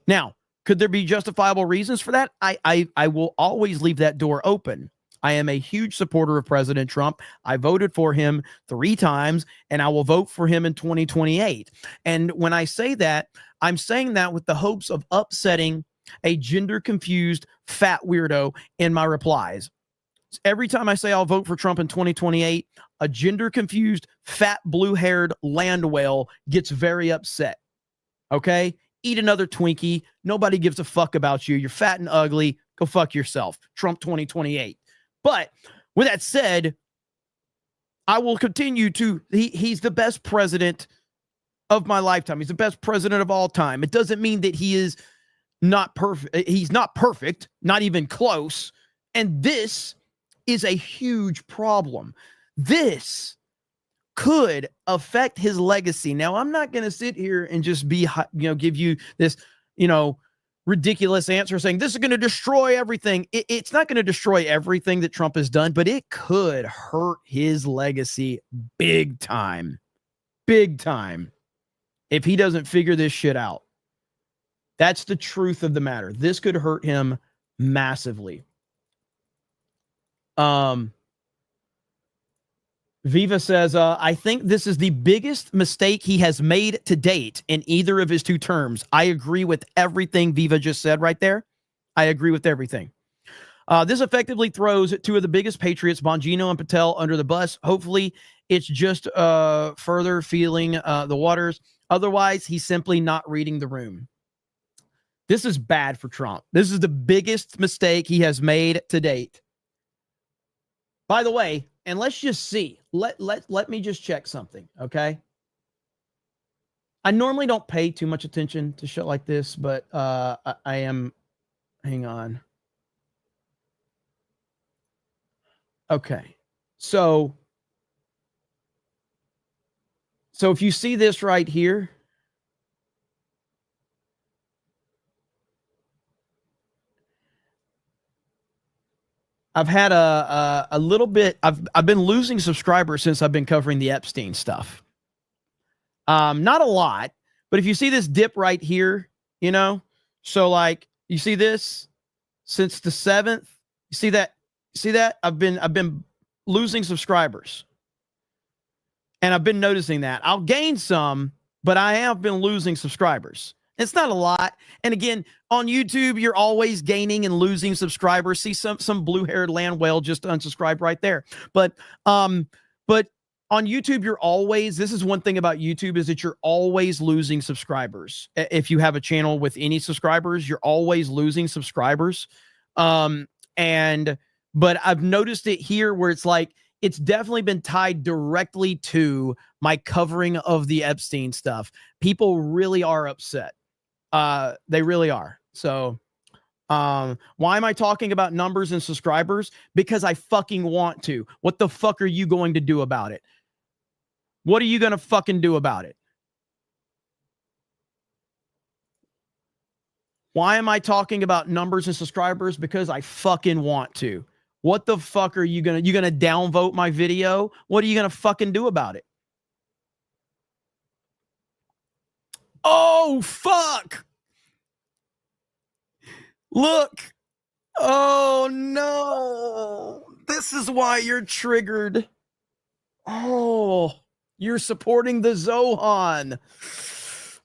Now, could there be justifiable reasons for that? I will always leave that door open. I am a huge supporter of President Trump. I voted for him 3 times, and I will vote for him in 2028. And when I say that, I'm saying that with the hopes of upsetting a gender-confused fat weirdo in my replies. Every time I say I'll vote for Trump in 2028, a gender-confused, fat, blue-haired land whale gets very upset. Okay? Eat another Twinkie. Nobody gives a fuck about you. You're fat and ugly. Go fuck yourself. Trump 2028. But with that said, I will continue to, he's the best president of my lifetime. He's the best president of all time. It doesn't mean that he is not perfect. He's not perfect, not even close. And this is a huge problem. This could affect his legacy. Now, I'm not going to sit here and just be, give you this, ridiculous answer saying this is going to destroy everything. It's not going to destroy everything that Trump has done, but it could hurt his legacy big time. Big time. If he doesn't figure this shit out. That's the truth of the matter. This could hurt him massively. Viva says, I think this is the biggest mistake he has made to date in either of his 2 terms. I agree with everything Viva just said right there. I agree with everything. This effectively throws 2 of the biggest patriots, Bongino and Patel, under the bus. Hopefully, it's just further feeling the waters. Otherwise, he's simply not reading the room. This is bad for Trump. This is the biggest mistake he has made to date. By the way, and let's just see. Let me just check something, okay? I normally don't pay too much attention to shit like this, but I am. Hang on. Okay, so if you see this right here, I've had a little bit. I've been losing subscribers since I've been covering the Epstein stuff. Not a lot, but if you see this dip right here, so like you see this since the 7th. You see that? See that? I've been losing subscribers, and I've been noticing that. I'll gain some, but I have been losing subscribers. It's not a lot. And again, on YouTube, you're always gaining and losing subscribers. See some blue-haired land whale just unsubscribed right there. But on YouTube, you're always, this is one thing about YouTube is that you're always losing subscribers. If you have a channel with any subscribers, you're always losing subscribers. But I've noticed it here where it's like, it's definitely been tied directly to my covering of the Epstein stuff. People really are upset. They really are. So, why am I talking about numbers and subscribers? Because I fucking want to. What the fuck are you going to do about it? What are you going to fucking do about it? Why am I talking about numbers and subscribers? Because I fucking want to. What the fuck are you going to downvote my video? What are you going to fucking do about it? Oh, fuck. Look. Oh, no. This is why you're triggered. Oh, you're supporting the Zohan.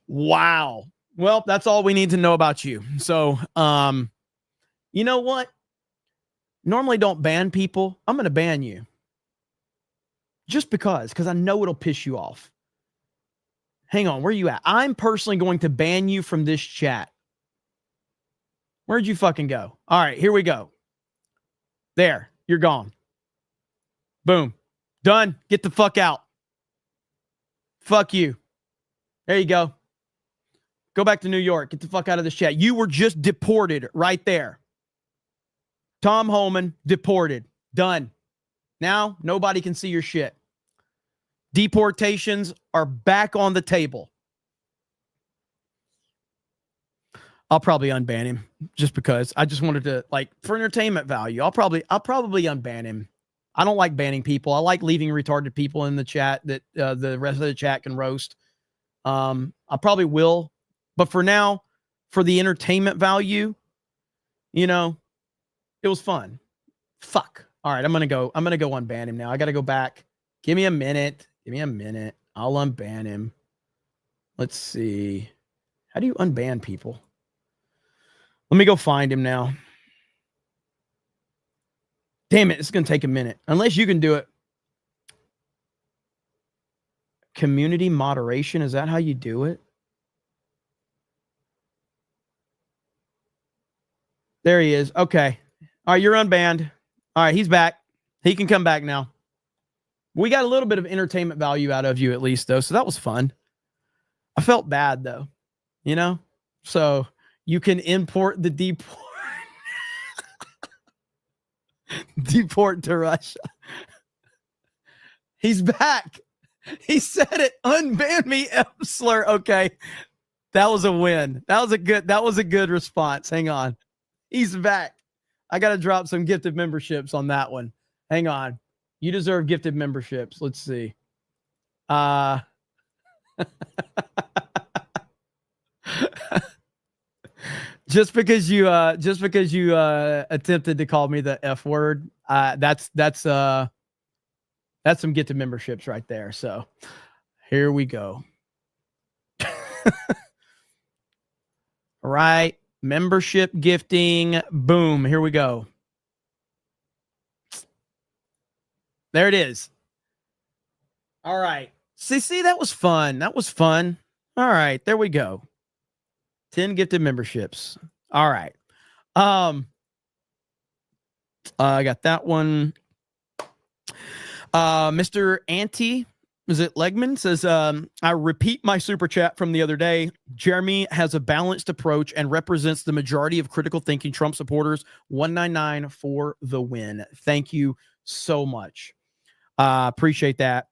Wow. Well, that's all we need to know about you. So, you know what? Normally don't ban people. I'm going to ban you. Just because I know it'll piss you off. Hang on, where are you at? I'm personally going to ban you from this chat. Where'd you fucking go? All right, here we go. There, you're gone. Boom. Done. Get the fuck out. Fuck you. There you go. Go back to New York. Get the fuck out of this chat. You were just deported right there. Tom Holman, deported. Done. Now, nobody can see your shit. Deportations are back on the table. I'll probably unban him just because I just wanted to, like, for entertainment value. I'll probably unban him. I don't like banning people. I like leaving retarded people in the chat that the rest of the chat can roast. I probably will, but for now, for the entertainment value, you know, it was fun. Fuck. All right, I'm gonna go unban him now. I gotta go back. Give me a minute. I'll unban him. Let's see. How do you unban people? Let me go find him now. Damn it, it's going to take a minute. Unless you can do it. Community moderation, is that how you do it? There he is. Okay. All right, you're unbanned. All right, he's back. He can come back now. We got a little bit of entertainment value out of you at least, though, so that was fun. I felt bad, though, you know? So you can import the deport. Deport to Russia. He's back. He said it. Unban me, Epsler. Okay. That was a win. That was a good response. Hang on. He's back. I got to drop some gifted memberships on that one. Hang on. You deserve gifted memberships. Let's see. Just because you attempted to call me the F word, that's some gifted memberships right there. So here we go. Right. Membership gifting. Boom. Here we go. There it is. All right. See, that was fun. That was fun. All right. There we go. 10 gifted memberships. All right. I got that one. Mr. Anti, is it Legman, says, I repeat my super chat from the other day. Jeremy has a balanced approach and represents the majority of critical thinking Trump supporters. 199 for the win. Thank you so much. Appreciate that.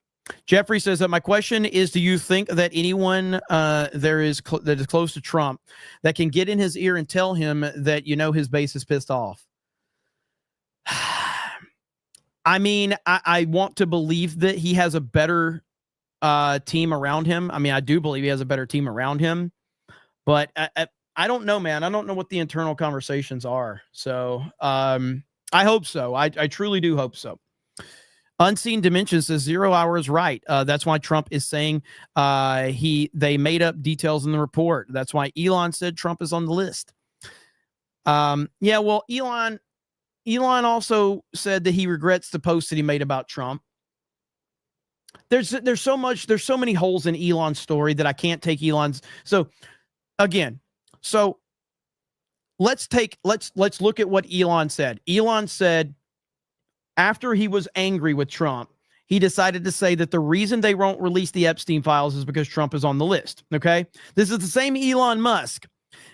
Jeffrey says that my question is, do you think that anyone that is close to Trump that can get in his ear and tell him that, you know, his base is pissed off? I mean, I want to believe that he has a better team around him. I mean, I do believe he has a better team around him, but I don't know, man. I don't know what the internal conversations are. So I hope so. I truly do hope so. Unseen Dimension says 0 hours right. That's why Trump is saying they made up details in the report. That's why Elon said Trump is on the list. Yeah, well, Elon also said that he regrets the post that he made about Trump. There's so many holes in Elon's story that I can't take Elon's. So again, let's look at what Elon said. Elon said, after he was angry with Trump, he decided to say that the reason they won't release the Epstein files is because Trump is on the list. Okay. This is the same Elon Musk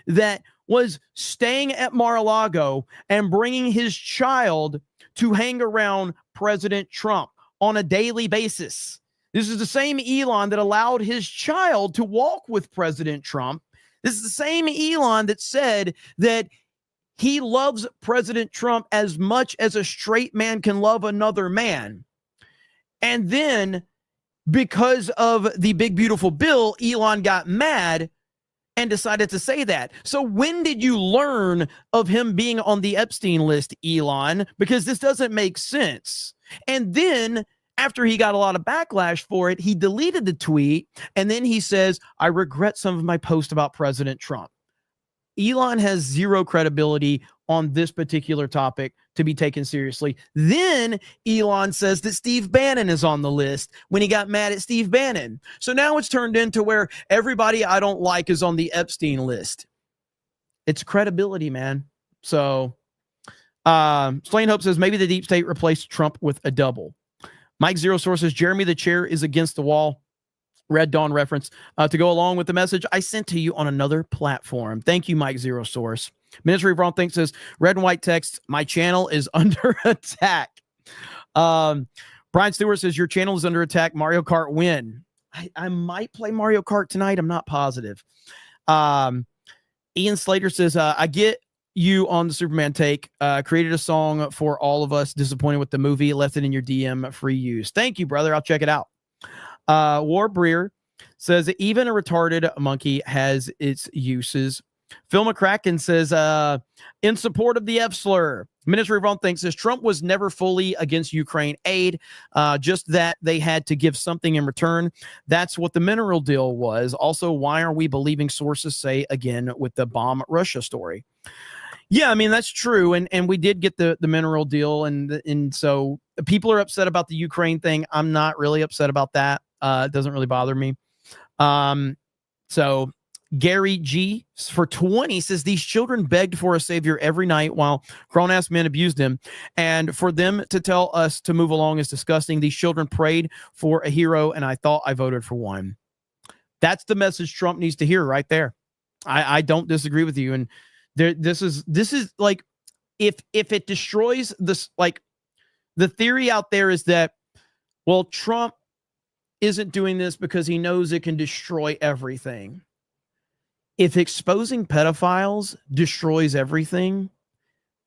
that was staying at Mar-a-Lago and bringing his child to hang around President Trump on a daily basis. This is the same Elon that allowed his child to walk with President Trump. This is the same Elon that said that he loves President Trump as much as a straight man can love another man. And then, because of the big, beautiful bill, Elon got mad and decided to say that. So when did you learn of him being on the Epstein list, Elon? Because this doesn't make sense. And then, after he got a lot of backlash for it, he deleted the tweet. And then he says, I regret some of my posts about President Trump. Elon has zero credibility on this particular topic to be taken seriously. Then Elon says that Steve Bannon is on the list when he got mad at Steve Bannon. So now it's turned into where everybody I don't like is on the Epstein list. It's credibility, man. So Slain Hope says maybe the deep state replaced Trump with a double. Mike Zero Source says Jeremy, the chair is against the wall. Red Dawn reference to go along with the message I sent to you on another platform. Thank you, Mike Zero Source. Ministry of Wrong Things says red and white text. My channel is under attack. Brian Stewart says your channel is under attack. Mario Kart win. I might play Mario Kart tonight. I'm not positive. Ian Slater says I get you on the Superman take. Created a song for all of us disappointed with the movie. Left it in your DM free use. Thank you, brother. I'll check it out. War Breer says even a retarded monkey has its uses. Phil McCracken says in support of the F slur. Ministry of Wrong Things says Trump was never fully against Ukraine aid, just that they had to give something in return. That's what the mineral deal was. Also, why are we believing sources say again with the bomb Russia story? Yeah, I mean, that's true. And we did get the mineral deal. And so people are upset about the Ukraine thing. I'm not really upset about that. It doesn't really bother me. So Gary G for 20 says these children begged for a savior every night while grown-ass men abused them. And for them to tell us to move along is disgusting. These children prayed for a hero, and I thought I voted for one. That's the message Trump needs to hear right there. I don't disagree with you. And this is like, if it destroys this, like the theory out there is that, well, Trump isn't doing this because he knows it can destroy everything. If exposing pedophiles destroys everything,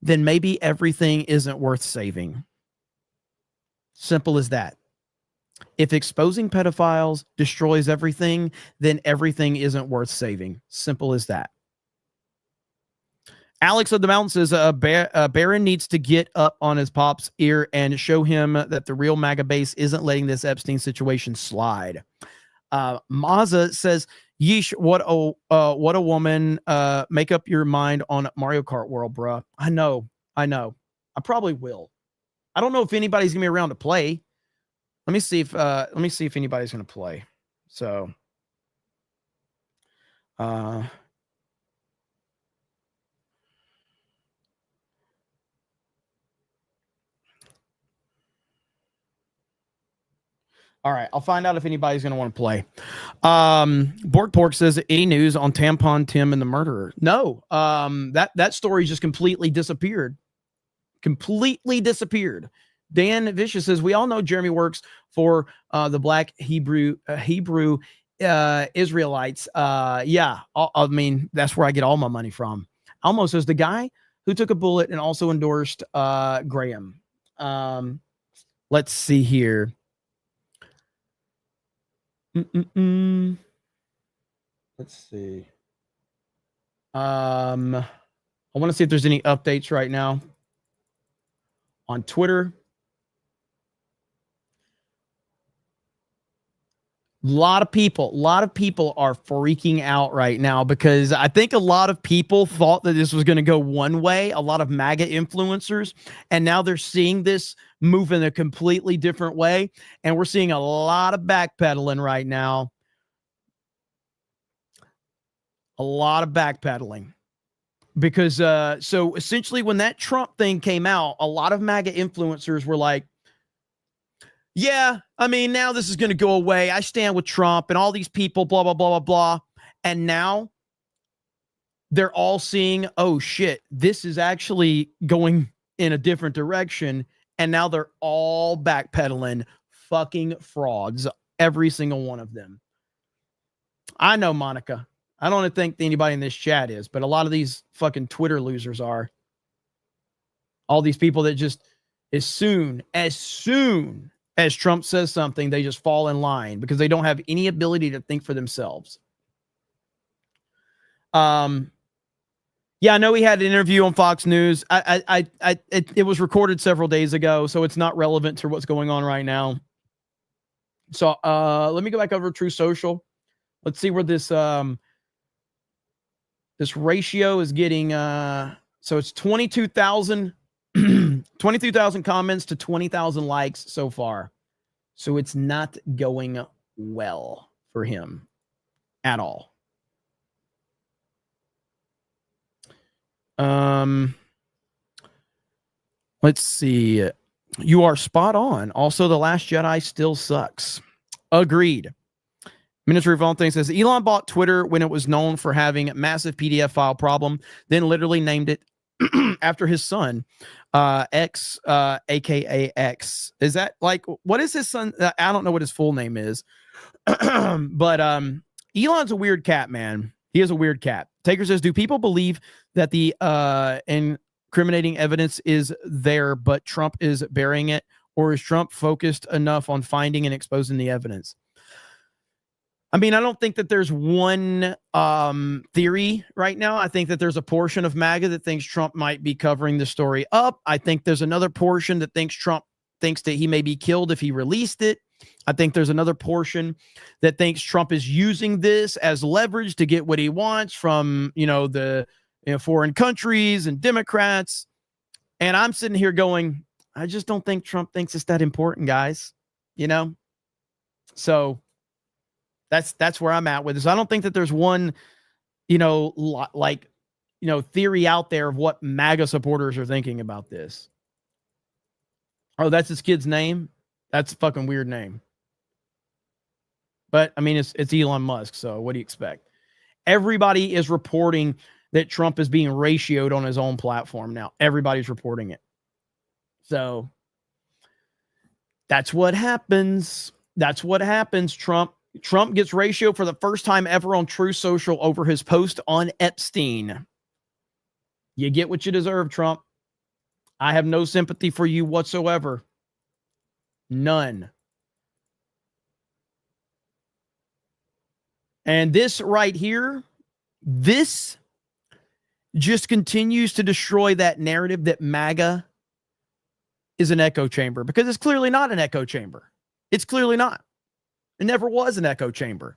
then maybe everything isn't worth saving. Simple as that. If exposing pedophiles destroys everything, then everything isn't worth saving. Simple as that. Alex of the Mountain says Barron needs to get up on his pop's ear and show him that the real MAGA base isn't letting this Epstein situation slide. Maza says, yeesh, what a woman. Make up your mind on Mario Kart World, bruh. I know. I probably will. I don't know if anybody's gonna be around to play. Let me see if anybody's gonna play. So all right, I'll find out if anybody's going to want to play. Borg Pork says, any news on Tampon Tim and the murderer? No, that story just completely disappeared. Completely disappeared. Dan Vicious says, we all know Jeremy works for the Black Hebrew Israelites. Yeah, I mean, that's where I get all my money from. Almost says, the guy who took a bullet and also endorsed Graham. Let's see here. Let's see. I want to see if there's any updates right now on Twitter. A lot of people are freaking out right now because I think a lot of people thought that this was going to go one way, a lot of MAGA influencers, and now they're seeing this move in a completely different way. And we're seeing a lot of backpedaling right now. A lot of backpedaling. Because so essentially when that Trump thing came out, a lot of MAGA influencers were like, yeah, I mean, now this is going to go away. I stand with Trump and all these people, blah, blah, blah, blah, blah. And now they're all seeing, oh, shit, this is actually going in a different direction. And now they're all backpedaling, fucking frauds, every single one of them. I know, Monica. I don't think anybody in this chat is, but a lot of these fucking Twitter losers are. All these people that just, as soon as Trump says something, they just fall in line because they don't have any ability to think for themselves. Yeah, I know he had an interview on Fox News. It was recorded several days ago, so it's not relevant to what's going on right now. So let me go back over to True Social. Let's see where this this ratio is getting. So it's 22,000 comments to 20,000 likes so far. So it's not going well for him at all. Let's see. You are spot on. Also, The Last Jedi still sucks. Agreed. Ministry of All Things says Elon bought Twitter when it was known for having a massive PDF file problem, then literally named it after his son, X, aka X. Is that like, what is his son? I don't know what his full name is. But Elon's a weird cat, man. He is a weird cat. Taker says, do people believe that the incriminating evidence is there, but Trump is burying it? Or is Trump focused enough on finding and exposing the evidence? I mean, I don't think that there's one theory right now. I think that there's a portion of MAGA that thinks Trump might be covering the story up. I think there's another portion that thinks Trump thinks that he may be killed if he released it. I think there's another portion that thinks Trump is using this as leverage to get what he wants from, the foreign countries and Democrats. And I'm sitting here going, I just don't think Trump thinks it's that important, guys. So that's where I'm at with this. I don't think that there's one, theory out there of what MAGA supporters are thinking about this. Oh, that's his kid's name? That's a fucking weird name. But I mean, it's Elon Musk. So what do you expect? Everybody is reporting that Trump is being ratioed on his own platform now. Everybody's reporting it. So that's what happens. That's what happens. Trump gets ratioed for the first time ever on True Social over his post on Epstein. You get what you deserve, Trump. I have no sympathy for you whatsoever. None. And this right here, this just continues to destroy that narrative that MAGA is an echo chamber, because it's clearly not an echo chamber. It's clearly not. It never was an echo chamber.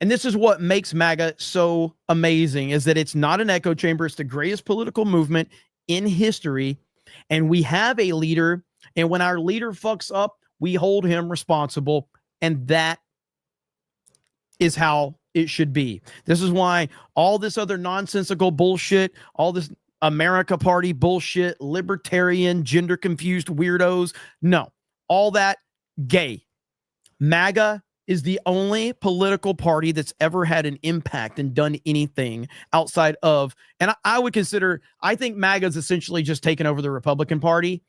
And this is what makes MAGA so amazing, is that it's not an echo chamber. It's the greatest political movement in history. And we have a leader. And when our leader fucks up, we hold him responsible. And that is how it should be. This is why all this other nonsensical bullshit, all this America Party bullshit, libertarian, gender confused weirdos, no, all that gay. MAGA is the only political party that's ever had an impact and done anything outside of, and I think MAGA is essentially just taken over the Republican Party.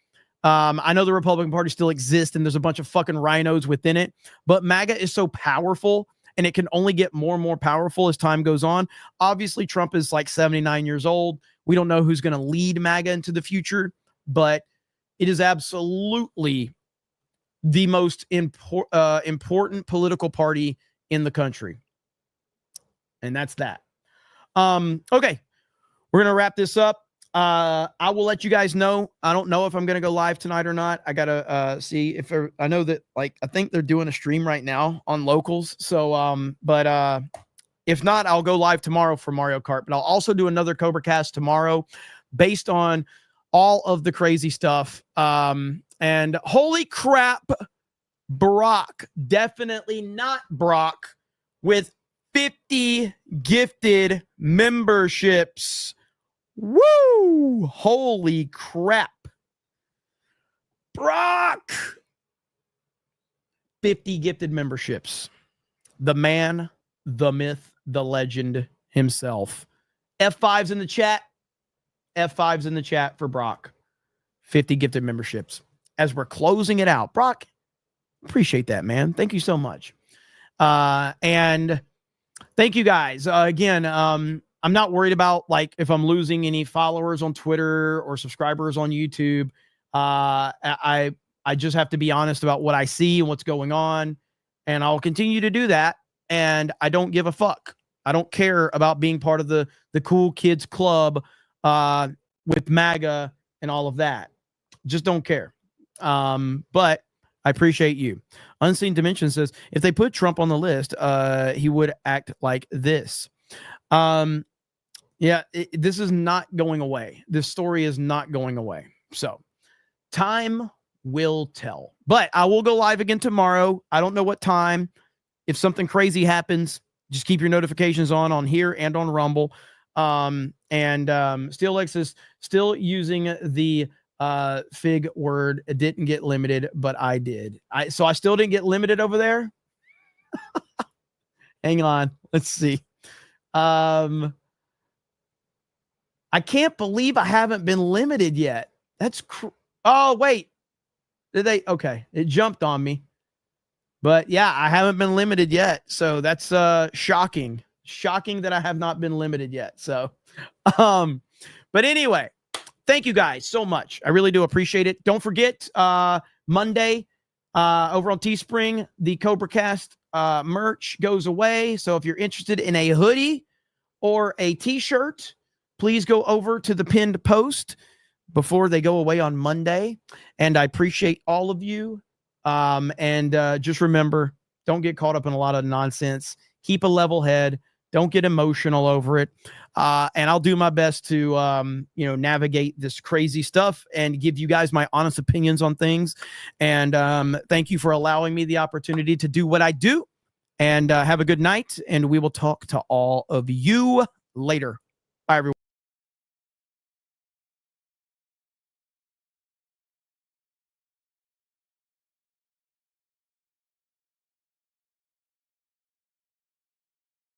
I know the Republican Party still exists and there's a bunch of fucking rhinos within it, but MAGA is so powerful and it can only get more and more powerful as time goes on. Obviously, Trump is like 79 years old. We don't know who's going to lead MAGA into the future, but it is absolutely the most important political party in the country. And that's that. Okay, we're going to wrap this up. I will let you guys know. I don't know if I'm going to go live tonight or not. I got to see if I know that, I think they're doing a stream right now on Locals. So, but if not, I'll go live tomorrow for Mario Kart, but I'll also do another Cobra Cast tomorrow based on all of the crazy stuff. And holy crap, Brock, definitely not Brock, with 50 gifted memberships. Woo! Holy crap. Brock! 50 gifted memberships. The man, the myth, the legend himself. F5's in the chat. F5's in the chat for Brock. 50 gifted memberships. As we're closing it out, Brock, appreciate that, man. Thank you so much. And thank you guys. Again, I'm not worried about if I'm losing any followers on Twitter or subscribers on YouTube. I just have to be honest about what I see and what's going on, and I'll continue to do that. And I don't give a fuck. I don't care about being part of the cool kids club with MAGA and all of that. Just don't care. But I appreciate you. Unseen Dimension says, if they put Trump on the list, he would act like this. Yeah, this is not going away. This story is not going away. So time will tell. But I will go live again tomorrow. I don't know what time. If something crazy happens, just keep your notifications on here and on Rumble. SteelX is still using the Fig word didn't get limited, but I did. So I still didn't get limited over there. Hang on. Let's see. I can't believe I haven't been limited yet. That's oh, wait. Did they? Okay. It jumped on me. But yeah, I haven't been limited yet. So that's shocking. Shocking that I have not been limited yet. So, but anyway, thank you guys so much. I really do appreciate it. Don't forget, Monday over on Teespring, the CobraCast merch goes away. So if you're interested in a hoodie or a t-shirt, please go over to the pinned post before they go away on Monday. And I appreciate all of you. And just remember, don't get caught up in a lot of nonsense. Keep a level head. Don't get emotional over it. And I'll do my best to, navigate this crazy stuff and give you guys my honest opinions on things. And thank you for allowing me the opportunity to do what I do. And have a good night. And we will talk to all of you later. Bye, everyone.